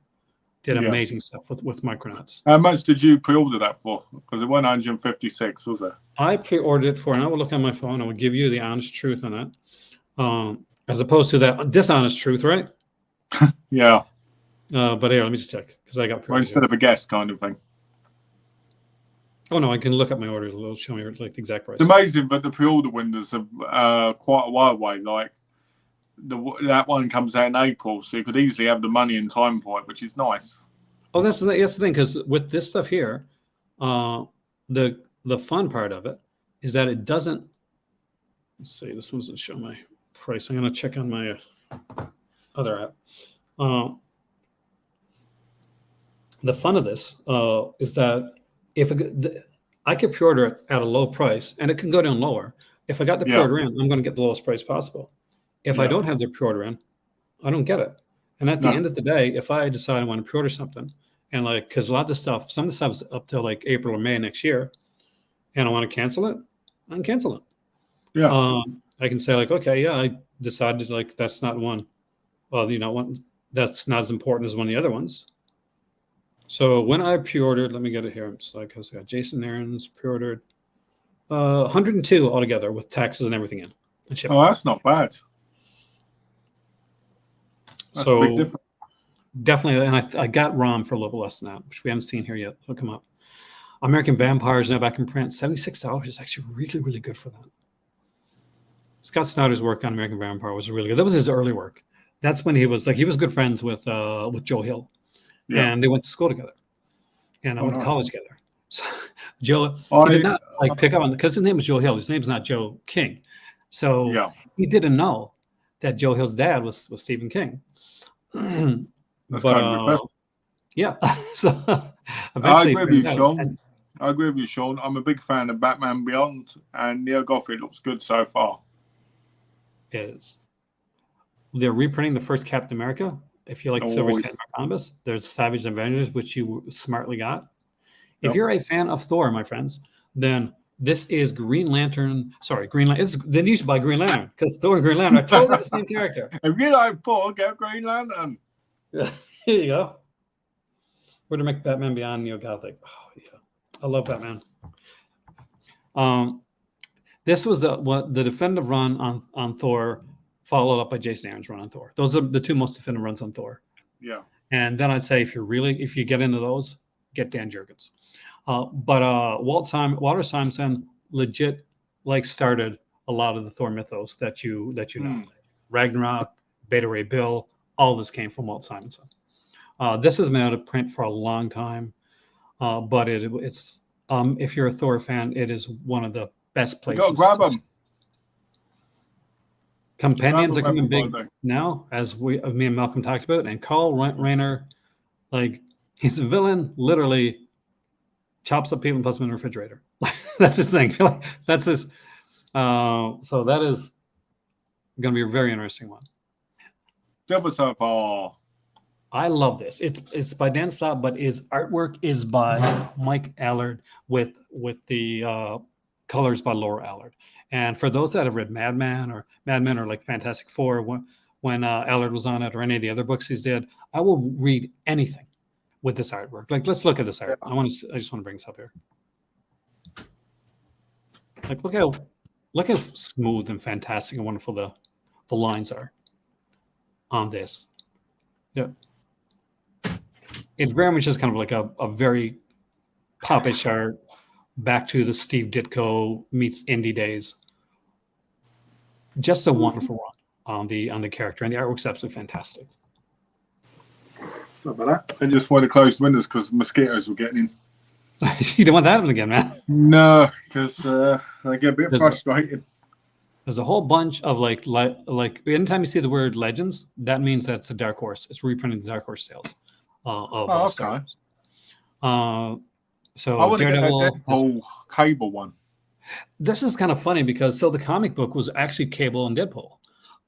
Did amazing stuff with Micronauts. How much did you pre-order that for? Because it went 156, was it? I pre-ordered it for, and I will look on my phone. I will give you the honest truth on that, as opposed to that dishonest truth, right? Yeah. But here, let me just check because I got pre-ordered. Well, instead of a guess kind of thing. Oh no, I can look up my orders. It'll show me like the exact price. It's amazing, but the pre-order windows are quite a while away. Like that one comes out in April, so you could easily have the money in time for it, which is nice. Oh, that's the thing, because with this stuff here, the fun part of it is that it doesn't. Let's see, this one doesn't show my price. I'm going to check on my other app. The fun of this is that if I could pre-order it at a low price, and it can go down lower. If I got the pre-order in, I'm going to get the lowest price possible. If I don't have the pre-order in, I don't get it. And at the end of the day, if I decide I want to pre-order something, and like, because a lot of the stuff, some of the stuff is up till like April or May next year, and I want to cancel it, I can cancel it. Yeah. I can say like, okay, yeah, I decided like that's not one. Well, one that's not as important as one of the other ones. So when I pre-ordered, let me get it here. It's like I got Jason Aaron's pre-ordered 102 altogether with taxes and everything in. And shipping. Oh, that's not bad. That's a big difference. Definitely, and I got ROM for a little less than that, which we haven't seen here yet. It'll come up. American Vampires now back in print. $76 is actually really, really good for that. Scott Snyder's work on American Vampire was really good. That was his early work. That's when he was good friends with Joe Hill, and they went to school together, and I went to college together. So Joe, he did not pick up on because his name was Joe Hill. His name's not Joe King, so he didn't know that Joe Hill's dad was Stephen King. That's kind of impressive. Yeah. So I agree with you, Sean. I agree with you, Sean. I'm a big fan of Batman Beyond, and Neil Goffrey looks good so far. It is. They're reprinting the first Captain America. If you like Silver Cat Columbus, there's Savage Avengers, which you smartly got. If you're a fan of Thor, my friends, then this is Green Lantern. Sorry, Green Lantern. It's then used by Green Lantern because Thor and Green Lantern are totally the same character. If you like Thor, get Green Lantern. Yeah, here you go. We're to make Batman Beyond neo-Gothic. Oh yeah, I love Batman. This was the definitive run on Thor, followed up by Jason Aaron's run on Thor. Those are the two most definitive runs on Thor. Yeah. And then I'd say if you get into those, get Dan Jurgens. But Walter Simonson legit started a lot of the Thor mythos that you know. Ragnarok, Beta Ray Bill, all this came from Walt Simonson. This has been out of print for a long time, but it's if you're a Thor fan, it is one of the best places. Go grab them. Companions are coming big now, as me and Malcolm talked about, and Carl Reiner, he's a villain, literally chops up people and puts them in the refrigerator. That's his thing. That's his. So that is going to be a very interesting one. Silver Surfer. I love this. It's by Dan Slott, but his artwork is by Mike Allard with the colors by Laura Allard. And for those that have read Mad Men or like Fantastic Four, when Allard was on it, or any of the other books he's did, I will read anything with this artwork. Like, let's look at this art. I just want to bring this up here. Like, look how smooth and fantastic and wonderful the lines are on this. Yeah. It very much is kind of like a very popish art, back to the Steve Ditko meets indie days. Just a wonderful run on the character, and the artwork's absolutely fantastic. Sorry about that. I just wanted to close the windows because mosquitoes were getting in. You don't want that happen again, man. No, because they get a bit frustrated. There's a whole bunch of like anytime you see the word legends, that means that it's a Dark Horse. It's reprinting the Dark Horse tales of Star Wars. So I want to get Daredevil, that Deadpool Cable one. This is kind of funny because the comic book was actually Cable and Deadpool,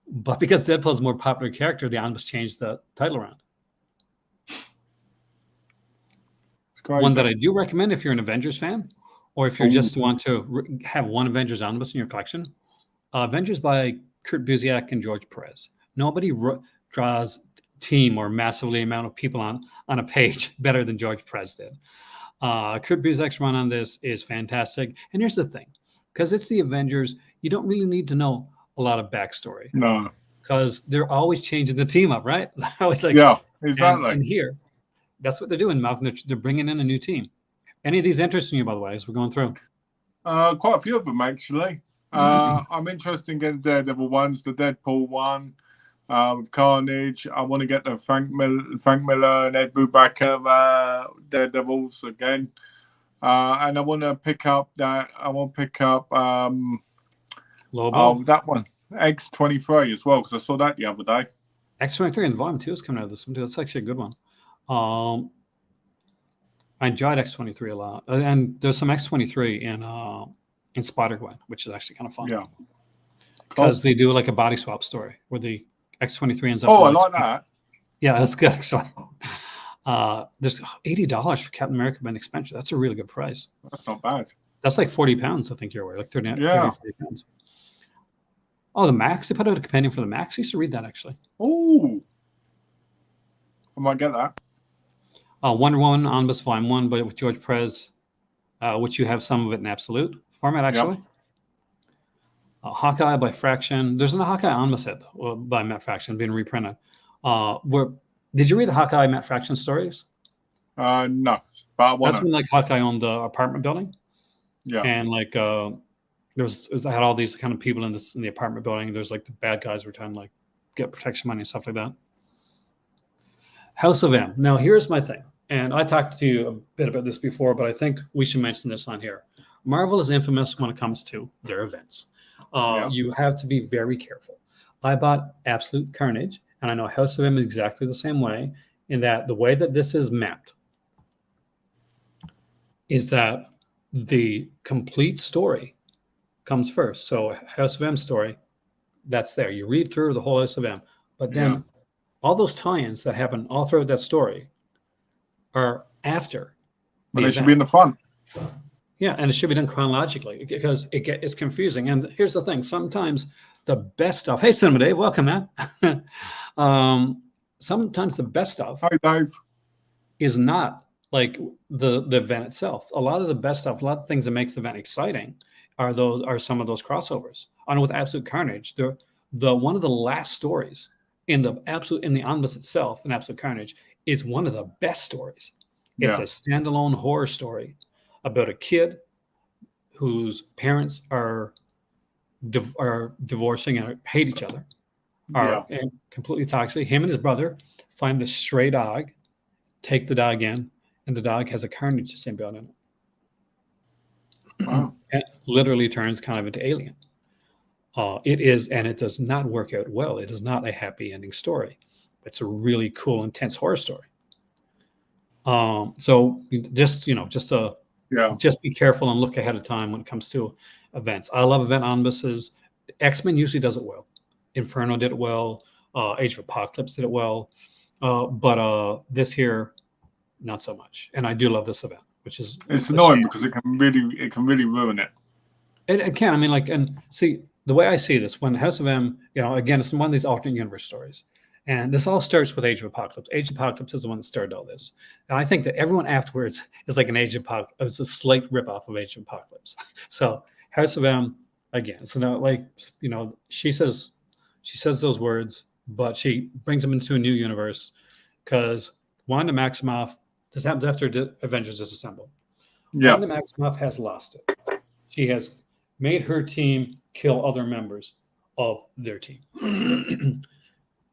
but because Deadpool's a more popular character, the omnibus changed the title around. One that I do recommend if you're an Avengers fan, or if you just want to have one Avengers omnibus in your collection, Avengers by Kurt Busiek and George Perez. Nobody draws team or massively amount of people on a page better than George Perez did. Kurt Busiek's run on this is fantastic. And here's the thing, because it's the Avengers, you don't really need to know a lot of backstory. No. Because they're always changing the team up, right? I was like, yeah, exactly. And here, that's what they're doing, Malcolm. They're bringing in a new team. Any of these interesting you, by the way, as we're going through? Quite a few of them, actually. I'm interested in getting the Daredevil ones, the Deadpool one, with Carnage. I want to get the Frank Miller and Ed Brubaker Daredevils again. And I want to pick up that. I want to pick up Lobo. That one, X-23 as well, because I saw that the other day. X-23 and Volume 2 is coming out of this one too. That's actually a good one. I enjoyed X-23 a lot, and there's some X-23 in Spider-Gwen, which is actually kind of fun. Yeah, because they do like a body swap story where the X-23 ends up. Oh, I like that. Yeah, that's good actually. There's $80 for Captain America by Nick Spencer. That's a really good price. That's not bad. That's like 40 pounds, I think you're aware, like 30, yeah. 40 pounds. Oh, the Max. They put out a companion for the Max. I used to read that actually. Oh, I might get that. Wonder Woman Omnibus Volume 1, but with George Perez, which you have some of it in absolute format, actually. Yep. Hawkeye by Fraction. There's a Hawkeye Omnibus set by Matt Fraction being reprinted. Did you read the Hawkeye Matt Fraction stories? No. But that's when like Hawkeye owned the apartment building. Yeah. And like I had all these kind of people in the apartment building. There's like the bad guys were trying to like get protection money and stuff like that. House of M. Now, here's my thing. And I talked to you a bit about this before, but I think we should mention this on here. Marvel is infamous when it comes to their events. You have to be very careful. I bought Absolute Carnage, and I know House of M is exactly the same way, in that the way that this is mapped is that the complete story comes first. So House of M story, that's there. You read through the whole House of M, but then all those tie-ins that happen all throughout that story are after. But they should be in the front. Yeah, and it should be done chronologically because it's confusing. And here's the thing. Sometimes the best stuff... Hey, Cinema Dave. Welcome, man. Sometimes the best stuff Hi, Dave. Is not like the event itself. A lot of the best stuff, a lot of things that makes the event exciting are some of those crossovers. I know with Absolute Carnage, the one of the last stories in the omnibus itself, in Absolute Carnage, is one of the best stories. It's a standalone horror story about a kid whose parents are divorcing and hate each other, and completely toxic. Him and his brother find this stray dog, take the dog in, and the dog has a Carnage symbiote in it. Wow. And literally turns kind of into Alien. It is, and it does not work out well. It is not a happy ending story. It's a really cool, intense horror story. So just be careful and look ahead of time when it comes to events. I love event omnibuses. X-Men usually does it well. Inferno did it well. Age of Apocalypse did it well. But this here, not so much. And I do love this event, which is it's annoying because it can really ruin it. It can. I mean, and see the way I see this when House of M, again, it's one of these alternate universe stories, And this all starts with Age of Apocalypse. Age of Apocalypse is the one that started all this. And I think that everyone afterwards is like an Age of Apocalypse. It's a slight ripoff of Age of Apocalypse. So House of M, again, so now, like, she says those words, but she brings them into a new universe because Wanda Maximoff, this happens after Avengers Disassemble. Yeah. Wanda Maximoff has lost it. She has made her team kill other members of their team.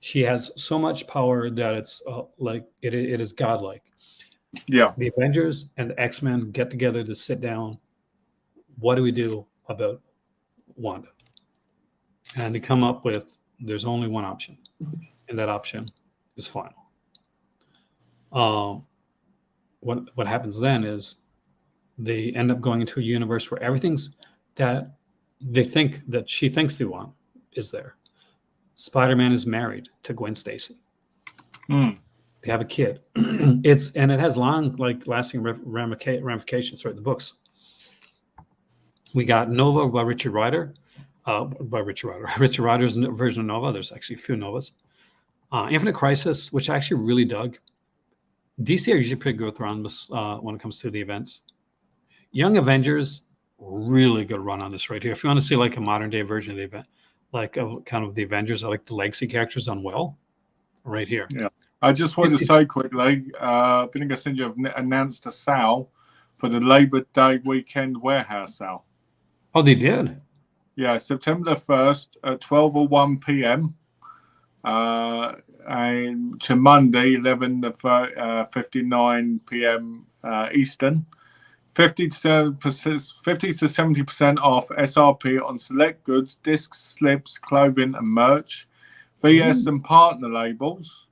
She has so much power that it's it is godlike. Yeah. The Avengers and the X-Men get together to sit down. What do we do about Wanda? And they come up with there's only one option, and that option is final. What happens then is they end up going into a universe where everything's that they think that she thinks they want is there. Spider-Man is married to Gwen Stacy. Mm. They have a kid. It has long, lasting ramifications throughout the books. We got Nova by Richard Rider. Richard Rider's version of Nova. There's actually a few Novas. Infinite Crisis, which I actually really dug. DC are usually pretty good with runs when it comes to the events. Young Avengers, really good run on this right here. If you want to see like a modern day version of the event, kind of the Avengers, I like the legacy characters done well, right here. Yeah, I just wanted to say quickly, Vinegar Singe have announced a sale for the Labor Day weekend warehouse sale. Oh, they did? Yeah, September the 1st at 12:01 p.m. And to Monday, 11:59 p.m. Eastern. 50 to 70% off SRP on select goods, discs, slips, clothing, and merch. VS and partner labels.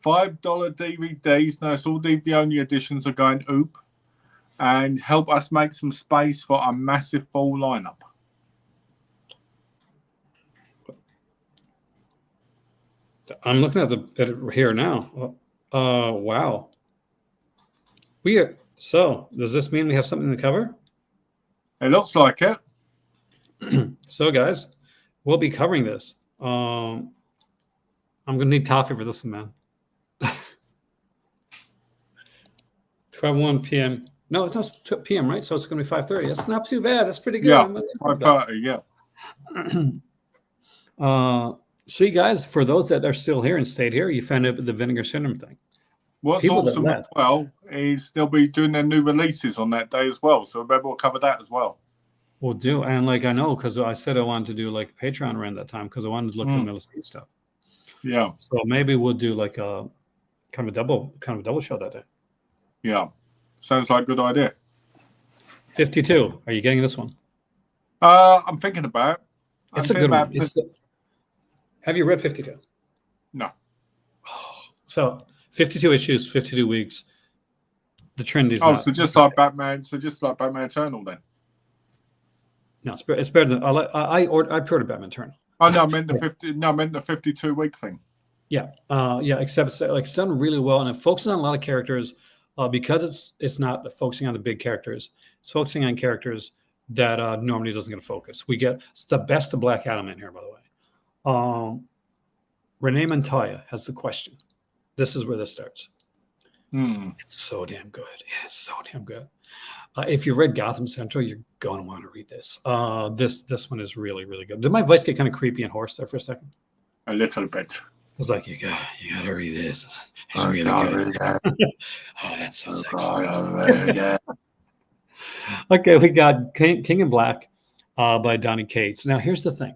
$5 DVDs. No, it's all DVD only editions are going oop. And help us make some space for a massive fall lineup. I'm looking at it here now. Wow. So does this mean we have something to cover? It looks like it. So guys, we'll be covering this. I'm gonna need coffee for this one, man. 12:01 p.m. No, it's not 2 p.m. right? So it's gonna be 5:30. That's not too bad. That's pretty good. Yeah, 5:30. Yeah. See, guys, for those that are still here and stayed here, you found out the Vinegar Syndrome thing. What's awesome as well is they'll be doing their new releases on that day as well. So maybe we'll cover that as well. We'll do. And I know because I said I wanted to do Patreon around that time because I wanted to look at the Middle East stuff. Yeah. So maybe we'll do a kind of a double show that day. Yeah. Sounds like a good idea. 52. Are you getting this one? I'm thinking about it. It's a good one. Have you read 52? No. So 52 issues, 52 weeks. The trend is so just like Batman Eternal then. No, it's better than I pre-ordered Batman Eternal. Oh no, I meant the 52-week thing. Yeah, except it's done really well, and it focuses on a lot of characters because it's not focusing on the big characters. It's focusing on characters that normally doesn't get a focus. It's the best of Black Adam in here, by the way. Renee Montoya has the question. This is where this starts. It's so damn good. It is so damn good. If you read Gotham Central, you're going to want to read this. This one is really, really good. Did my voice get kind of creepy and hoarse there for a second? A little bit. I was like, you gotta read this. It's really good. Oh, that's so sexy. Okay, we got King in Black by Donny Cates. Now, here's the thing.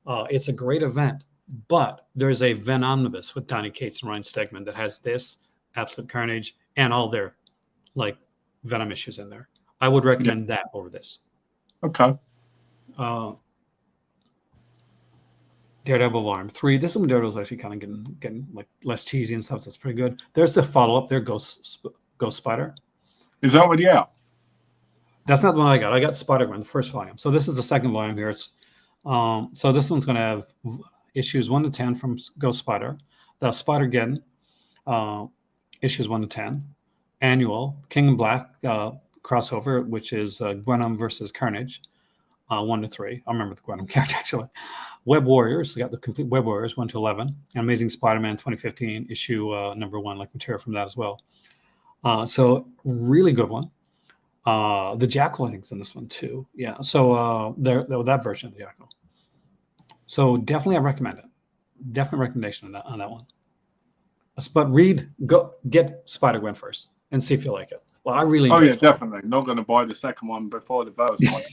It's a great event, but there's a Ven Omnibus with Donny Cates and Ryan Stegman that has this, Absolute Carnage, and all their Venom issues in there. I would recommend that over this. Okay. Daredevil Volume 3. This one Daredevil's actually kind of getting less cheesy and stuff. So that's pretty good. There's the follow-up there, Ghost Spider. Is that already out? That's not the one I got. I got Spider-Man, the first volume. So this is the second volume here. It's so this one's going to have issues 1 to 10 from Ghost Spider. The Spider-Geddon, issues 1 to 10. Annual King in Black crossover, which is Gwenom versus Carnage. 1 to 3. I remember the Gundam character actually. Web Warriors, got the complete Web Warriors 1 to 11. And Amazing Spider-Man 2015 issue number 1, like material from that as well. So really good one. The Jackal, I think, is in this one too. Yeah. So that version of the Jackal. So definitely, I recommend it. Definite recommendation on that one. But get Spider-Gwen first and see if you like it. Well, I really. Oh yeah, definitely. Not going to buy the second one before the first one.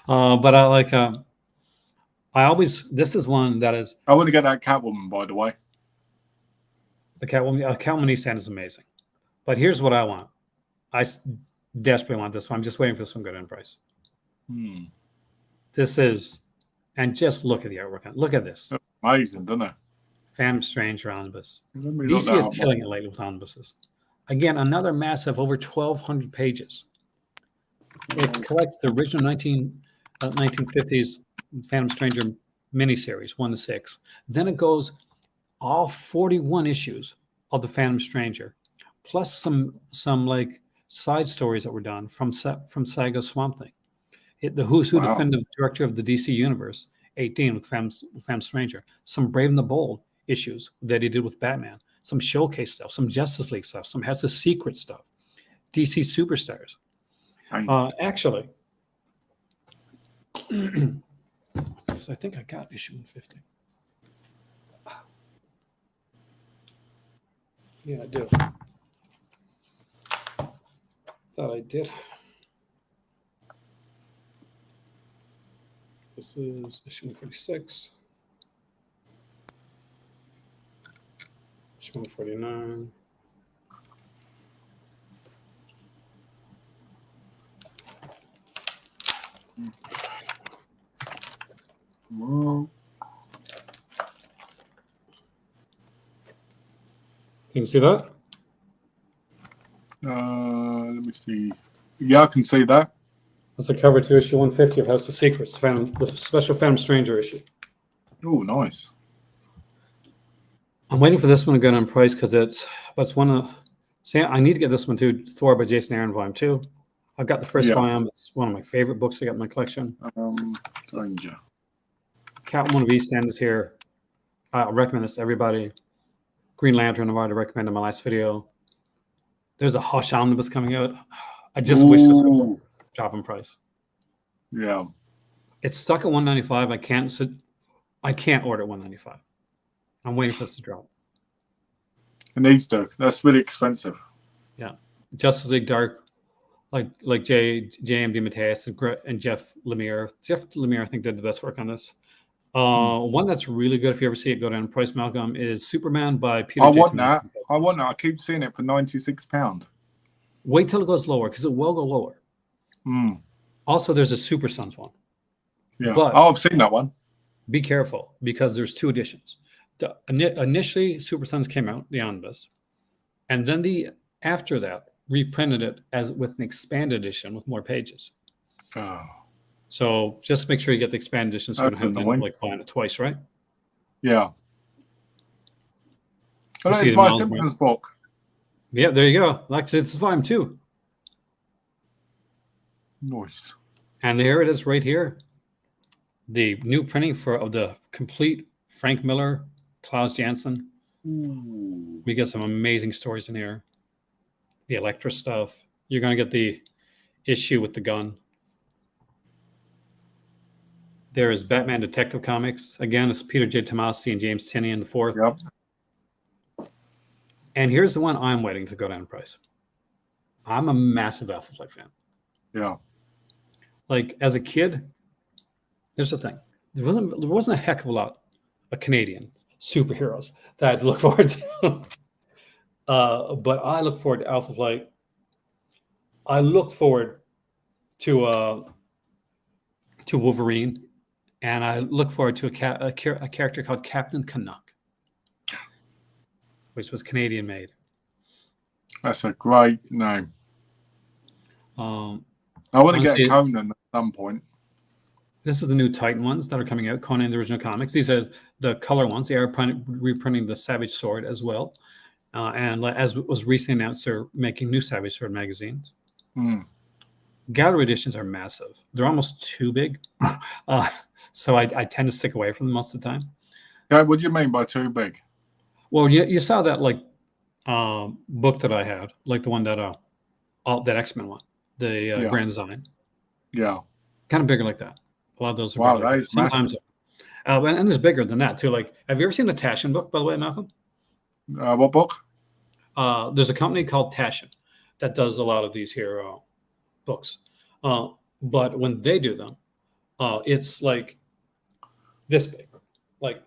But I like. This is one that is. I want to get that Catwoman, by the way. The Catwoman. Catwoman East End is amazing. But here's what I want. I desperately want this one. I'm just waiting for this one to go in price. This is, and just look at the artwork. Look at this. That's amazing, doesn't it? Phantom Stranger omnibus. DC is killing it lately with omnibuses. Again, another massive, over 1,200 pages. It collects the original 1950s Phantom Stranger miniseries, 1 to 6. Then it goes all 41 issues of the Phantom Stranger, plus some like side stories that were done from Saga Swamp Thing. Who's Who definitive director of the DC Universe, 18 with Phantom Stranger. Some Brave and the Bold issues that he did with Batman. Some showcase stuff, some Justice League stuff, some Has the Secret stuff, DC Superstars. Actually, I think I got issue 150. Yeah, I do. Thought I did. This is issue 146. Issue 149. Can you see that? Let me see. Yeah, I can see that. That's the cover to issue 150 of House of Secrets, the special Phantom Stranger issue. Oh, nice. I'm waiting for this one to go down in price because it's one of. See, I need to get this one too. Thor by Jason Aaron, volume 2. I've got the first volume. It's one of my favorite books I got in my collection. Stranger. Catwoman of East End is here. I recommend this to everybody. Green Lantern, I've already recommended in my last video. There's a Hush omnibus coming out. I just wish this would drop in price. Yeah. It's stuck at $195. I can't order at $195. I'm waiting for this to drop. It needs to. That's really expensive. Yeah. Justice League Dark, like J.M. DeMatteis and Jeff Lemire. Jeff Lemire, I think, did the best work on this. One that's really good, if you ever see it go down in price, Malcolm, is Superman by Peter I want that. I keep seeing it for £96. Wait till it goes lower, because it will go lower. Also, there's a Super Sons one. Yeah. But I've seen that one. Be careful, because there's 2 editions. Initially, Super Sons came out, the omnibus, and then after that reprinted it as with an expanded edition with more pages. Oh. So just make sure you get the expanded edition, so you don't have to like buying it twice, right? Yeah. Oh, it's my Simpsons book. Yeah, there you go. Like it's volume 2. Nice. And here it is, right here. The new printing of the complete Frank Miller, Klaus Janson. Ooh. We get some amazing stories in here. The Elektra stuff. You're going to get the issue with the gun. There is Batman Detective Comics. Again, it's Peter J. Tomasi and James Tinney in the 4th. Yep. And here's the one I'm waiting to go down in price. I'm a massive Alpha Flight fan. Yeah. Like, as a kid, here's the thing. There wasn't a heck of a lot of Canadian superheroes that I had to look forward to. But I look forward to Alpha Flight. I looked forward to Wolverine, and I look forward to a character called Captain Canuck, which was Canadian made. That's a great name. I want to get a Conan at some point. This is the new Titan ones that are coming out. Conan, the original comics. These are the color ones. They are reprinting the Savage Sword as well. And as was recently announced, they're making new Savage Sword magazines. gallery editions are massive. They're almost too big. So I tend to stick away from them most of the time. Yeah, what do you mean by too big? Well, you saw that like book that I had, like the one that that X-Men one, the Yeah. Grand Design, Yeah. kind of bigger like that. A lot of those are Wow, bigger that like is that. Sometimes, and there's bigger than that too. Like, have you ever seen the Taschen book, by the way, Malcolm? What book? There's a company called Taschen that does a lot of these here books. But when they do them, it's like this big. Like,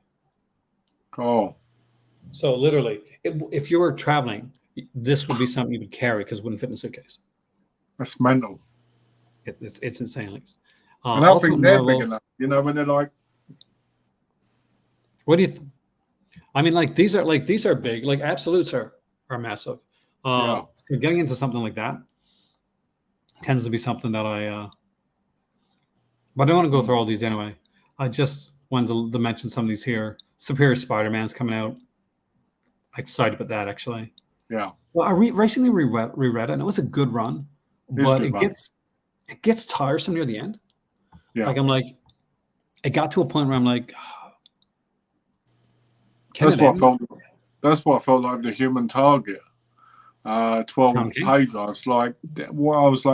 Oh, so literally, if you were traveling, this would be something you would carry because it wouldn't fit in a suitcase. that's mental. It's insane. And I Ultimate think they're Marvel. big enough. You know, when they're like, What do you? I mean, like these are big. Like absolutes are massive. Yeah. So getting into something like that tends to be something that but I don't want to go through all these anyway. I just wanted to mention some of these here. Superior Spider-Man's coming out. Excited about that actually. yeah, Well, I recently reread it, and it was a good run, It's a but good it run. gets tiresome near the end. Yeah. Like I'm like, it got to a point where I'm like, can That's it what I end? felt. That's what I felt like the Human Target. 12 Okay. pages. I was like,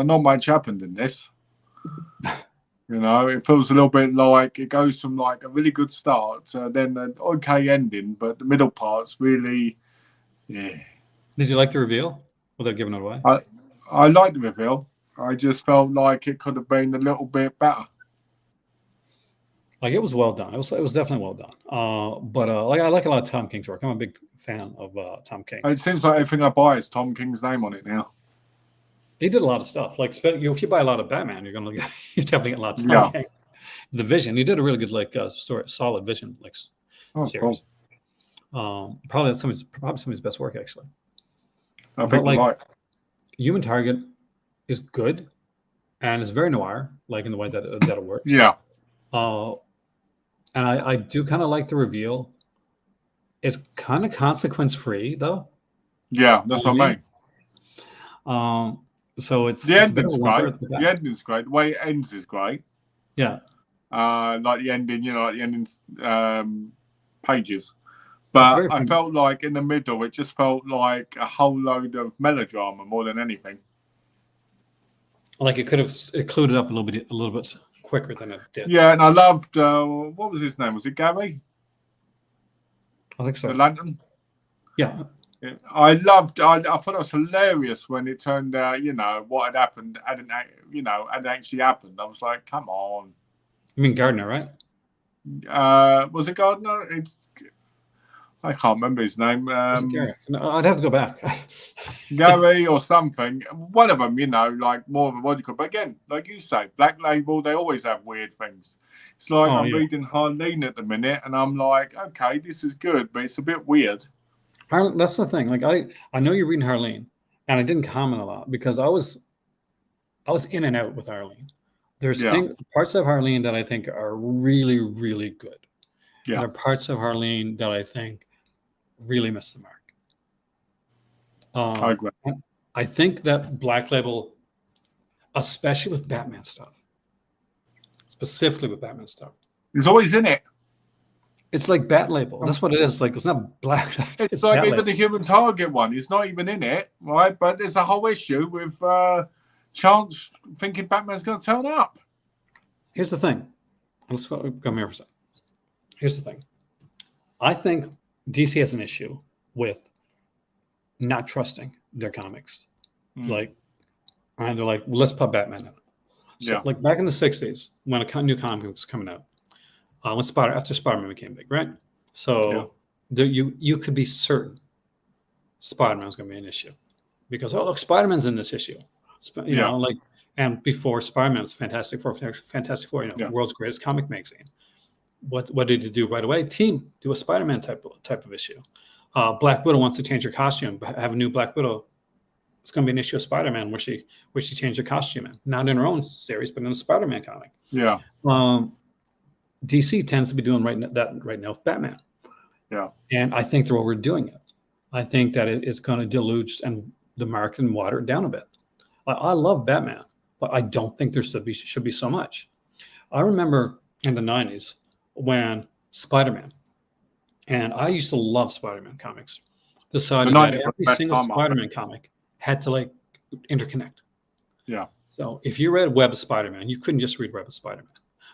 not much happened in this. You know, it feels a little bit like it goes from like a really good start to then an okay ending, but the middle part's really, yeah. Did you like the reveal without giving it away? I like the reveal. I just felt like it could have been a little bit better. Like it was well done. It was definitely well done. But like I like a lot of Tom King's work. I'm a big fan of Tom King. It seems like everything I buy is Tom King's name on it now. He did a lot of stuff. Like if you buy a lot of Batman, you're definitely get a lot of Tom Yeah. King. The Vision, he did a really good story, solid Vision series. Cool. Probably some of his best work actually. I think like Human Target is good, and it's very noir, like in the way that it works. Yeah. And I do kind of like the reveal. It's kind of consequence free though. Yeah, that's what I mean. So it's the it's a bit of ending's a great. whimper. The ending's great. The way it ends is great. Yeah. Like the ending, like the ending pages. But I felt like in the middle, it just felt like a whole load of melodrama more than anything. Like it could have included up a little bit quicker than it did. Yeah, and I loved what was his name? Was it Gary? I think so. The Lantern. Yeah. I loved. I thought it was hilarious when it turned out, what had happened hadn't actually happened. I was like, come on. You mean Gardner, right? Was it Gardner? I can't remember his name. No, I'd have to go back. Gary or something. One of them, like more of a logical. But again, like you say, Black Label, they always have weird things. It's like I'm reading Harleen at the minute, and I'm like, okay, this is good, but it's a bit weird. That's the thing. Like I know you're reading Harleen, and I didn't comment a lot because I was in and out with Harleen. There's parts of Harleen that I think are really, really good. Yeah. And there are parts of Harleen that I think really miss the mark. I agree. I think that Black Label, especially with Batman stuff, specifically with Batman stuff, it's always in it. It's like Bat Label. That's what it is. Like it's not black. It's like even the Human Target one. It's not even in it, right? But there's a whole issue with Chance thinking Batman's going to turn up. Here's the thing. Let's come here for a second. Here's the thing. I think DC has an issue with not trusting their comics. And they're like, well, let's put Batman in it. So, like back in the 60s, when a new comic was coming out, after Spider-Man became big, right? So you could be certain Spider-Man was going to be an issue because look, Spider-Man's in this issue. You know, like, and before Spider-Man was Fantastic Four, world's greatest comic magazine. What did you do right away? Team do a Spider-Man type of issue. Black Widow wants to change her costume, have a new Black Widow. It's going to be an issue of Spider-Man where she changed her costume in, not in her own series, but in a Spider-Man comic. Yeah. DC tends to be doing that right now with Batman. Yeah. And I think they're overdoing it. I think that it's going to dilute and the market and water it down a bit. I love Batman, but I don't think there should be so much. I remember in the 90s when Spider-Man, and I used to love Spider-Man comics, The decided that 90s was the every best single time, I think. Spider-Man comic had to like interconnect. Yeah. So if you read Web of Spider-Man, you couldn't just read Web of Spider-Man.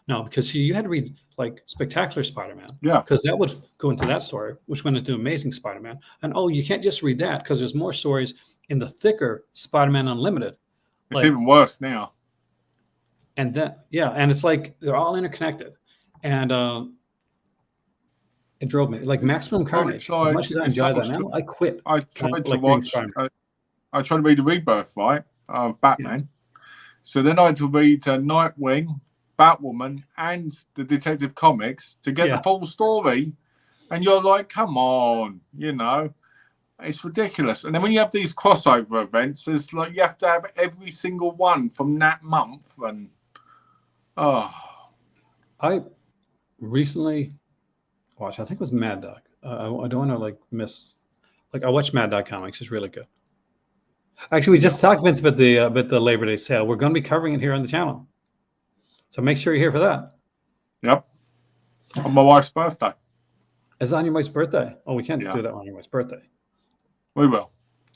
No, because you had to read like Spectacular Spider-Man. Yeah. Because that would go into that story, which went into Amazing Spider-Man. And oh, you can't just read that because there's more stories in the thicker Spider-Man Unlimited. It's Like, even worse now. and then and it's like they're all interconnected. And it drove me. Like Maximum Carnage, like- as much as I it's enjoy that so now, I quit. I tried to like reading watch. Spider-Man. I tried to read the Rebirth, right, of Batman. So then I had to read Nightwing, Batwoman, and the Detective Comics to get the full story. And you're like, come on, you know, it's ridiculous. And then when you have these crossover events, it's like you have to have every single one from that month. And I recently watched, I think it was Mad Dog. I don't want to like miss. Like I watched Mad Dog Comics; it's really good. Actually, we just talked, Vince, about the Labor Day sale. We're going to be covering it here on the channel, so make sure you're here for that. Yep, on my wife's birthday. Is it on your wife's birthday? Oh, we can't Yeah. do that on your wife's birthday. We will.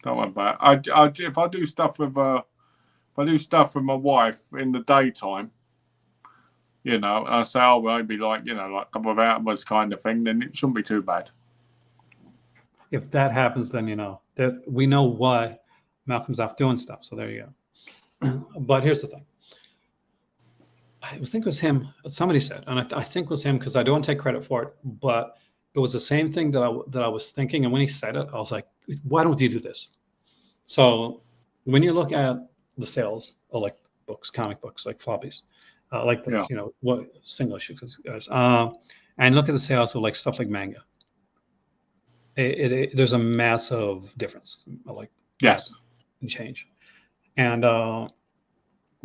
Don't worry about it. If I do stuff with my wife in the daytime, you know, I say, oh, well, it'd be like, you know, like a couple of hours kind of thing, then it shouldn't be too bad. If that happens, then you know that we know why Malcolm's off doing stuff. So there you go. But here's the thing. I think it was him. Somebody said, and I think it was him because I don't take credit for it, but it was the same thing that I was thinking. And when he said it, I was like, why don't you do this? So when you look at the sales of like books, comic books, like floppies, like this, you know, what single issues, guys, and look at the sales of like stuff like manga. There's a massive difference, like yes, and change, and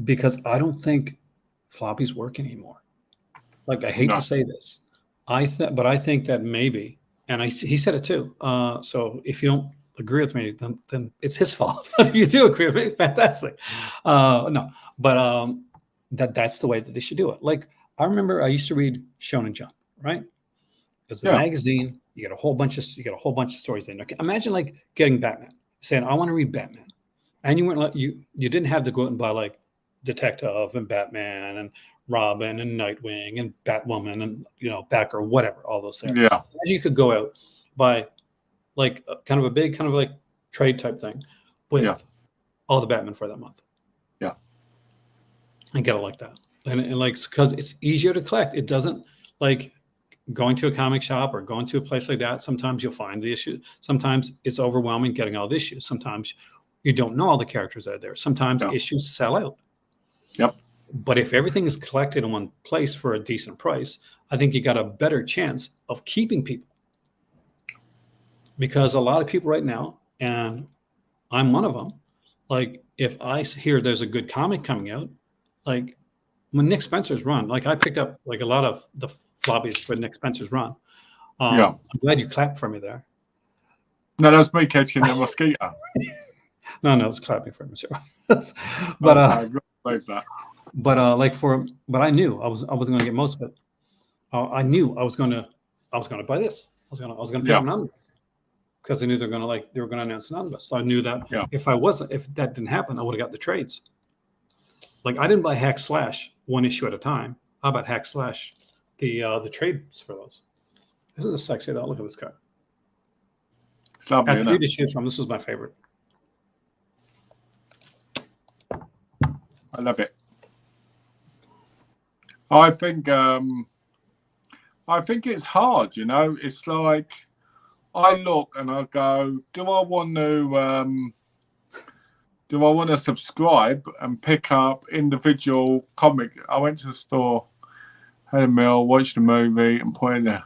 because I don't think floppies work anymore. Like I hate to say this, but I think that maybe, and he said it too. So if you don't agree with me, then it's his fault. But if you do agree with me, fantastic. No, but that's the way that they should do it. Like I remember I used to read Shonen Jump, right? It's a magazine. You get a whole bunch of stories in there. Imagine like getting Batman, saying, I want to read Batman. And you weren't like you didn't have to go out and buy like Detective and Batman and Robin and Nightwing and Batwoman and Batgirl, whatever, all those things. Yeah. You could go out, buy like kind of a big kind of like trade type thing with all the Batman for that month. Yeah. And get it like that. And like because it's easier to collect. It doesn't like going to a comic shop or going to a place like that. Sometimes you'll find the issue. Sometimes it's overwhelming getting all the issues. Sometimes you don't know all the characters that are there. Sometimes issues sell out. Yep. But if everything is collected in one place for a decent price, I think you got a better chance of keeping people. Because a lot of people right now, and I'm one of them, like if I hear there's a good comic coming out, like when Nick Spencer's run, like I picked up like a lot of the floppies for Nick Spencer's run. I'm glad you clapped for me there. No, that's me catching the mosquito. No, it's clapping for me, sure. But I knew I wasn't going to get most of it. I knew I was going to buy this. I was going to pick up an omnibus because I knew they were going to announce an omnibus. So I knew that if that didn't happen, I would have got the trades. Like I didn't buy Hack Slash one issue at a time. How about Hack Slash the trades for those? Isn't this sexy though? Look at this card. It's lovely. I had 3 to choose from. This was my favorite. I love it. I think it's hard, you know. It's like I look and I go, do I want to subscribe and pick up individual comic? I went to the store, had a meal, watched a movie, and put it there.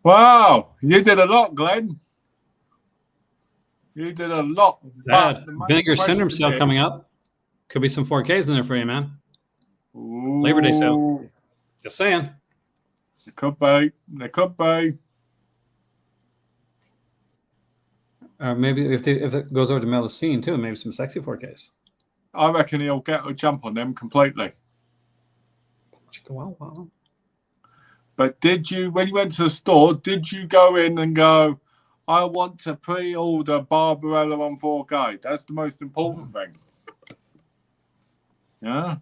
Wow, you did a lot, Glenn. You did a lot. Dad, Vinegar Syndrome sale coming up. Could be some 4Ks in there for you, man. Ooh, Labor Day sale. Just saying. It could be. It could be. Maybe if it goes over to Melusine too, maybe some sexy 4Ks. I reckon he'll get a jump on them completely. Wow. But did you, when you went to the store, did you go in and go, I want to pre-order Barbarella on 4K? That's the most important thing. Yeah.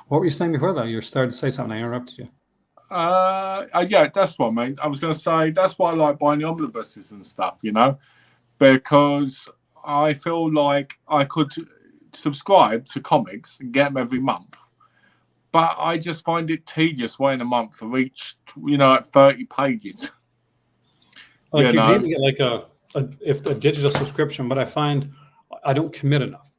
What were you saying before, though? You were starting to say something. I interrupted you. Yeah, that's what I mean. I was going to say that's why I like buying the omnibuses and stuff, you know, because I feel like I could subscribe to comics and get them every month, but I just find it tedious waiting a month for each, you know, like 30 pages. Like you can even get like a digital subscription, but I find I don't commit enough.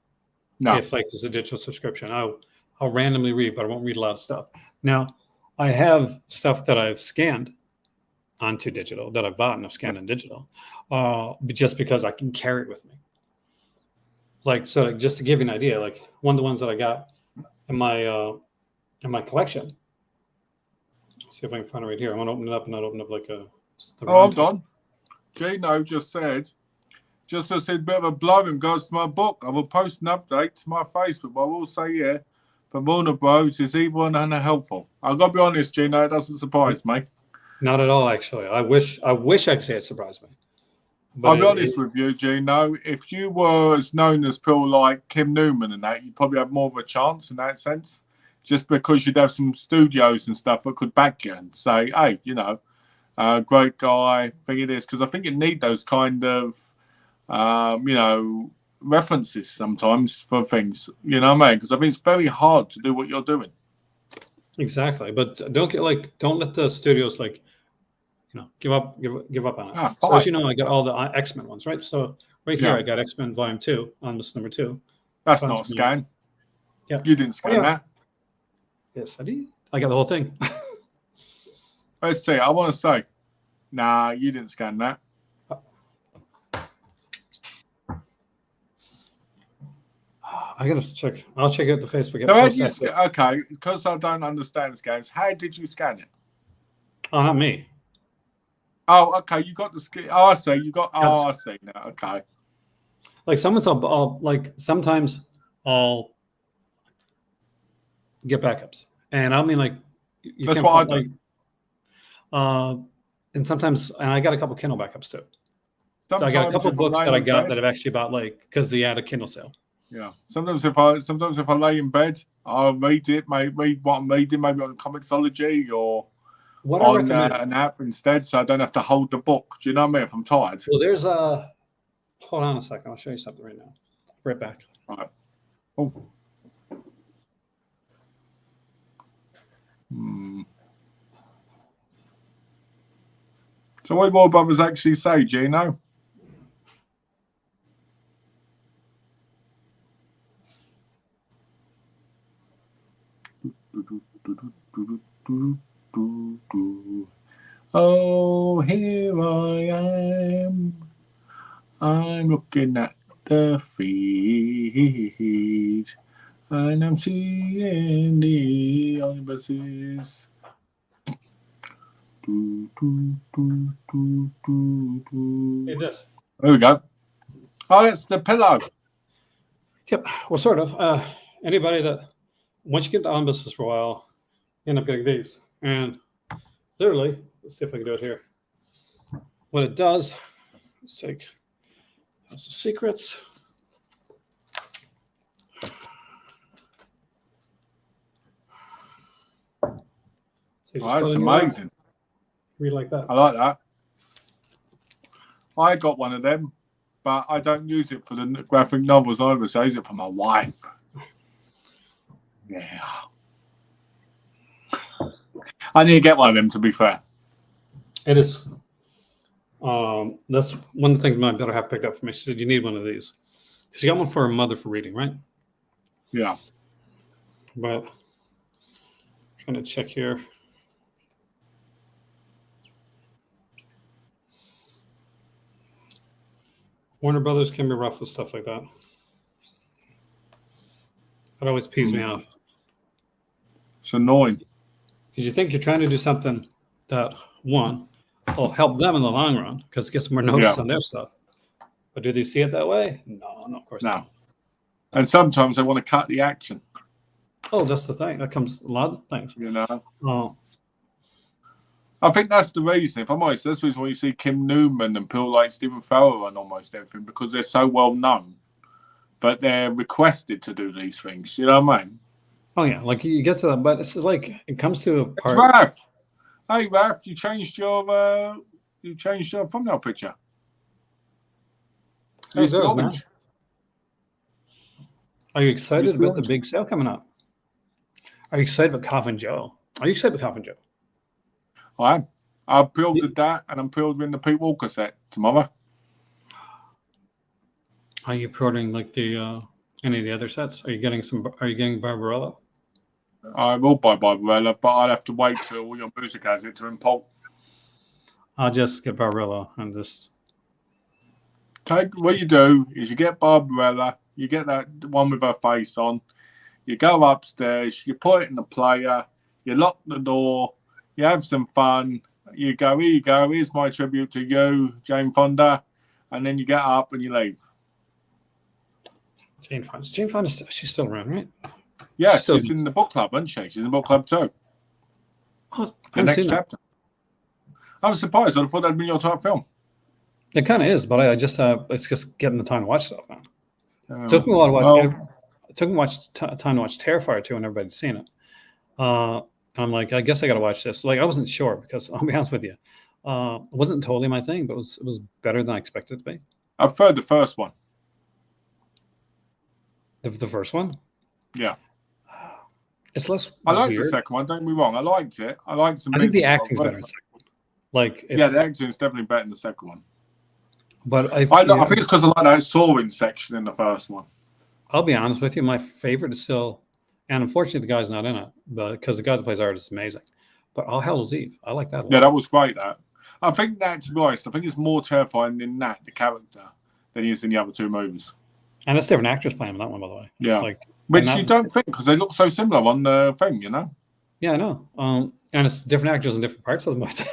No. If like it's a digital subscription, I'll randomly read, but I won't read a lot of stuff. Now, I have stuff that I've scanned onto digital that I've bought and I've scanned in digital, just because I can carry it with me. Like, so like, just to give you an idea, like one of the ones that I got in my collection. Let's see if I can find it right here. I'm gonna open it up and not open up like a. Hold on. Gino just said, just as a bit of a blow in regards to my book, I will post an update to my Facebook, but I will say, yeah, for Warner Bros. Is evil and unhelpful. I've got to be honest, Gino, it doesn't surprise me. Not at all, actually. I wish I could say it surprised me. But I'll be honest with you, Gino. If you were as known as people like Kim Newman and that, you'd probably have more of a chance in that sense. Just because you'd have some studios and stuff that could back you and say, hey, you know, great guy, think it is. Because I think you need those kind of, you know, references sometimes for things. You know what I mean? Because I think it's very hard to do what you're doing. Exactly. But don't let the studios like, you know, give up on it. So fine. as you know, I got all the X-Men ones, right? So right here, I got X-Men Volume 2 on list number 2. That's not a scan. Yeah. You didn't scan that. Yes, I did. I got the whole thing. Let's see. I want to say, nah, you didn't scan that. I gotta check. I'll check out the Facebook. So okay, because I don't understand scans. How did you scan it? Oh, not me. Oh, okay. You got the scan. Oh, I see. You got. Oh, I see now. Okay. Like sometimes I'll get backups, and I mean like you that's can't what find, I do. And sometimes, and I got a couple Kindle backups too. I got a couple books that I got that I've actually bought, like because they had a Kindle sale. Yeah. Sometimes if I lay in bed, I'll read it. Read what I'm reading, maybe on Comixology or on an app instead, so I don't have to hold the book. Do you know what I mean? If I'm tired. Well, there's a. Hold on a second. I'll show you something right now. Right back. All right. Oh. So what do Warner Brothers actually say, Gino? Oh, here I am. I'm looking at the feed, and I'm seeing the omnibuses. Hey, this. There we go. Oh, that's the pillow. Yep. Well, sort of. Anybody that once you get the omnibuses for a while, you end up getting these. And literally, let's see if I can do it here. What it does, let's take House of Secrets. So that's amazing. Read like that. I like that. I got one of them, but I don't use it for the graphic novels either. So I use it for my wife. Yeah. I need to get one of them, to be fair. It is. That's one of the things my better half picked up for me. She said, you need one of these. She got one for her mother for reading, right? Yeah. But I'm trying to check here. Warner Brothers can be rough with stuff like that. It always pees me off. It's annoying. Because you think you're trying to do something that, one, will help them in the long run because it gets more notice on their stuff. But do they see it that way? No, of course No. not. And sometimes they want to cut the action. Oh, that's the thing. That comes a lot of things. You know. Oh, I think that's the reason. If I'm honest, that's the reason why you see Kim Newman and people like Stephen Farrar on almost everything, because they're so well known, but they're requested to do these things. You know what I mean? oh yeah. Like you get to that, but it's like it comes to a It's part. Raph. Hey, Raph, you changed your thumbnail picture. How It's goes, man? orange. Are you excited It's about the orange. big sale coming up? Are you excited about Coffin Joe? Are you excited about Coffin Joe? I am. I pre-ordered that, and I'm pre-ordering the Pete Walker set tomorrow. Are you pre-ordering like the any of the other sets? Are you getting some? Are you getting Barbarella? I will buy Barbarella, but I'll have to wait till all your music has it to import. I'll just get Barbarella and just. What you do is you get Barbarella, you get that one with her face on, you go upstairs, you put it in the player, you lock the door, you have some fun, you go, here you go, here's my tribute to you, Jane Fonda, and then you get up and you leave. Jane Fonda, she's still around, right? Yeah, she's in the book club, isn't she? She's in the book club too. Oh, The next chapter. I was surprised. I thought that'd been your type film. It kind of is, but I just it's just getting the time to watch stuff, man. It took me a while to watch. It took me time to watch Terrifier 2 when everybody's seen it. And I'm like, I guess I got to watch this. Like, I wasn't sure because I'll be honest with you, it wasn't totally my thing, but it was better than I expected it to be. I preferred the first one. The first one? Yeah. It's less. I like weird. the second one. Don't get me wrong. I liked it. I liked some. I think the acting's better in the second one. Like, yeah, the acting is definitely better in the second one. But I think it's because I like that sawing section in the first one. I'll be honest with you. My favorite is still, and unfortunately the guy's not in it, but because the guy that plays Art is amazing. But All Hallows Eve, I like that a lot. Yeah, that was great. That I think that, to be honest, I think it's more terrifying in that the character than he is in the other two movies. And it's different actors playing that one, by the way. Yeah, like which you don't think because they look so similar on the thing, you know. Yeah, I know. And it's different actors in different parts of the movie.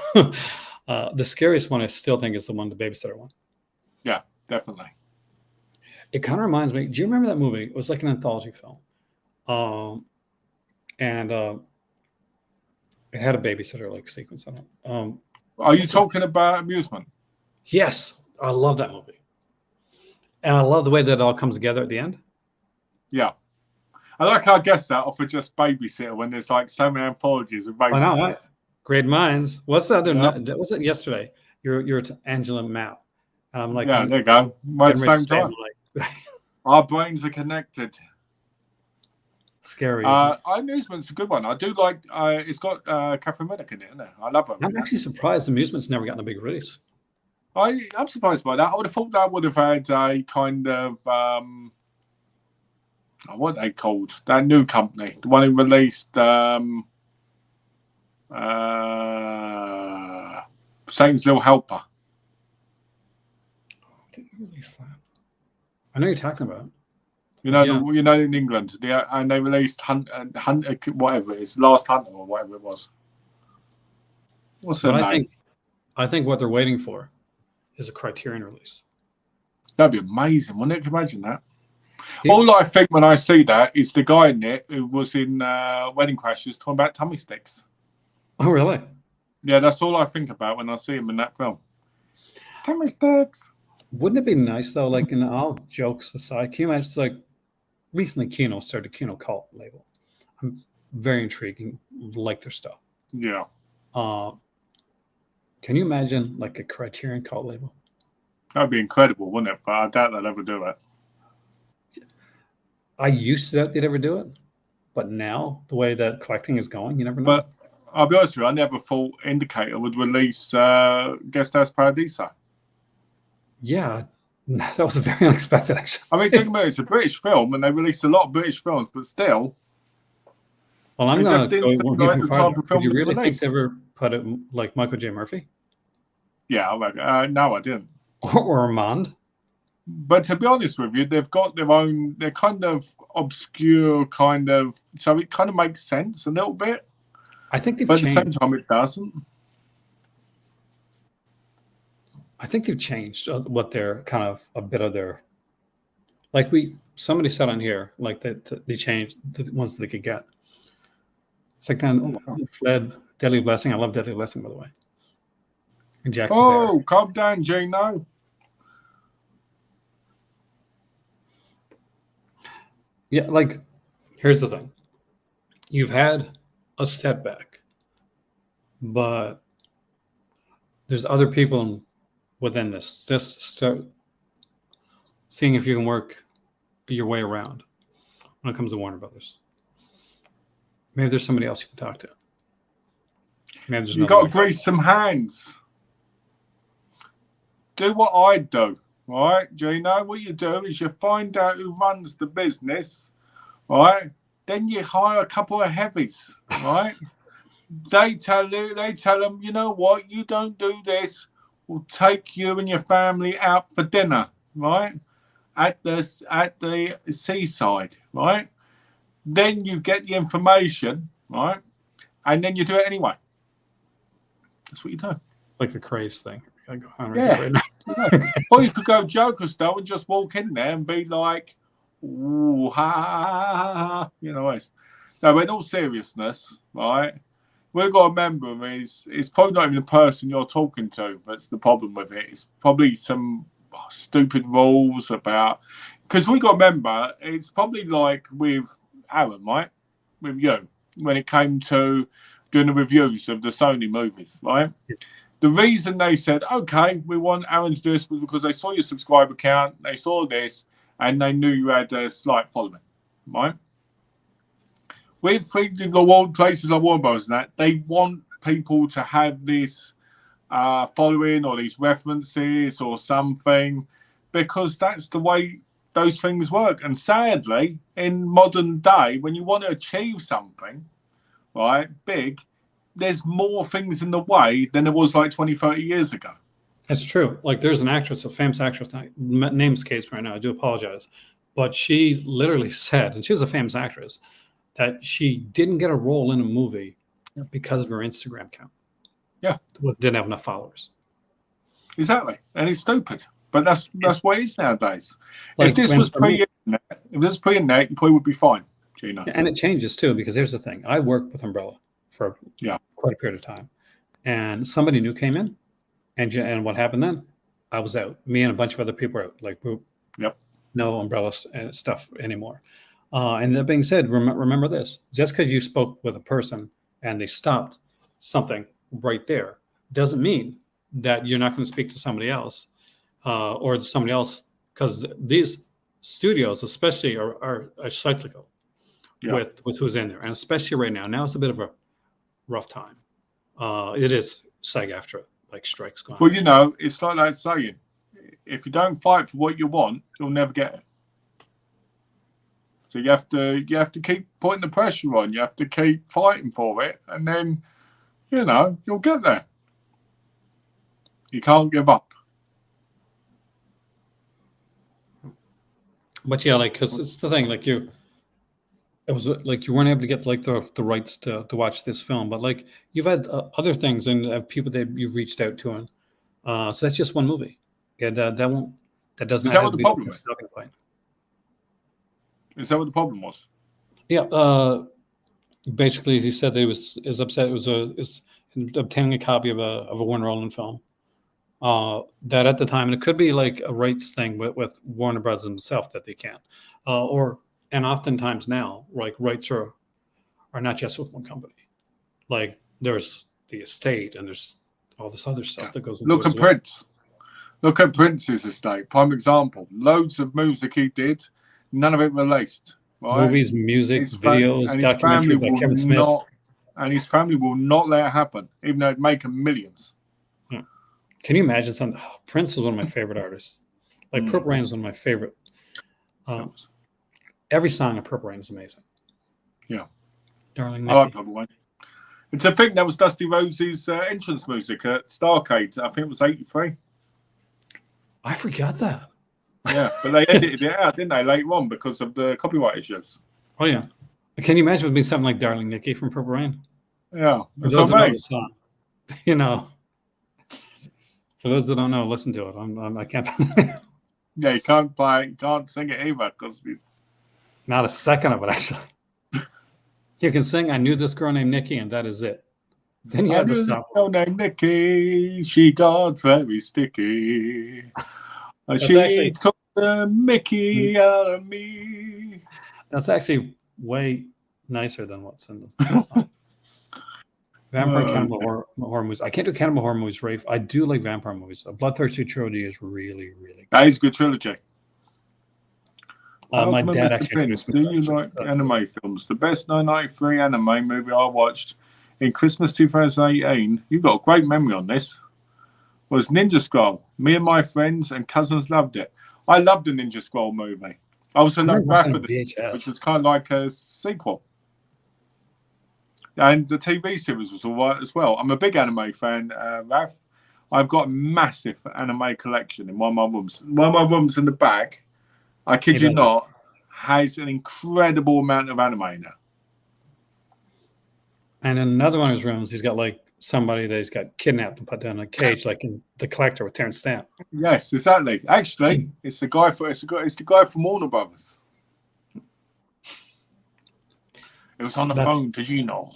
The scariest one I still think is the one, the babysitter one. Yeah, definitely. It kind of reminds me. Do you remember that movie? It was like an anthology film, and it had a babysitter like sequence in it. Are you talking about Amusement? Yes, I love that movie, and I love the way that it all comes together at the end. Yeah, I like how I guessed that off of just Babysitter when there's like so many anthologies of babysitters. Great minds. What's the other? Yeah. Was it yesterday? You're to Angela Mao. I'm like, yeah, there you go. At the same time. Our brains are connected. Scary. Amusement's a good one. I do like. It's got Catherine Minnick in it, isn't it? I love her. I'm actually surprised Amusement's never gotten a big release. I'm surprised by that. I would have thought that would have had a kind of what are they called? That new company, the one who released Satan's Little Helper. Didn't release that. I know you're talking about. You know, in England, and they released Hunt, whatever it is, Last Hunter or whatever it was. What's the name? I think what they're waiting for is a Criterion release. That'd be amazing, wouldn't it? Can you imagine that? All I think when I see that is the guy in it who was in Wedding Crashers talking about tummy sticks. Oh, really? Yeah, that's all I think about when I see him in that film. Tummy sticks. Wouldn't it be nice though? Like, in all jokes aside, can you imagine? Like, recently, Kino started Kino Cult label. I'm very intriguing. Like their stuff. Yeah. Can you imagine like a Criterion Cult label? That'd be incredible, wouldn't it? But I doubt they'll ever do it. I used to doubt they'd ever do it, but now the way that collecting is going, you never know. But I'll be honest with you, I never thought Indicator would release Guest House Paradiso. Yeah, that was very unexpected, actually. I mean, think about it, it's a British film, and they released a lot of British films, but still. Well, I'm going to go like the type of film. Did you really think they ever put it like Michael J. Murphy? Yeah, no, I didn't. Or Armand? But to be honest with you, they've got their own, they're kind of obscure, so it kind of makes sense a little bit. I think they've but changed. At the same time, it doesn't. I think they've changed what they're kind of a bit of their, like somebody said on here, like that they changed the ones that they could get. It's like kind of Fled, Deadly Blessing. I love Deadly Blessing, by the way. And Jack the Bear. Calm down, Gino. Yeah, like, here's the thing. You've had a setback, but there's other people within this. Just start seeing if you can work your way around when it comes to Warner Brothers. Maybe there's somebody else you can talk to. Maybe there's you got to grease some hands. Do what I do, right? Gino, what you do is you find out who runs the business, right? Then you hire a couple of heavies, right? They tell them, you know what? You don't do this. We'll take you and your family out for dinner, right? At the seaside, right? Then you get the information, right? And then you do it anyway. That's what you do. Like a craze thing. Yeah. Right now. Or you could go Joker style and just walk in there and be like, ooh, ha, ha, ha, ha. You know, no, but in all seriousness, right? We've got to remember, it's probably not even the person you're talking to that's the problem with it. It's probably some stupid rules about, because we got to remember, it's probably like with Aaron, right? With you, when it came to doing the reviews of the Sony movies, right? The reason they said, okay, we want Aaron to do this was because they saw your subscriber count, they saw this, and they knew you had a slight following, right? With things in the world, places like Warner Bros. And that, they want people to have this following or these references or something, because that's the way those things work. And sadly, in modern day, when you want to achieve something, right, big, there's more things in the way than there was like 20, 30 years ago. It's true. Like, there's an actress, a famous actress, name escapes me right now, I do apologize, but she literally said, and she was a famous actress, that she didn't get a role in a movie because of her Instagram account. Yeah. Didn't have enough followers. Exactly. And it's stupid. But that's what it is nowadays. Like, if this was pre-internet, you probably would be fine, Gino. And it changes too, because here's the thing. I worked with Umbrella for quite a period of time. And somebody new came in, and what happened then? I was out. Me and a bunch of other people were out. Like, no Umbrella stuff anymore. And that being said, remember this. Just because you spoke with a person and they stopped something right there doesn't mean that you're not going to speak to somebody else or somebody else, because these studios especially are cyclical with who's in there. And especially right now. Now it's a bit of a rough time. It is SAG-AFTRA like strikes going on. Well, you know, it's like that saying, if you don't fight for what you want, you'll never get it. So you have to keep putting the pressure on. You have to keep fighting for it, and then, you know, you'll get there. You can't give up. But yeah, like, because it's the thing, like it was like you weren't able to get like the rights to watch this film, but like you've had other things and have people that you've reached out to, and so that's just one movie. Yeah, that doesn't. Is that what the problem is? Is that what the problem was? Yeah. Basically, he said that he was upset. It was obtaining a copy of a Warner Roland film. That at the time, and it could be like a rights thing with Warner Brothers himself that they can't, and oftentimes now, like, rights are not just with one company. Like, there's the estate and there's all this other stuff that goes into Look at Prince. Look at Prince's estate. Prime example. Loads of music he did, none of it released. Right? Movies, music, videos, documentaries by Kevin Smith. And his family will not let it happen, even though it'd make him millions. Can you imagine something? Prince was one of my favorite artists. Like, Purple Rain is one of my favorite. Every song of Purple Rain is amazing. Yeah. Darling Nikki. I like Purple Rain. And to think that was Dusty Rose's entrance music at Starcade. I think it was 83. I forgot that. Yeah, but they edited it out, didn't they, later on because of the copyright issues. Oh, yeah. Can you imagine it would be something like Darling Nikki from Purple Rain? Yeah. That's amazing. You know. For those that don't know, listen to it. I can't. Yeah, you can't play, you can't sing it either because Not a second of it, actually. You can sing "I Knew This Girl Named Nikki," and that is it. Then you I have to knew this stop. girl named Nikki. She got very sticky. She actually- took the Mickey out of me. That's actually way nicer than what's in the song. Vampire cannibal horror movies. I can't do cannibal horror movies, Rafe. I do like vampire movies. A Bloodthirsty trilogy is really, really good. That is a good trilogy. My dad Mr. actually Prince, introduced me do to you that like trilogy. anime films? The best 1993 anime movie I watched in Christmas 2018, you got a great memory on this, was Ninja Scroll. Me and my friends and cousins loved it. I loved the Ninja Scroll movie. I also loved remember watching Wrath of the VHS. which was kind of like a sequel. And the TV series was all right as well. I'm a big anime fan, Rav. I've got a massive anime collection in one of my rooms. One of my rooms in the back, I kid you not, has an incredible amount of anime in it. And in another one of his rooms, he's got like somebody that he's got kidnapped and put down in a cage, like in The Collector with Terrence Stamp. Yes, exactly. Actually, it's the guy from Warner Brothers. It was on the phone, did you know?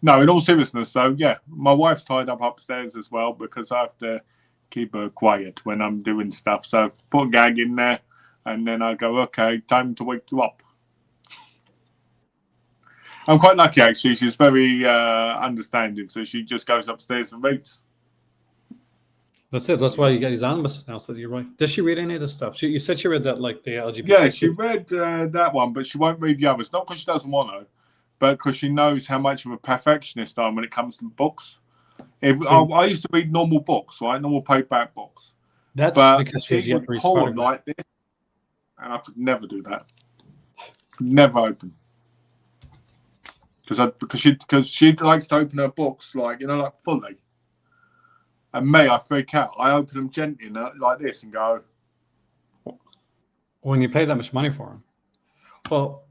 No, in all seriousness, though, yeah, my wife's tied up upstairs as well because I have to keep her quiet when I'm doing stuff. So put a gag in there, and then I go, okay, time to wake you up. I'm quite lucky, actually. She's very understanding, so she just goes upstairs and reads. That's it. That's why you got these omnibuses now, so that you're right. Does she read any of this stuff? You said she read that, like the LGBT. Yeah, she read that one, but she won't read the others. Not because she doesn't want to, but because she knows how much of a perfectionist I am when it comes to books. I used to read normal books, right? Normal paperback books. That's but because she would pull them like this, and I could never do that. Could never open. Because she likes to open her books like fully. And me, I freak out. I open them gently like this and go. When you pay that much money for them, well,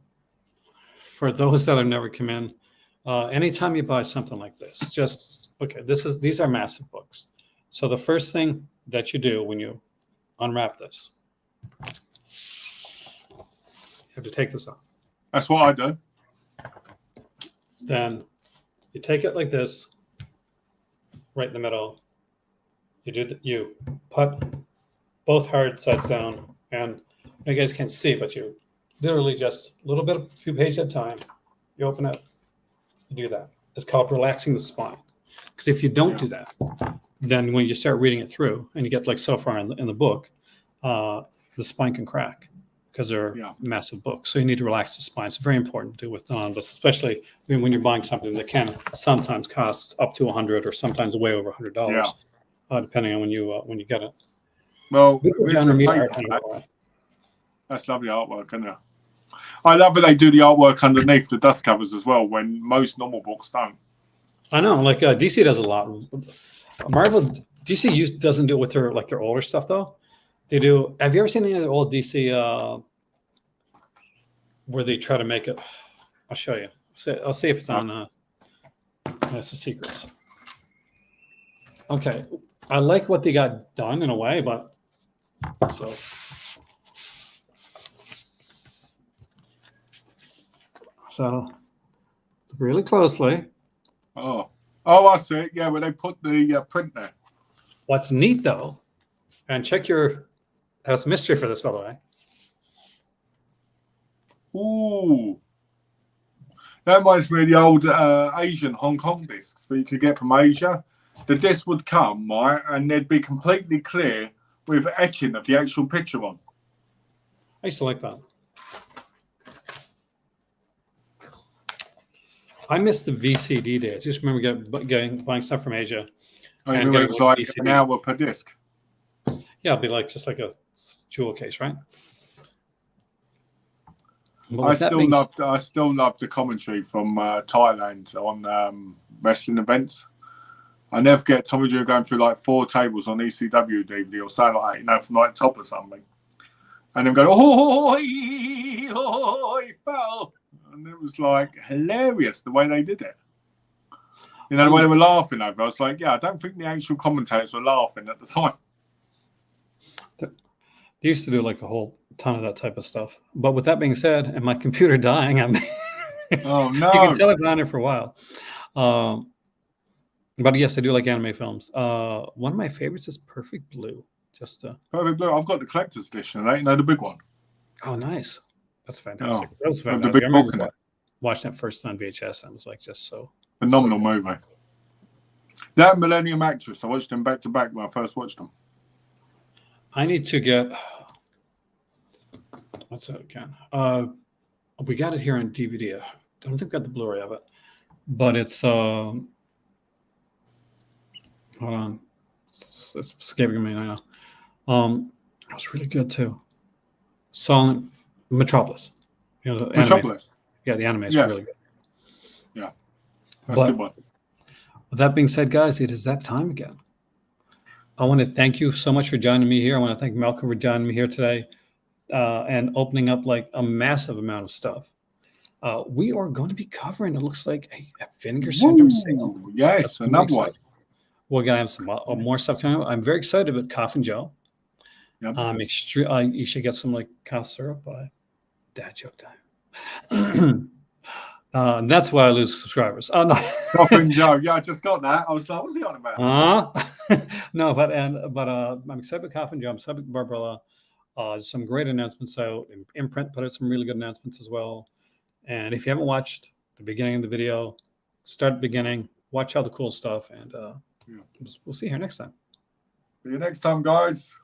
for those that have never come in, anytime you buy something like this, just okay. These are massive books. So the first thing that you do when you unwrap this, you have to take this off. That's what I do. Then you take it like this, right in the middle. You put both hard sides down, and you guys can't see, but you literally just a few pages at a time. You open it, you do that. It's called relaxing the spine. Because if you don't do that, then when you start reading it through and you get like so far in the book, the spine can crack because they're massive books. So you need to relax the spine. It's very important to do with non-bus, especially when you're buying something that can sometimes cost up to $100 or sometimes way over $100, depending on when you get it. Well, that's lovely artwork, isn't it? I love that they do the artwork underneath the dust covers as well, when most normal books don't. I know, like DC does a lot. DC doesn't do it with their older stuff though. They do. Have you ever seen any of the old DC where they try to make it? I'll show you. I'll see if it's on. That's the secrets. Okay, I like what they got done in a way, but so really closely. Oh, I see it. Yeah, where they put the print there. What's neat though, and check your house mystery for this, by the way. Ooh, that reminds me of the old Asian Hong Kong discs that you could get from Asia. The disc would come, right, and they'd be completely clear with etching of the actual picture on. I used to like that. I miss the VCD days. I just remember buying stuff from Asia. And it was like an hour per disc. Yeah, it'd be like just like a jewel case, right? I still love the commentary from Thailand on wrestling events. I never get Tommy Drew going through like 4 tables on ECW DVD or something like that, from like top or something. And then going, oh, he fell. And it was like hilarious the way they did it. You know, the way they were laughing over, I was like, yeah, I don't think the actual commentators were laughing at the time. They used to do like a whole ton of that type of stuff. But with that being said, and my computer dying, Oh, no. You can tell I've been on it for a while. But yes, I do like anime films. One of my favorites is Perfect Blue. Perfect Blue. I've got the collector's edition, right? You know, the big one. Oh, nice. That's fantastic. Oh, That was the fantastic. big I remember book in it. watching that first on VHS. And I was like, just so Phenomenal movie. That Millennium Actress, I watched them back to back when I first watched them. I need to get, what's that again? We got it here on DVD. I don't think we got the Blu-ray of it, but it's hold on, it's escaping me right now. It was really good too. Silent Metropolis. You know, the Metropolis. Anime, the anime is Yes. really good. Yeah, that's a good one. With that being said, guys, it is that time again. I want to thank you so much for joining me here. I want to thank Malcolm for joining me here today and opening up like a massive amount of stuff. We are going to be covering, it looks like, a Vinegar Syndrome sale. Yes, another one. We're going to have some more stuff coming up. I'm very excited about Cough and Joe. Yep. You should get some like cough syrup, but dad joke time. That's why I lose subscribers. Oh, no. Cough and Joe. Yeah, I just got that. I was like, what's he on about? No, but I'm excited about Cough and Joe. I'm excited about Barbarella. Some great announcements out. Imprint put out some really good announcements as well. And if you haven't watched the beginning of the video, start at the beginning, watch all the cool stuff, and we'll see you here next time. See you next time, guys.